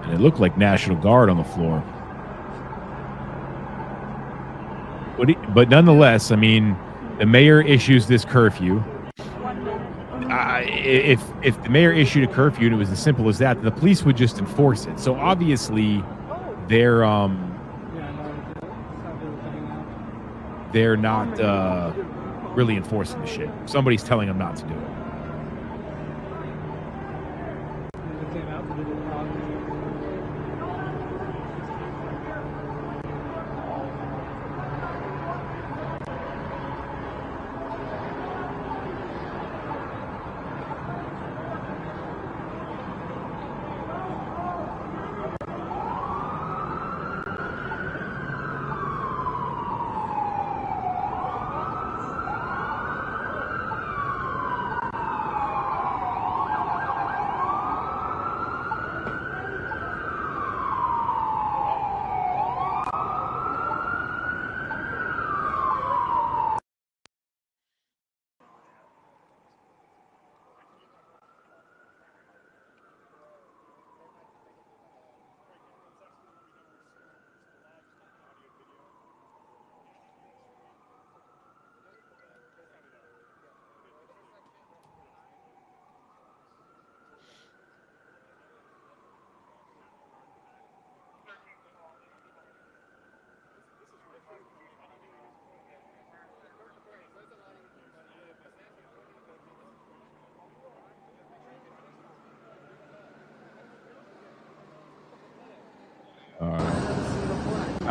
Speaker 7: And it looked like National Guard on the floor. But nonetheless, I mean, the mayor issues this curfew. If the mayor issued a curfew and it was as simple as that, the police would just enforce it. So obviously, they're not really enforcing the shit. Somebody's telling them not to do it.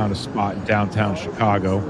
Speaker 7: found a spot in downtown Chicago.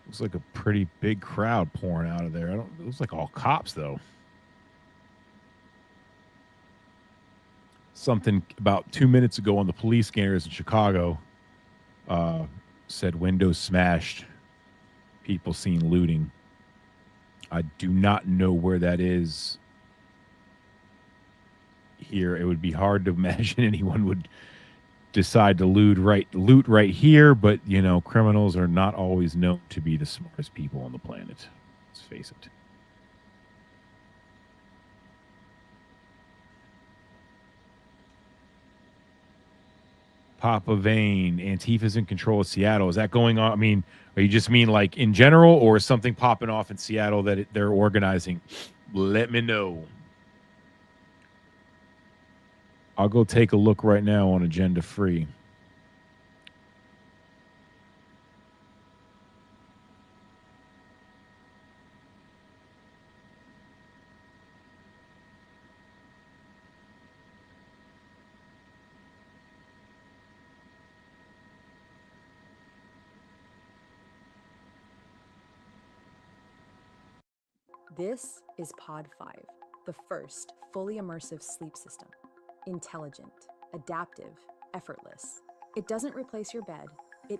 Speaker 7: Looks like a pretty big crowd pouring out of there. It looks like all cops, though. Something about 2 minutes ago on the police scanners in Chicago said windows smashed, people seen looting. I do not know where that is here. It would be hard to imagine anyone would decide to loot right here, but you know, criminals are not always known to be the smartest people on the planet. Let's face it. Papa Vane, Antifa's in control of Seattle. Is that going on? I mean, are you just mean like in general, or is something popping off in Seattle that they're organizing? Let me know. I'll go take a look right now on Agenda Free.
Speaker 5: This is Pod 5, the first fully immersive sleep system. Intelligent, adaptive, effortless. It doesn't replace your bed. It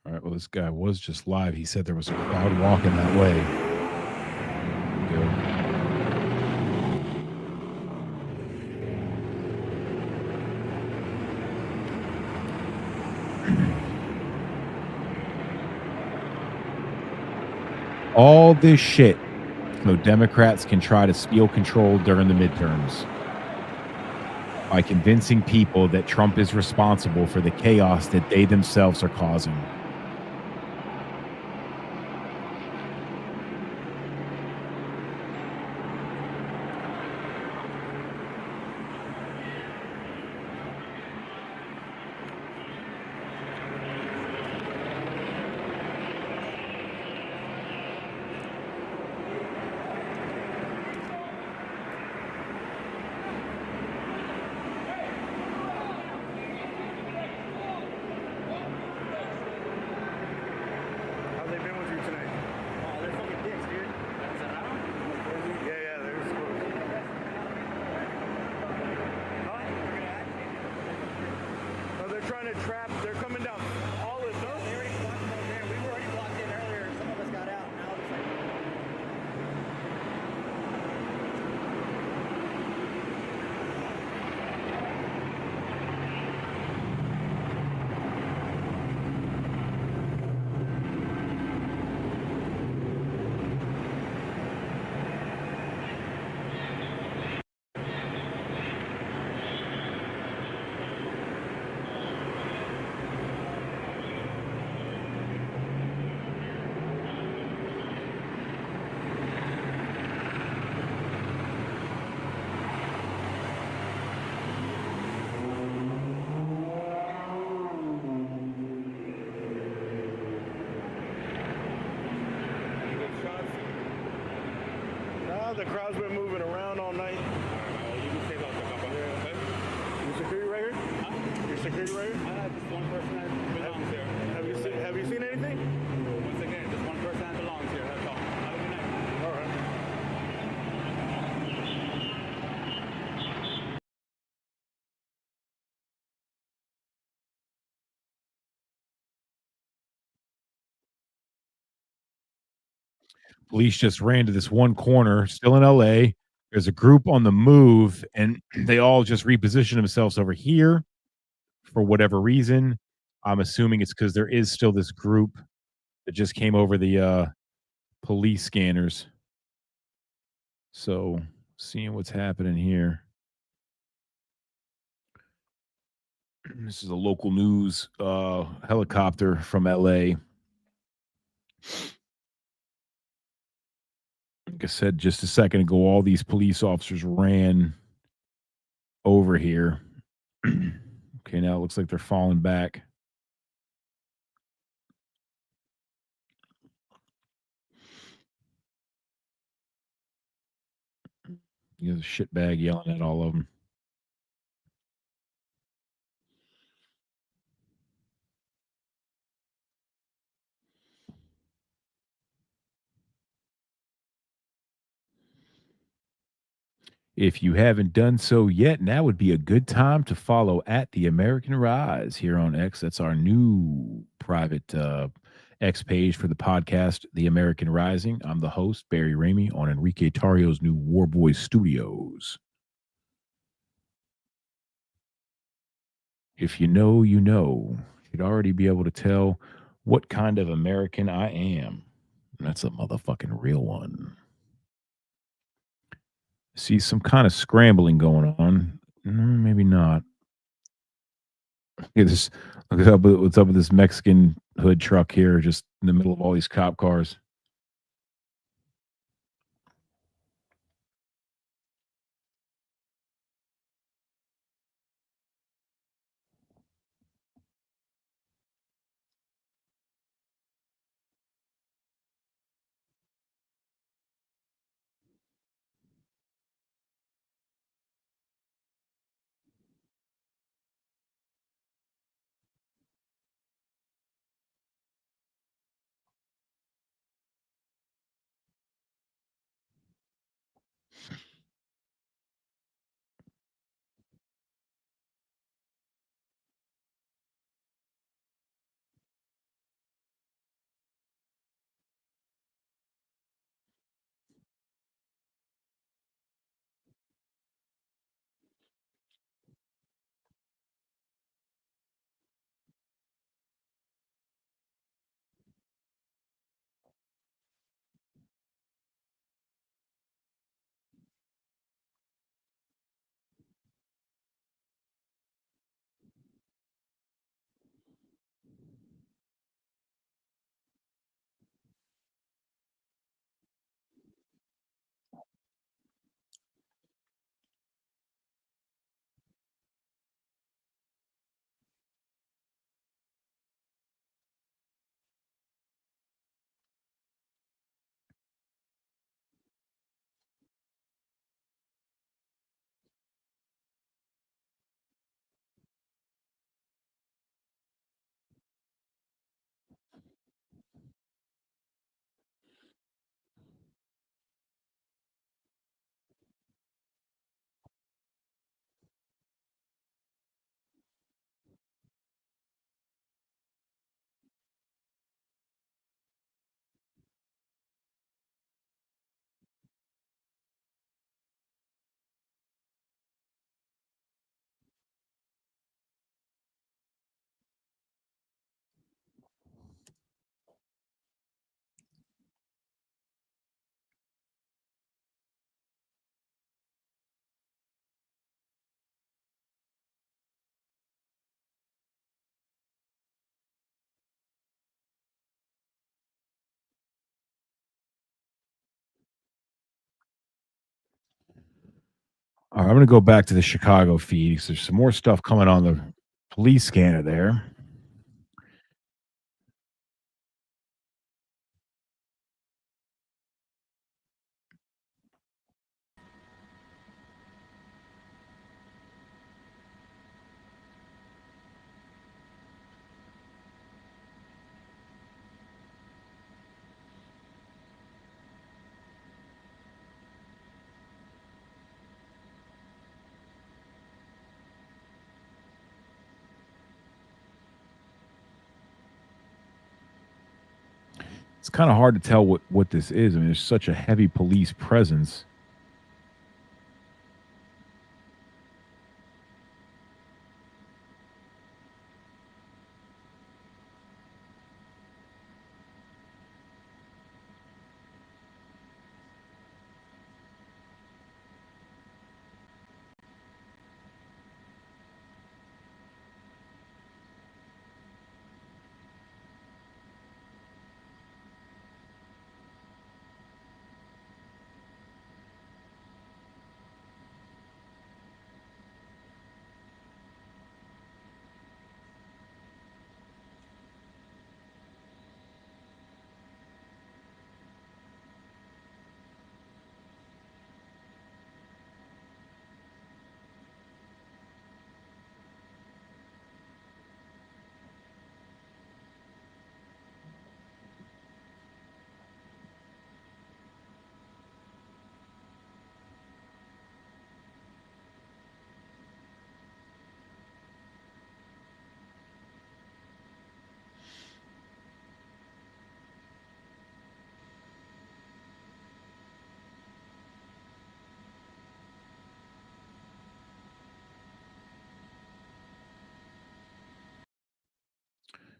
Speaker 7: All right, well, this guy was just live. He said there was a crowd walking that way. Go. All this shit so Democrats can try to steal control during the midterms by convincing people that Trump is responsible for the chaos that they themselves are causing.
Speaker 17: How've they been with you tonight? Oh, they're fucking dicks, dude. Is that right? Yeah, they're supposed. Oh, they're trying to trap. They're coming down all of them. They already blocked them over there. We were already blocked in earlier. Some of us got out. Now it's like. The crowd's been moving around all night.
Speaker 6: You can stay longer, Papa. Okay?
Speaker 17: Your security right here?
Speaker 6: Huh?
Speaker 17: Your security right here?
Speaker 6: Just one person that belongs here.
Speaker 17: Have you seen anything?
Speaker 6: Once again, just one person that belongs here. That's all. Have a good night.
Speaker 17: All right.
Speaker 7: Police just ran to this one corner, still in LA. There's a group on the move, and they all just reposition themselves over here for whatever reason. I'm assuming it's because there is still this group that just came over the police scanners. So, seeing what's happening here. This is a local news helicopter from LA. Like I said just a second ago, all these police officers ran over here. Okay, now it looks like they're falling back. You have a shitbag yelling at all of them. If you haven't done so yet, now would be a good time to follow at The American Rise here on X. That's our new private X page for the podcast, The American Rising. I'm the host, Barry Ramey, on Enrique Tarrio's new Warboy Studios. If you know, you know. You'd already be able to tell what kind of American I am. And that's a motherfucking real one. See some kind of scrambling going on. Maybe not. Look at what's up with this Mexican hood truck here, just in the middle of all these cop cars. All right, I'm going to go back to the Chicago feed because there's some more stuff coming on the police scanner there. It's kind of hard to tell what this is. I mean, there's such a heavy police presence.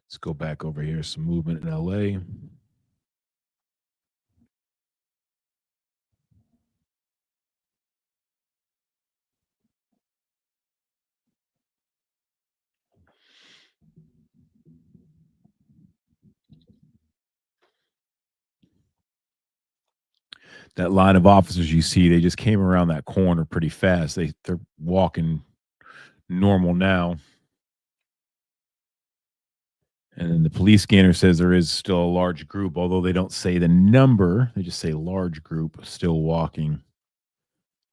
Speaker 7: Let's go back over here. Some movement in LA. That line of officers you see, they just came around that corner pretty fast. They're walking normal now. And then the police scanner says there is still a large group, although they don't say the number. They just say large group still walking.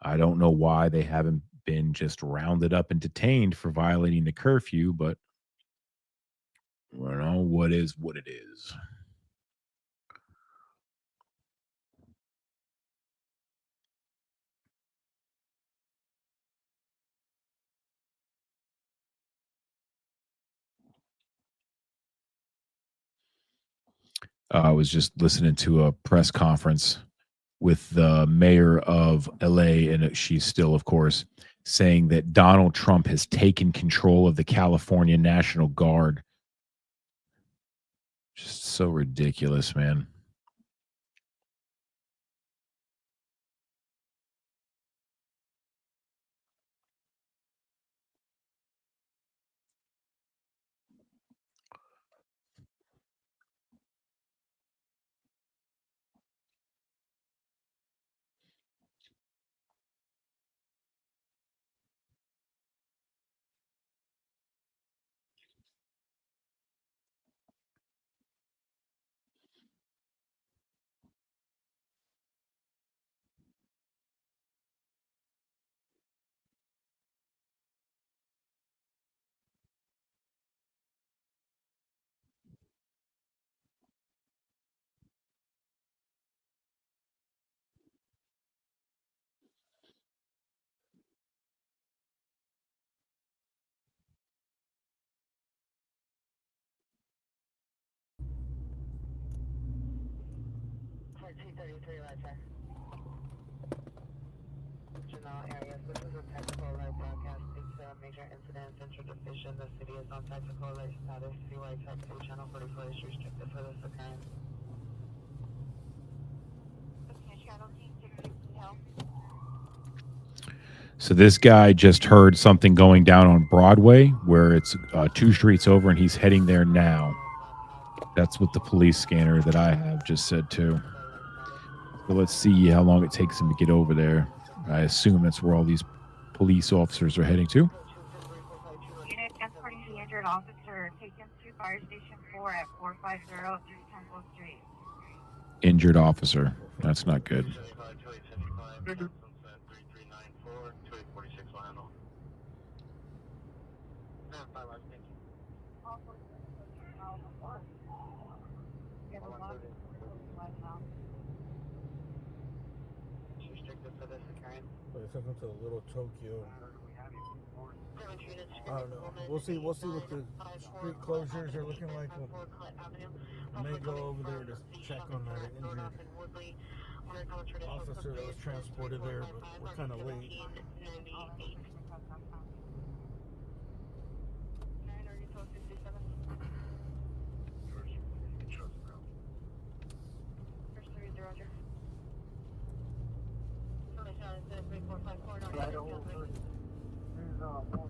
Speaker 7: I don't know why they haven't been just rounded up and detained for violating the curfew, but I don't know what is what it is. I was just listening to a press conference with the mayor of LA, and she's still, of course, saying that Donald Trump has taken control of the California National Guard. Just so ridiculous, man.
Speaker 10: Areas. This is a tactical alert broadcast. It's a major incident. Central Division. The city is on tactical alert status. CY Tech 2 Channel 44 is restricted for this occurrence.
Speaker 7: So this guy just heard something going down on Broadway, where it's 2 streets over, and he's heading there now. That's what the police scanner that I have just said too. So let's see how long it takes him to get over there. I assume that's where all these police officers are heading to.
Speaker 10: Unit escorting the injured officer taken to Fire Station 4 at 450 East Temple Street.
Speaker 7: Injured officer. That's not good.
Speaker 17: Welcome to Little Tokyo. I don't know. We'll see what the street closures are looking like. I may go over there to check on that injured officer that was transported there, but we're kind of late. Right over. Here's 1%.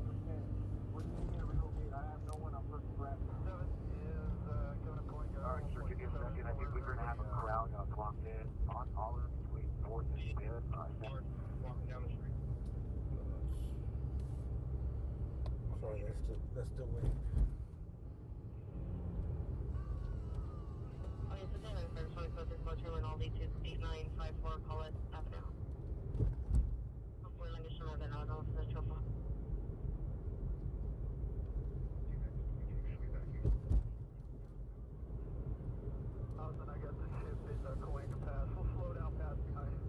Speaker 17: What do you need to relocate? I have no one. I'm looking for. 7 is going to point. All right, sir. Give me a second. I think we're going to have a crowd clocked in on Olive between 4th and 5th. Walking down the street. Sorry, that's still waiting.
Speaker 10: Okay, so then I'm first one focus motor and all lead to 8954 Collette Avenue. Hopefully, language 11 on all the trouble.
Speaker 17: I got the ship in Coinga Pass. We'll slow down past behind him.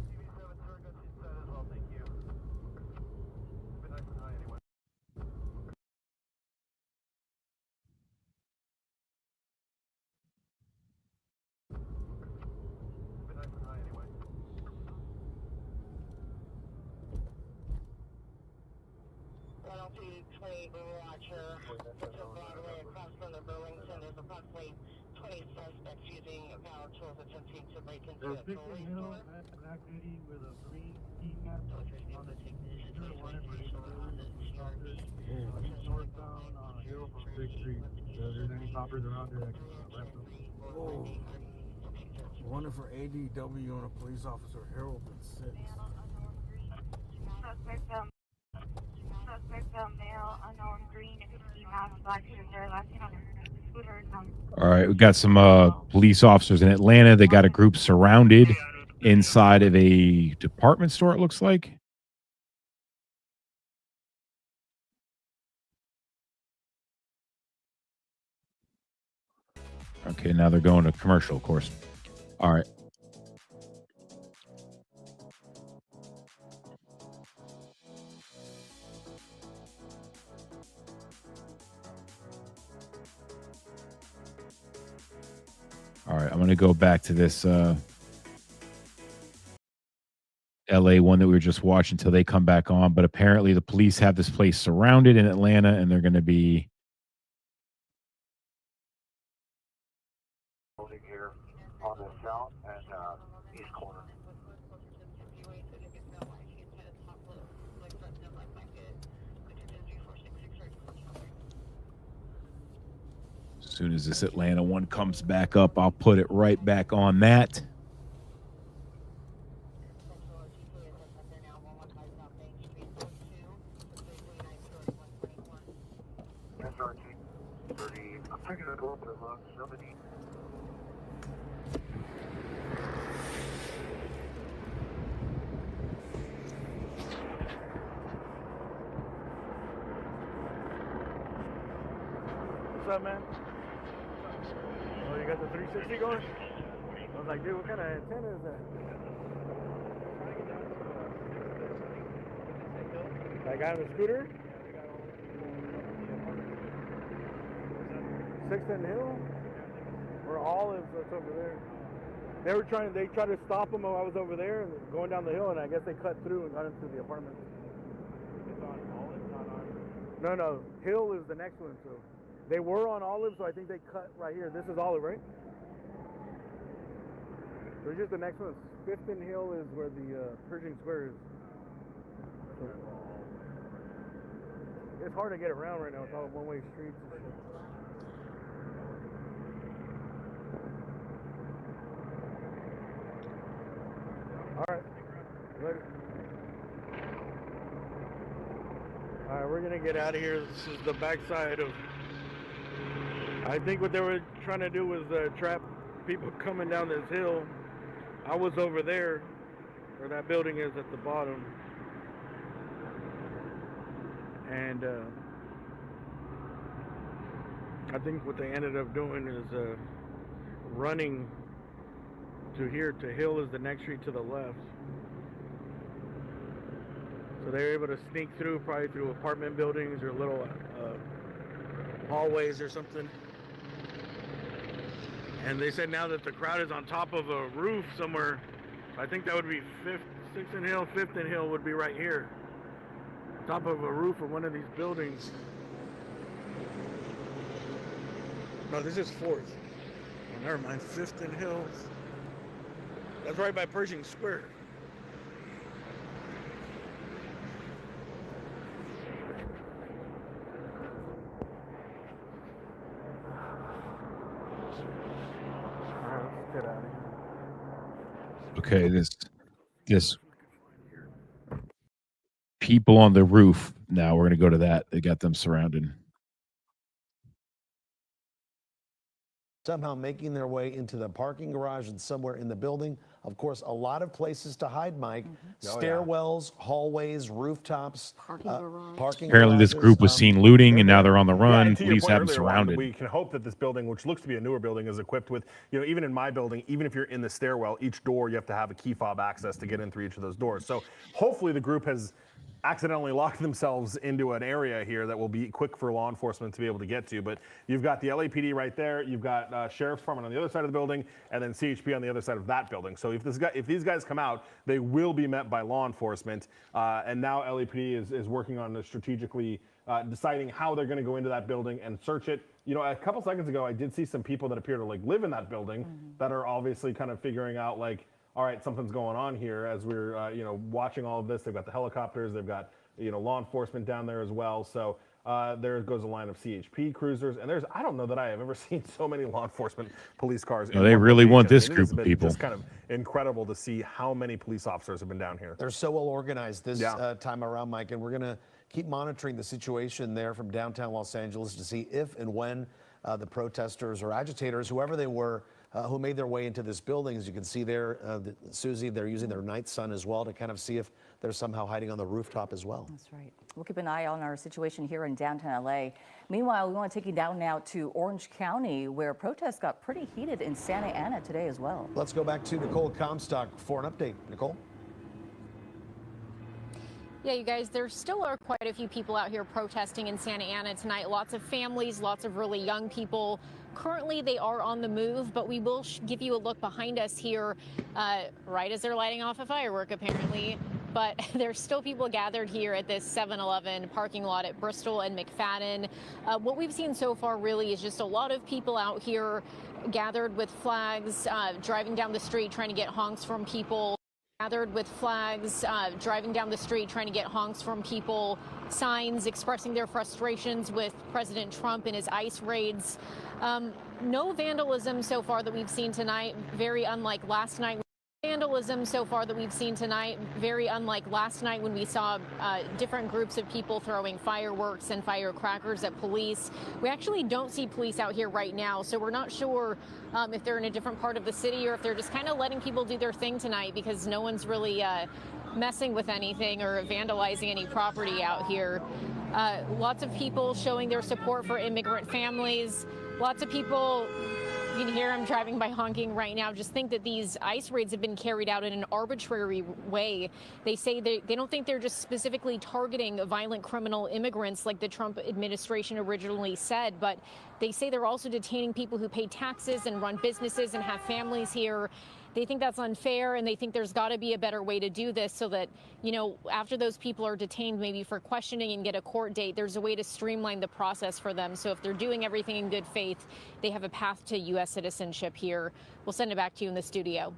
Speaker 17: TV7, sir, got you set as well. Thank you. Been nice and high anyway. Been nice and high anyway.
Speaker 10: Watcher, Broadway across from the Burlington. There's approximately 20 suspects using power tools attempting to break into a jewelry store.
Speaker 17: Black lady with a green keycap on the northbound on a hill from Big Street. If there's any coppers around there that can left them. Oh. One for ADW and a police officer, Harold at 6.
Speaker 10: Suspect male, unknown, green, 50 mask, black hair, last seen on a scooter.
Speaker 7: All right, we got some police officers in Atlanta. They got a group surrounded inside of a department store, it looks like. Okay, now they're going to commercial, of course. All right. All right, I'm going to go back to this LA one that we were just watching until they come back on. But apparently the police have this place surrounded in Atlanta, and they're going to be
Speaker 17: here on the south and east corner.
Speaker 7: as soon as this Atlanta one comes back up, I'll put it right back on that.
Speaker 17: I'm taking a little bit of luck. Somebody. What's up, man? Oh, you got the 360 going? I was like, dude, what kind of antenna is that? That guy on the scooter? 6th and Hill? Or Olives, that's over there. They tried to stop him while I was over there and going down the hill, and I guess they cut through and got into the apartment. It's on Olive, not on... No, Hill is the next one, so... They were on Olive, so I think they cut right here. This is Olive, right? There's just the next one. 5th and Hill is where the Pershing Square is. So, it's hard to get around right now. It's all one-way streets and shit. All right. Later. All right, we're gonna get out of here. This is the backside of. I think what they were trying to do was trap people coming down this hill. I was over there, where that building is at the bottom, and I think what they ended up doing is running to here. To Hill is the next street to the left. So they were able to sneak through, probably through apartment buildings or little hallways or something. And they said now that the crowd is on top of a roof somewhere, I think that would be 6th and Hill, 5th and Hill would be right here. On top of a roof of one of these buildings. No, this is 4th. Oh, never mind, 5th and Hill. That's right by Pershing Square. Get out of here.
Speaker 7: Okay, this people on the roof. Now we're gonna go to that. They got them surrounded.
Speaker 8: Somehow making their way into the parking garage and somewhere in the building. Of course, a lot of places to hide, Mike. Stairwells, hallways, rooftops, parking
Speaker 7: Apparently, this
Speaker 8: garages.
Speaker 7: group was seen looting, and now they're on the run.
Speaker 22: And to your
Speaker 7: Police
Speaker 22: point
Speaker 7: have them
Speaker 22: earlier, Ryan,
Speaker 7: surrounded.
Speaker 22: we can hope that this building, which looks to be a newer building, is equipped with, even in my building, even if you're in the stairwell, each door you have to have a key fob access to get in through each of those doors. So hopefully the group has accidentally locked themselves into an area here that will be quick for law enforcement to be able to get to. But you've got the LAPD right there, you've got Sheriff's Department on the other side of the building, and then CHP on the other side of that building. So if these guys come out, they will be met by law enforcement. And now LAPD is working on strategically deciding how they're going to go into that building and search it. A couple seconds ago, I did see some people that appear to live in that building that are obviously kind of figuring out all right, something's going on here as we're, watching all of this. They've got the helicopters, they've got, law enforcement down there as well. So there goes a line of CHP cruisers, and I don't know that I have ever seen so many law enforcement police cars.
Speaker 7: No, they really want this group of people.
Speaker 22: It's kind of incredible to see how many police officers have been down here.
Speaker 8: They're so well organized this time around, Mike, and we're going to keep monitoring the situation there from downtown Los Angeles to see if and when the protesters or agitators, whoever they were, who made their way into this building. As you can see there, Susie, they're using their night sun as well to kind of see if they're somehow hiding on the rooftop as well.
Speaker 23: That's right. We'll keep an eye on our situation here in downtown LA. Meanwhile, we want to take you down now to Orange County, where protests got pretty heated in Santa Ana today as well.
Speaker 8: Let's go back to Nicole Comstock for an update. Nicole?
Speaker 24: Yeah, you guys, there still are quite a few people out here protesting in Santa Ana tonight. Lots of families, lots of really young people. Currently, they are on the move, but we will give you a look behind us here right as they're lighting off a firework, apparently. But there's still people gathered here at this 7-Eleven parking lot at Bristol and McFadden. What we've seen so far really is just a lot of people out here gathered with flags, driving down the street, trying to get honks from people. Gathered with flags, driving down the street, trying to get honks from people, signs expressing their frustrations with President Trump and his ICE raids. No vandalism so far that we've seen tonight, very unlike last night. Vandalism so far that we've seen tonight, very unlike last night when we saw different groups of people throwing fireworks and firecrackers at police. We actually don't see police out here right now, so we're not sure if they're in a different part of the city or if they're just kind of letting people do their thing tonight because no one's really messing with anything or vandalizing any property out here. Lots of people showing their support for immigrant families. Lots of people, you can hear I'm driving by honking right now, just think that these ICE raids have been carried out in an arbitrary way. They say they don't think they're just specifically targeting violent criminal immigrants like the Trump administration originally said, but they say they're also detaining people who pay taxes and run businesses and have families here. They think that's unfair, and they think there's got to be a better way to do this so that, after those people are detained maybe for questioning and get a court date, there's a way to streamline the process for them. So if they're doing everything in good faith, they have a path to U.S. citizenship here. We'll send it back to you in the studio.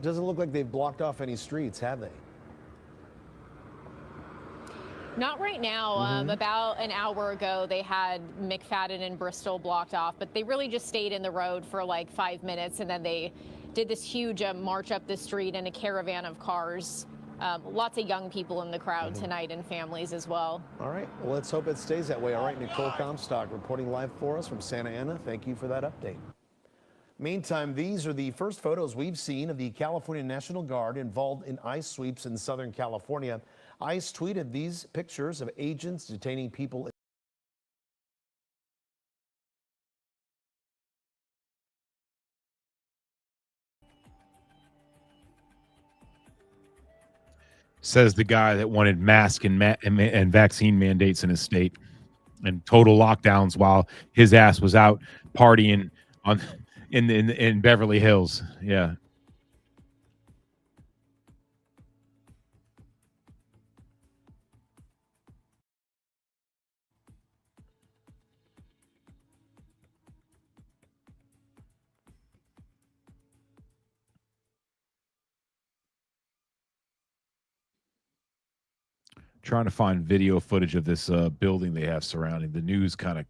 Speaker 8: Doesn't look like they've blocked off any streets, have they?
Speaker 24: Not right now. About an hour ago, they had McFadden and Bristol blocked off, but they really just stayed in the road for like 5 minutes, and then they did this huge march up the street in a caravan of cars. Lots of young people in the crowd tonight and families as well.
Speaker 8: All right, well, let's hope it stays that way. All right, Nicole Comstock reporting live for us from Santa Ana. Thank you for that update. Meantime, these are the first photos we've seen of the California National Guard involved in ICE sweeps in Southern California. ICE tweeted these pictures of agents detaining people.
Speaker 7: Says the guy that wanted mask and vaccine mandates in his state and total lockdowns while his ass was out partying in Beverly Hills. Yeah. Trying to find video footage of this building they have surrounding. The news kind of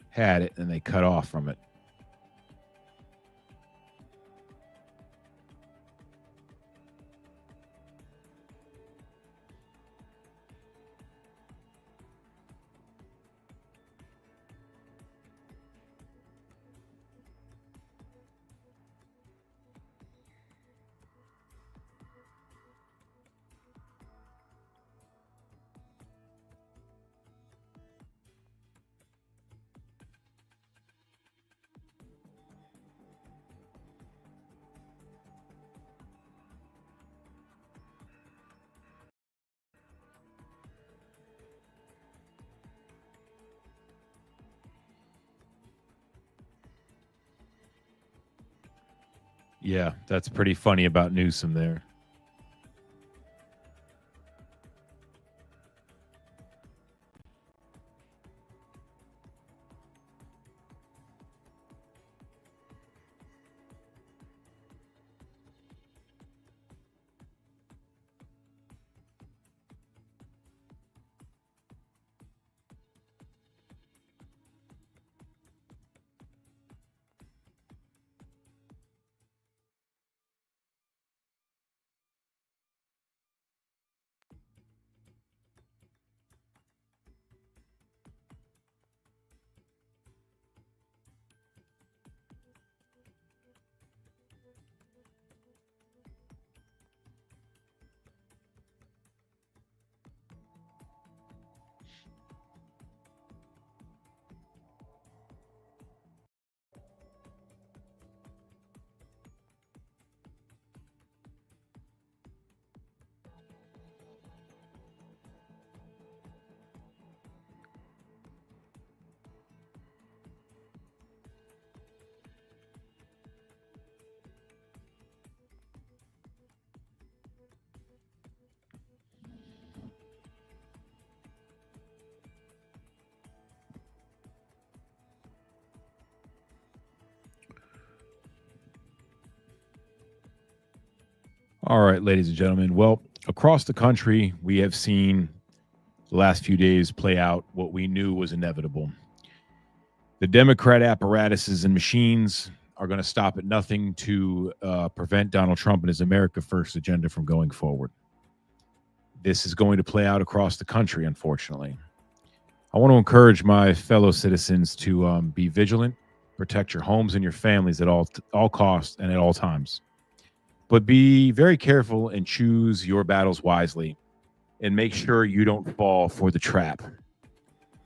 Speaker 7: had it and they cut off from it. Yeah, that's pretty funny about Newsom there. All right, ladies and gentlemen. Well, across the country, we have seen the last few days play out what we knew was inevitable. The Democrat apparatuses and machines are going to stop at nothing to prevent Donald Trump and his America First agenda from going forward. This is going to play out across the country, unfortunately. I want to encourage my fellow citizens to be vigilant, protect your homes and your families at all costs and at all times. But be very careful and choose your battles wisely and make sure you don't fall for the trap,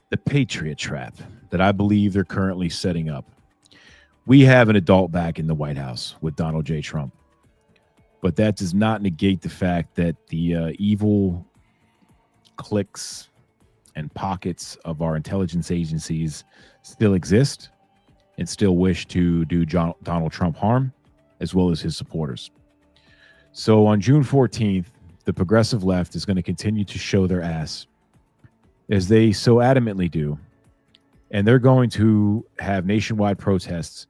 Speaker 7: the Patriot trap that I believe they're currently setting up. We have an adult back in the White House with Donald J. Trump, but that does not negate the fact that the evil cliques and pockets of our intelligence agencies still exist and still wish to do Donald Trump harm, as well as his supporters. So on June 14th, the progressive left is going to continue to show their ass, as they so adamantly do. And they're going to have nationwide protests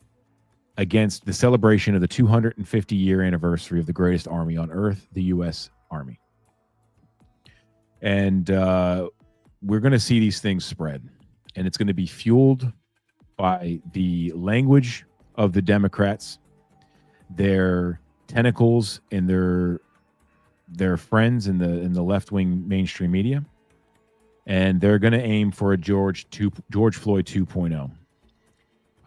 Speaker 7: against the celebration of the 250-year anniversary of the greatest army on earth, the U.S. Army. And we're going to see these things spread. And it's going to be fueled by the language of the Democrats, their tentacles in their friends in the left-wing mainstream media, and they're going to aim for a George Floyd 2.0.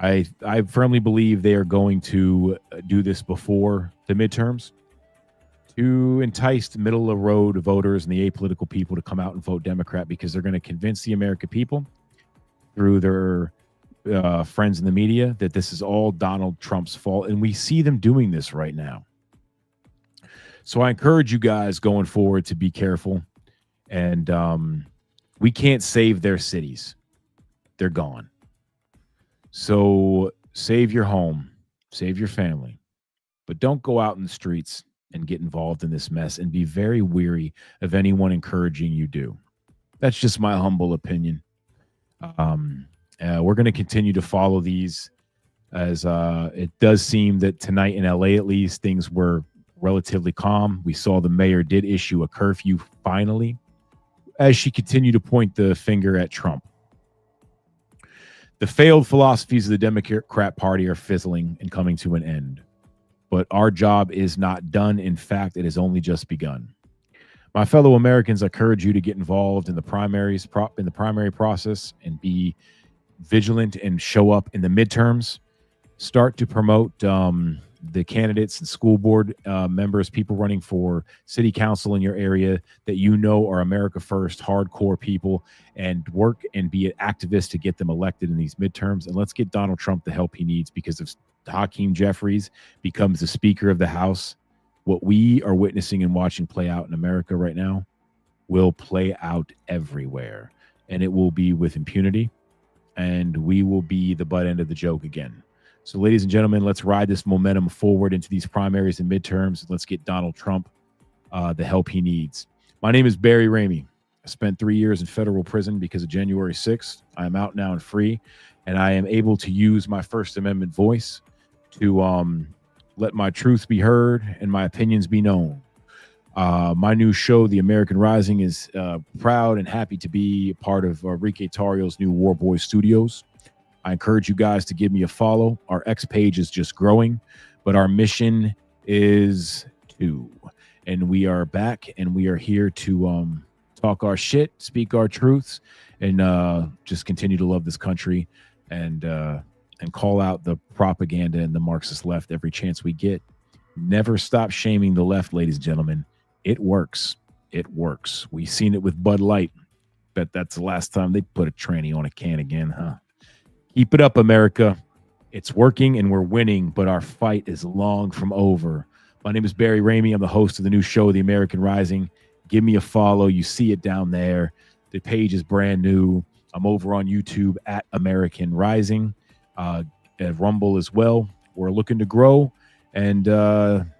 Speaker 7: I firmly believe they are going to do this before the midterms to entice middle-of-the-road voters and the apolitical people to come out and vote Democrat, because they're going to convince the American people through their friends in the media that this is all Donald Trump's fault, and we see them doing this right now. So I encourage you guys going forward to be careful. And we can't save their cities. They're gone. So save your home. save your family, but don't go out in the streets and get involved in this mess, and be very weary of anyone encouraging you do. That's just my humble opinion. We're going to continue to follow these, as it does seem that tonight in LA, at least, things were relatively calm. We saw the mayor did issue a curfew finally, as she continued to point the finger at Trump. The failed philosophies of the Democrat Party are fizzling and coming to an end. But our job is not done. In fact, it has only just begun. My fellow Americans, I encourage you to get involved in the primary process and be vigilant and show up in the midterms. Start to promote the candidates and school board members, people running for city council in your area that you know are America First, hardcore people, and work and be an activist to get them elected in these midterms. And let's get Donald Trump the help he needs, because if Hakeem Jeffries becomes the Speaker of the House, what we are witnessing and watching play out in America right now will play out everywhere. And it will be with impunity, and we will be the butt end of the joke again. So, ladies and gentlemen, let's ride this momentum forward into these primaries and midterms. Let's get Donald Trump the help he needs. My name is Barry Ramey. I spent 3 years in federal prison because of January 6th. I am out now and free, and I am able to use my First Amendment voice to let my truth be heard and my opinions be known. My new show, The American Rising, is proud and happy to be a part of Enrique Tarrio's new War Boy Studios. I encourage you guys to give me a follow. Our X page is just growing, but our mission is 2. And we are back, and we are here to talk our shit, speak our truths, and just continue to love this country and call out the propaganda and the Marxist left every chance we get. Never stop shaming the left, ladies and gentlemen. It works. It works. We've seen it with Bud Light. Bet that's the last time they put a tranny on a can again, huh? Keep it up, America. It's working and we're winning, but our fight is long from over. My name is Barry Ramey. I'm the host of the new show, The American Rising. Give me a follow. You see it down there. The page is brand new. I'm over on YouTube at American Rising, at Rumble as well. We're looking to grow, and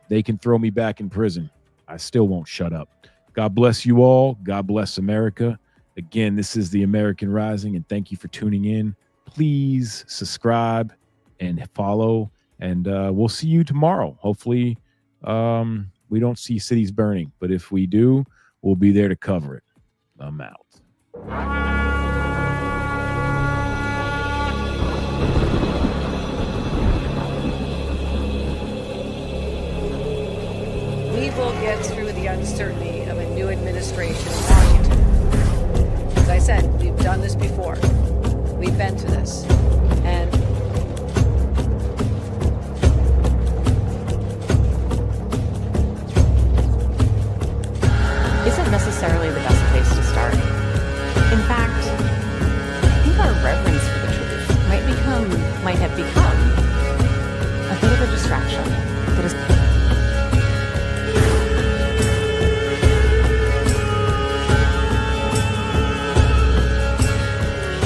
Speaker 7: they can throw me back in prison. I still won't shut up. God bless you all. God bless America. Again, this is The American Rising, and thank you for tuning in. Please subscribe and follow, and we'll see you tomorrow. Hopefully, we don't see cities burning, but if we do, we'll be there to cover it. I'm out.
Speaker 9: We will get through the uncertainty of a new administration in Washington. As I said, we've done this before. We've been to this. And
Speaker 23: isn't necessarily the best place to start. In fact, I think our reverence for the truth might have become a bit of a distraction that is.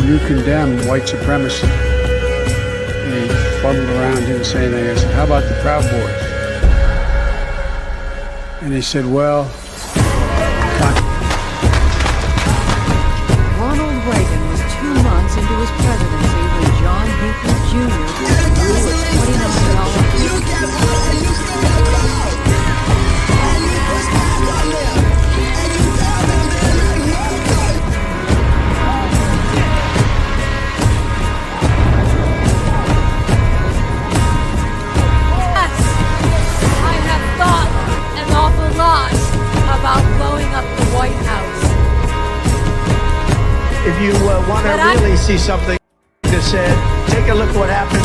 Speaker 11: You condemn white supremacy. And he fuddled around, didn't say anything. I said, how about the Proud Boys? And he said, well,
Speaker 9: Ronald Reagan was 2 months into his presidency when John Hinckley Jr. blew a $20 million.
Speaker 12: About blowing up the White House.
Speaker 15: If you want to really see something that said, take a look what happened